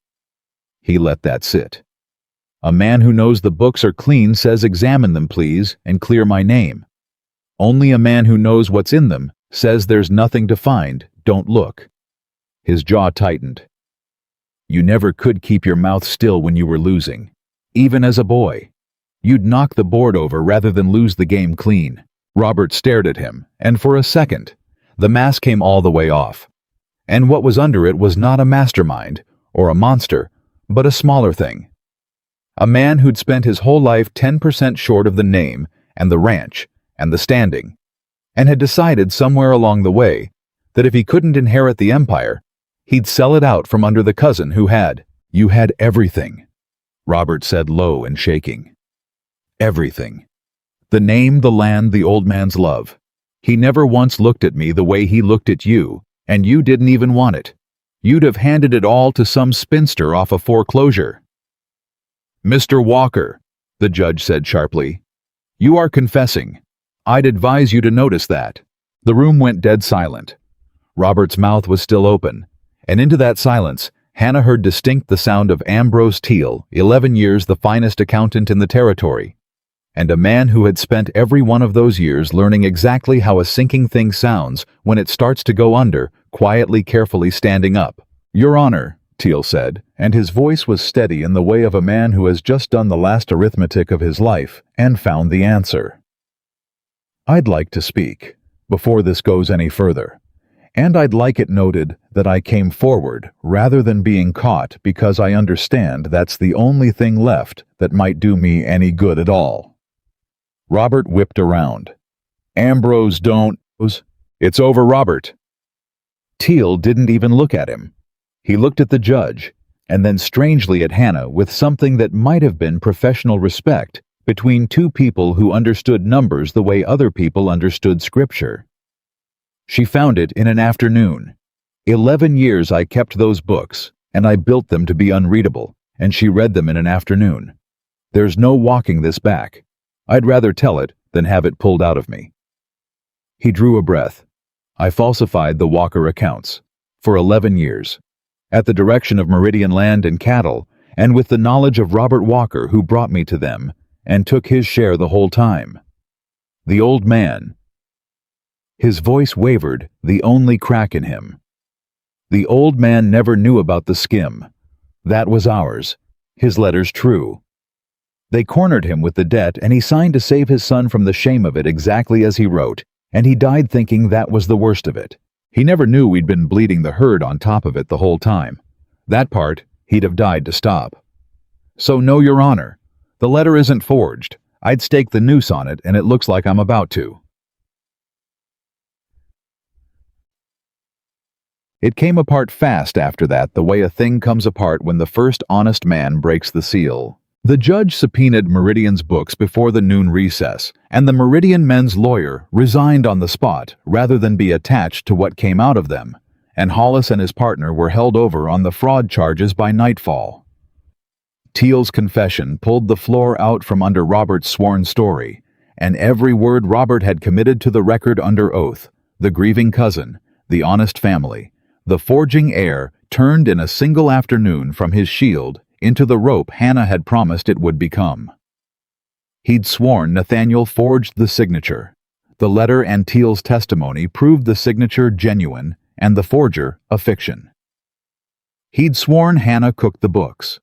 He let that sit. "A man who knows the books are clean says examine them, please, and clear my name. Only a man who knows what's in them says there's nothing to find, don't look." His jaw tightened. "You never could keep your mouth still when you were losing, even as a boy. You'd knock the board over rather than lose the game clean." Robert stared at him, and for a second, the mask came all the way off. And what was under it was not a mastermind or a monster, but a smaller thing. A man who'd spent his whole life 10% short of the name and the ranch and the standing, and had decided somewhere along the way that if he couldn't inherit the empire, he'd sell it out from under the cousin who had. "You had everything," Robert said low and shaking. "Everything. The name, the land, the old man's love. He never once looked at me the way he looked at you, and you didn't even want it. You'd have handed it all to some spinster off a foreclosure." "Mr. Walker," the judge said sharply, "you are confessing. I'd advise you to notice that." The room went dead silent. Robert's mouth was still open, and into that silence, Hannah heard distinct the sound of Ambrose Teal, 11 years the finest accountant in the territory, and a man who had spent every one of those years learning exactly how a sinking thing sounds when it starts to go under, quietly, carefully standing up. "Your Honor," Teal said, and his voice was steady in the way of a man who has just done the last arithmetic of his life and found the answer. I'd like to speak, before this goes any further, and I'd like it noted that I came forward rather than being caught because I understand that's the only thing left that might do me any good at all. Robert whipped around. Ambrose, don't. It's over, Robert. Teal didn't even look at him. He looked at the judge, and then strangely at Hannah with something that might have been professional respect between two people who understood numbers the way other people understood scripture. She found it in an afternoon. 11 years I kept those books, and I built them to be unreadable, and she read them in an afternoon. There's no walking this back. I'd rather tell it than have it pulled out of me. He drew a breath. I falsified the Walker accounts for 11 years. At the direction of Meridian Land and Cattle, and with the knowledge of Robert Walker who brought me to them, and took his share the whole time. The old man. His voice wavered, the only crack in him. The old man never knew about the skim. That was ours. His letters true. They cornered him with the debt, and he signed to save his son from the shame of it exactly as he wrote, and he died thinking that was the worst of it. He never knew we'd been bleeding the herd on top of it the whole time. That part, he'd have died to stop. So no, Your Honor. The letter isn't forged. I'd stake the noose on it, and it looks like I'm about to. It came apart fast after that, the way a thing comes apart when the first honest man breaks the seal. The judge subpoenaed Meridian's books before the noon recess, and the Meridian men's lawyer resigned on the spot rather than be attached to what came out of them, and Hollis and his partner were held over on the fraud charges by nightfall. Teal's confession pulled the floor out from under Robert's sworn story, and every word Robert had committed to the record under oath, the grieving cousin, the honest family, the forging heir turned in a single afternoon from his shield into the rope Hannah had promised it would become. He'd sworn Nathaniel forged the signature. The letter and Teal's testimony proved the signature genuine and the forger a fiction. He'd sworn Hannah cooked the books.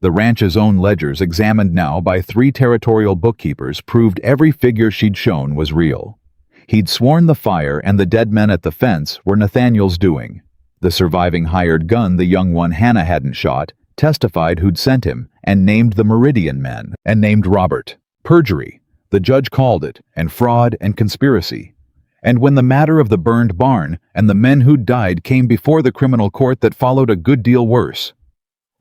The ranch's own ledgers, examined now by 3 territorial bookkeepers, proved every figure she'd shown was real. He'd sworn the fire and the dead men at the fence were Nathaniel's doing. The surviving hired gun, the young one Hannah hadn't shot, testified who'd sent him and named the Meridian men and named Robert. Perjury, the judge called it, and fraud and conspiracy. And when the matter of the burned barn and the men who'd died came before the criminal court that followed a good deal worse,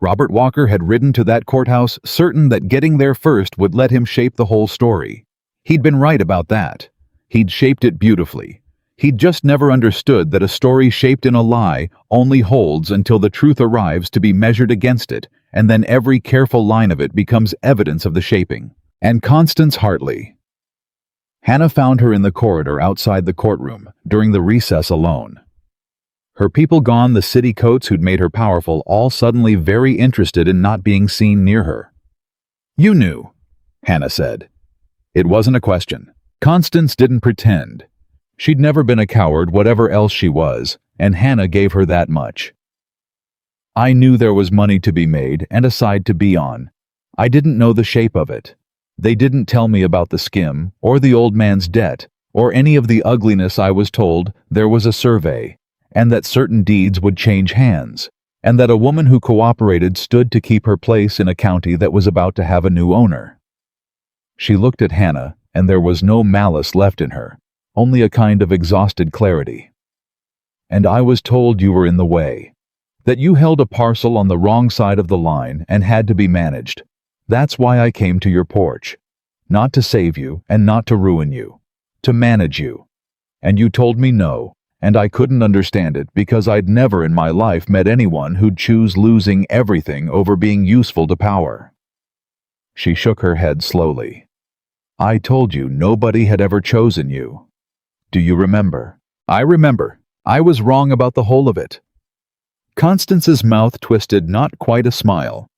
Robert Walker had ridden to that courthouse certain that getting there first would let him shape the whole story. He'd been right about that. He'd shaped it beautifully. He'd just never understood that a story shaped in a lie only holds until the truth arrives to be measured against it, and then every careful line of it becomes evidence of the shaping. And Constance Hartley. Hannah found her in the corridor outside the courtroom during the recess alone. Her people gone, the city coats who'd made her powerful, all suddenly very interested in not being seen near her. "You knew," Hannah said. It wasn't a question. Constance didn't pretend. She'd never been a coward, whatever else she was, and Hannah gave her that much. "I knew there was money to be made and a side to be on. I didn't know the shape of it. They didn't tell me about the skim, or the old man's debt, or any of the ugliness. I was told there was a survey, and that certain deeds would change hands, and that a woman who cooperated stood to keep her place in a county that was about to have a new owner." She looked at Hannah, and there was no malice left in her, only a kind of exhausted clarity. "And I was told you were in the way, that you held a parcel on the wrong side of the line and had to be managed. That's why I came to your porch. Not to save you and not to ruin you, to manage you. And you told me no, and I couldn't understand it because I'd never in my life met anyone who'd choose losing everything over being useful to power." She shook her head slowly. "I told you nobody had ever chosen you. Do you remember?" "I remember. I was wrong about the whole of it." Constance's mouth twisted, not quite a smile.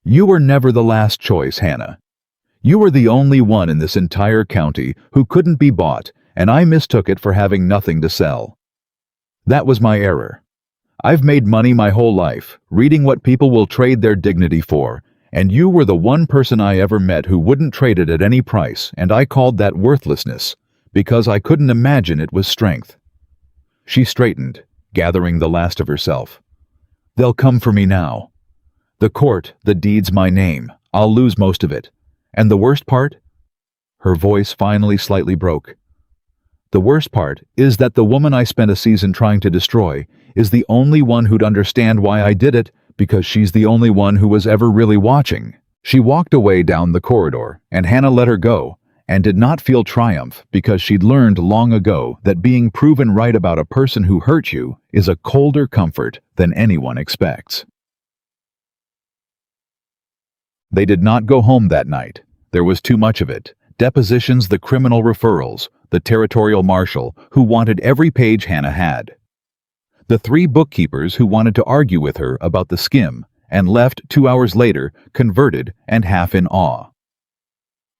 "You were never the last choice, Hannah. You were the only one in this entire county who couldn't be bought, and I mistook it for having nothing to sell. That was my error. I've made money my whole life, reading what people will trade their dignity for, and you were the one person I ever met who wouldn't trade it at any price, and I called that worthlessness, because I couldn't imagine it was strength." She straightened, gathering the last of herself. "They'll come for me now. The court, the deed's my name. I'll lose most of it. And the worst part?" Her voice finally slightly broke. "The worst part is that the woman I spent a season trying to destroy is the only one who'd understand why I did it, because she's the only one who was ever really watching." She walked away down the corridor, and Hannah let her go, and did not feel triumph because she'd learned long ago that being proven right about a person who hurt you is a colder comfort than anyone expects. They did not go home that night. There was too much of it. Depositions, the criminal referrals, the territorial marshal who wanted every page Hannah had. The 3 bookkeepers who wanted to argue with her about the skim and left 2 hours later, converted and half in awe.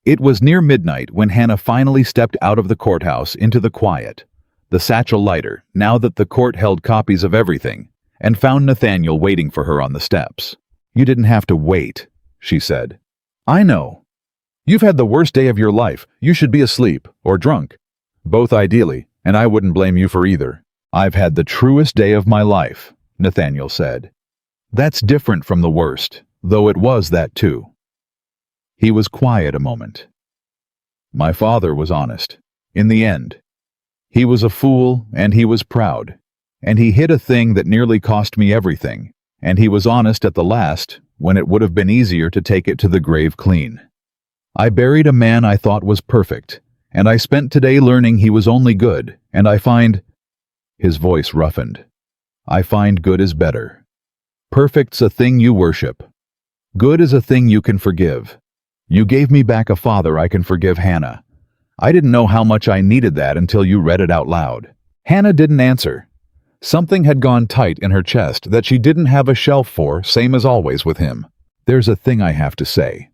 It was near midnight when Hannah finally stepped out of the courthouse into the quiet, the satchel lighter now that the court held copies of everything, and found Nathaniel waiting for her on the steps. "You didn't have to wait," she said. "I know. You've had the worst day of your life. You should be asleep, or drunk. Both ideally, and I wouldn't blame you for either." "I've had the truest day of my life," Nathaniel said. "That's different from the worst, though it was that too." He was quiet a moment. "My father was honest. In the end. He was a fool, and he was proud. And he hid a thing that nearly cost me everything. And he was honest at the last, when it would have been easier to take it to the grave clean. I buried a man I thought was perfect, and I spent today learning he was only good, and I find—" His voice roughened. "I find good is better. Perfect's a thing you worship. Good is a thing you can forgive. You gave me back a father I can forgive, Hannah. I didn't know how much I needed that until you read it out loud." Hannah didn't answer. Something had gone tight in her chest that she didn't have a shelf for, same as always with him. "There's a thing I have to say,"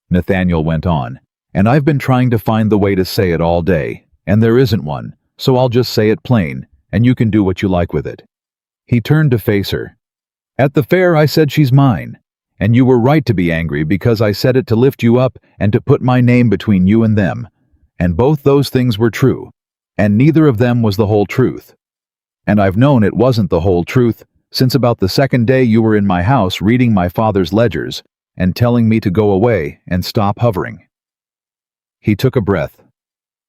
Nathaniel went on, "and I've been trying to find the way to say it all day, and there isn't one, so I'll just say it plain, and you can do what you like with it." He turned to face her. "At the fair I said she's mine, and you were right to be angry because I said it to lift you up and to put my name between you and them, and both those things were true, and neither of them was the whole truth. And I've known it wasn't the whole truth since about the second day you were in my house reading my father's ledgers and telling me to go away and stop hovering." He took a breath.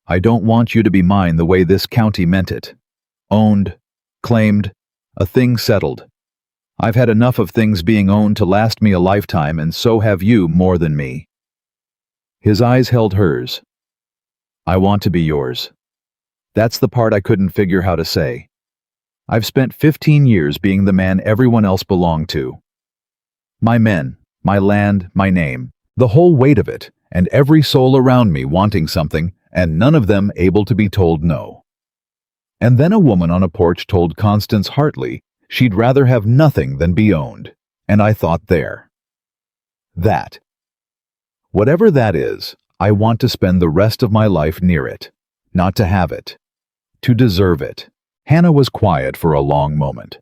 "I don't want you to be mine the way this county meant it. Owned, claimed, a thing settled. I've had enough of things being owned to last me a lifetime, and so have you more than me." His eyes held hers. "I want to be yours. That's the part I couldn't figure how to say. I've spent 15 years being the man everyone else belonged to. My men, my land, my name, the whole weight of it, and every soul around me wanting something, and none of them able to be told no. And then a woman on a porch told Constance Hartley she'd rather have nothing than be owned, and I thought there. That. Whatever that is, I want to spend the rest of my life near it, not to have it, to deserve it." Hannah was quiet for a long moment.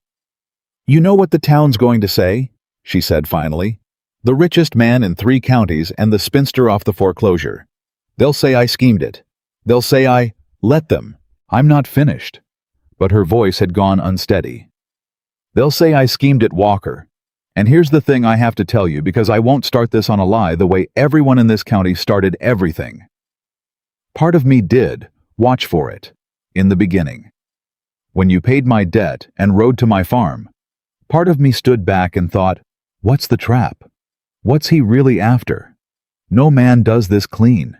"You know what the town's going to say?" she said finally. "The richest man in 3 counties and the spinster off the foreclosure. They'll say I schemed it. They'll say let them. I'm not finished." But her voice had gone unsteady. "They'll say I schemed it, Walker. And here's the thing I have to tell you, because I won't start this on a lie the way everyone in this county started everything. Part of me did watch for it in the beginning. When you paid my debt and rode to my farm, part of me stood back and thought, what's the trap? What's he really after? No man does this clean.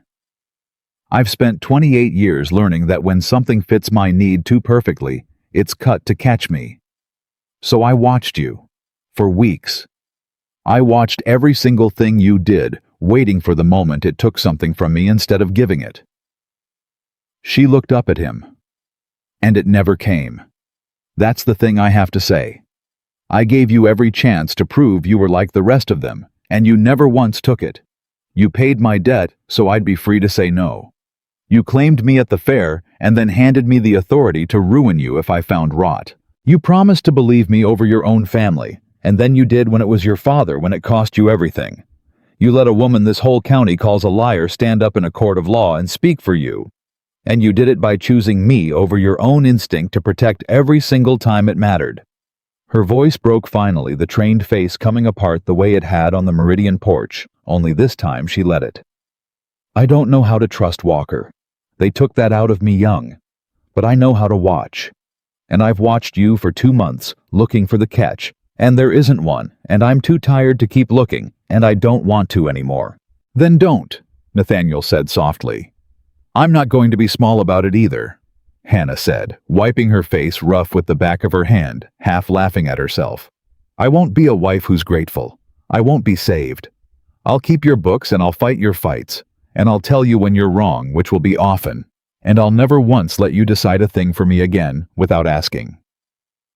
I've spent 28 years learning that when something fits my need too perfectly, it's cut to catch me. So I watched you. For weeks. I watched every single thing you did, waiting for the moment it took something from me instead of giving it." She looked up at him. "And it never came. That's the thing I have to say. I gave you every chance to prove you were like the rest of them, and you never once took it. You paid my debt so I'd be free to say no. You claimed me at the fair and then handed me the authority to ruin you if I found rot. You promised to believe me over your own family, and then you did when it was your father, when it cost you everything. You let a woman this whole county calls a liar stand up in a court of law and speak for you. And you did it by choosing me over your own instinct to protect every single time it mattered." Her voice broke finally, the trained face coming apart the way it had on the Meridian porch, only this time she let it. "I don't know how to trust Walker. They took that out of me young. But I know how to watch. And I've watched you for 2 months, looking for the catch, and there isn't one, and I'm too tired to keep looking, and I don't want to anymore." "Then don't," Nathaniel said softly. "I'm not going to be small about it either," Hannah said, wiping her face rough with the back of her hand, half laughing at herself. "I won't be a wife who's grateful. I won't be saved. I'll keep your books and I'll fight your fights, and I'll tell you when you're wrong, which will be often, and I'll never once let you decide a thing for me again without asking.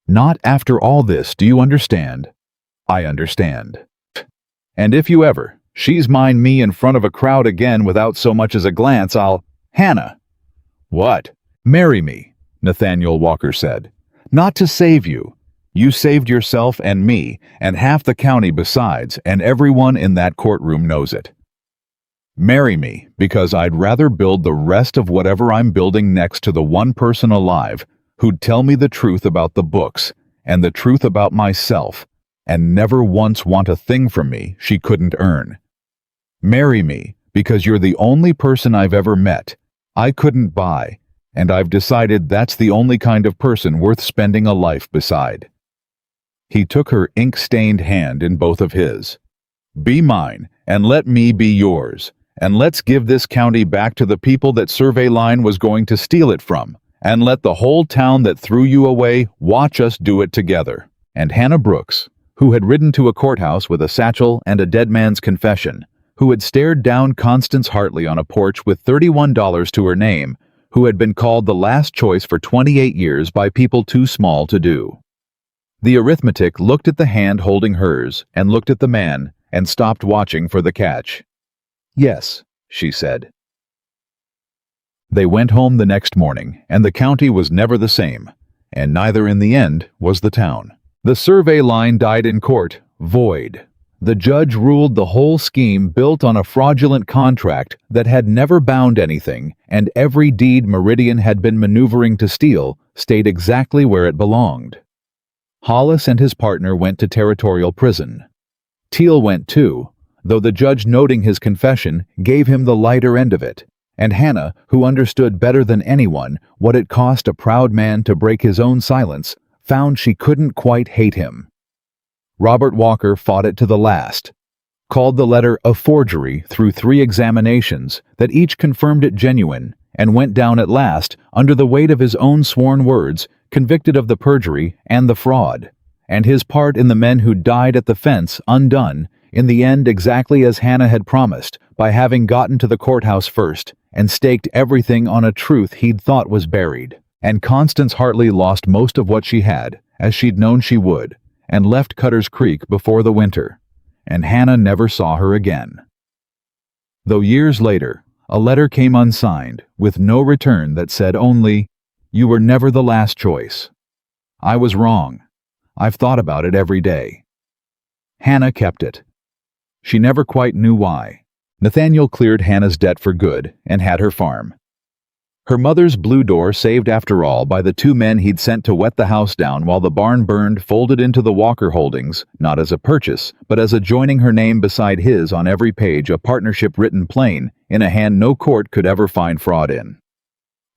Not after all this, do you understand?" "I understand. And if you ever, she's mine me in front of a crowd again without so much as a glance, I'll—" "Hannah!" "What?" "Marry me," Nathaniel Walker said. "Not to save you. You saved yourself and me, and half the county besides, and everyone in that courtroom knows it. Marry me, because I'd rather build the rest of whatever I'm building next to the one person alive who'd tell me the truth about the books, and the truth about myself, and never once want a thing from me she couldn't earn. Marry me, because you're the only person I've ever met I couldn't buy, and I've decided that's the only kind of person worth spending a life beside." He took her ink-stained hand in both of his. "Be mine, and let me be yours, and let's give this county back to the people that Survey Line was going to steal it from, and let the whole town that threw you away watch us do it together." And Hannah Brooks, who had ridden to a courthouse with a satchel and a dead man's confession, who had stared down Constance Hartley on a porch with $31 to her name, who had been called the last choice for 28 years by people too small to do. The arithmetic looked at the hand holding hers, and looked at the man, and stopped watching for the catch. "Yes," she said. They went home the next morning, and the county was never the same, and neither in the end was the town. The Survey Line died in court, void. The judge ruled the whole scheme built on a fraudulent contract that had never bound anything, and every deed Meridian had been maneuvering to steal stayed exactly where it belonged. Hollis and his partner went to territorial prison. Teal went too, though the judge, noting his confession, gave him the lighter end of it, and Hannah, who understood better than anyone what it cost a proud man to break his own silence, found she couldn't quite hate him. Robert Walker fought it to the last, called the letter a forgery through 3 examinations that each confirmed it genuine, and went down at last, under the weight of his own sworn words, convicted of the perjury and the fraud, and his part in the men who died at the fence undone, in the end exactly as Hannah had promised, by having gotten to the courthouse first, and staked everything on a truth he'd thought was buried. And Constance Hartley lost most of what she had, as she'd known she would, and left Cutter's Creek before the winter, and Hannah never saw her again. Though years later, a letter came unsigned, with no return, that said only, "You were never the last choice. I was wrong. I've thought about it every day." Hannah kept it. She never quite knew why. Nathaniel cleared Hannah's debt for good and had her farm. Her mother's blue door saved after all by the 2 men he'd sent to wet the house down while the barn burned, folded into the Walker holdings, not as a purchase, but as a joining her name beside his on every page, a partnership written plain, in a hand no court could ever find fraud in.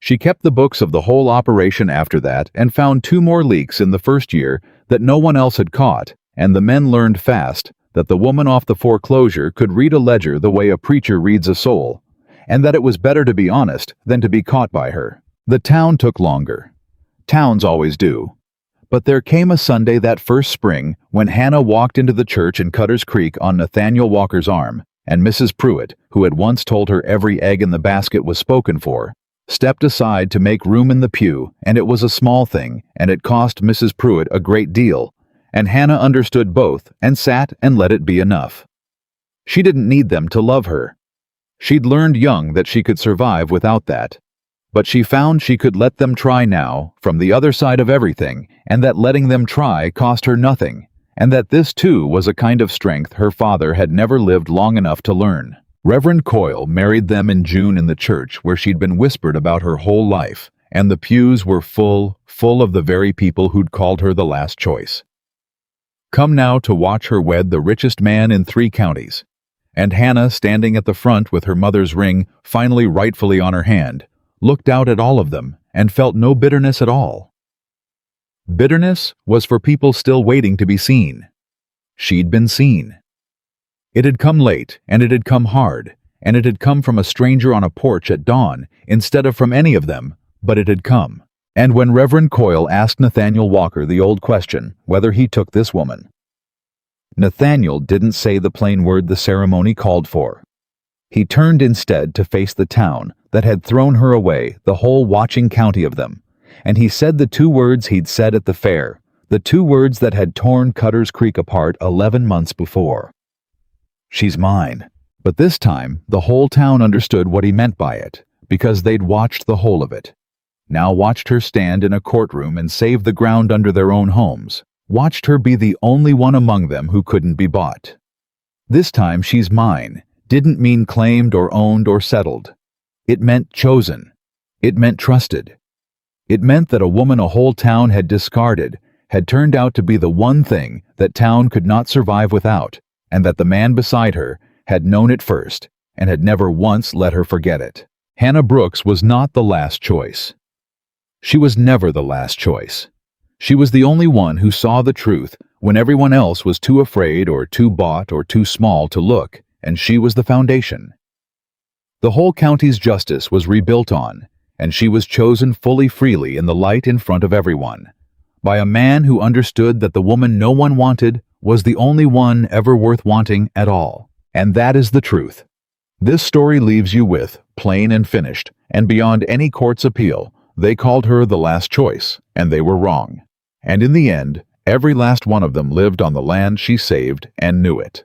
She kept the books of the whole operation after that, and found 2 more leaks in the first year that no one else had caught, and the men learned fast that the woman off the foreclosure could read a ledger the way a preacher reads a soul, and that it was better to be honest than to be caught by her. The town took longer. Towns always do. But there came a Sunday that first spring when Hannah walked into the church in Cutter's Creek on Nathaniel Walker's arm, and Mrs. Pruitt, who had once told her every egg in the basket was spoken for, stepped aside to make room in the pew, and it was a small thing, and it cost Mrs. Pruitt a great deal, and Hannah understood both and sat and let it be enough. She didn't need them to love her. She'd learned young that she could survive without that. But she found she could let them try now, from the other side of everything, and that letting them try cost her nothing, and that this too was a kind of strength her father had never lived long enough to learn. Reverend Coyle married them in June in the church where she'd been whispered about her whole life, and the pews were full of the very people who'd called her the last choice. Come now to watch her wed the richest man in 3 counties. And Hannah, standing at the front with her mother's ring finally rightfully on her hand, looked out at all of them and felt no bitterness at all. Bitterness was for people still waiting to be seen. She'd been seen. It had come late, and it had come hard, and it had come from a stranger on a porch at dawn instead of from any of them, but it had come. And when Reverend Coyle asked Nathaniel Walker the old question whether he took this woman, Nathaniel didn't say the plain word the ceremony called for. He turned instead to face the town that had thrown her away, the whole watching county of them, and he said the 2 words he'd said at the fair, the 2 words that had torn Cutter's Creek apart 11 months before. She's mine. But this time, the whole town understood what he meant by it, because they'd watched the whole of it. Now watched her stand in a courtroom and save the ground under their own homes, watched her be the only one among them who couldn't be bought. This time she's mine didn't mean claimed or owned or settled. It meant chosen. It meant trusted. It meant that a woman a whole town had discarded had turned out to be the one thing that town could not survive without, and that the man beside her had known it first and had never once let her forget it. Hannah Brooks was not the last choice. She was never the last choice. She was the only one who saw the truth when everyone else was too afraid or too bought or too small to look, and she was the foundation. The whole county's justice was rebuilt on, and she was chosen fully freely in the light in front of everyone, by a man who understood that the woman no one wanted was the only one ever worth wanting at all. And that is the truth. This story leaves you with, plain and finished, and beyond any court's appeal, they called her the last choice, and they were wrong. And in the end, every last one of them lived on the land she saved and knew it.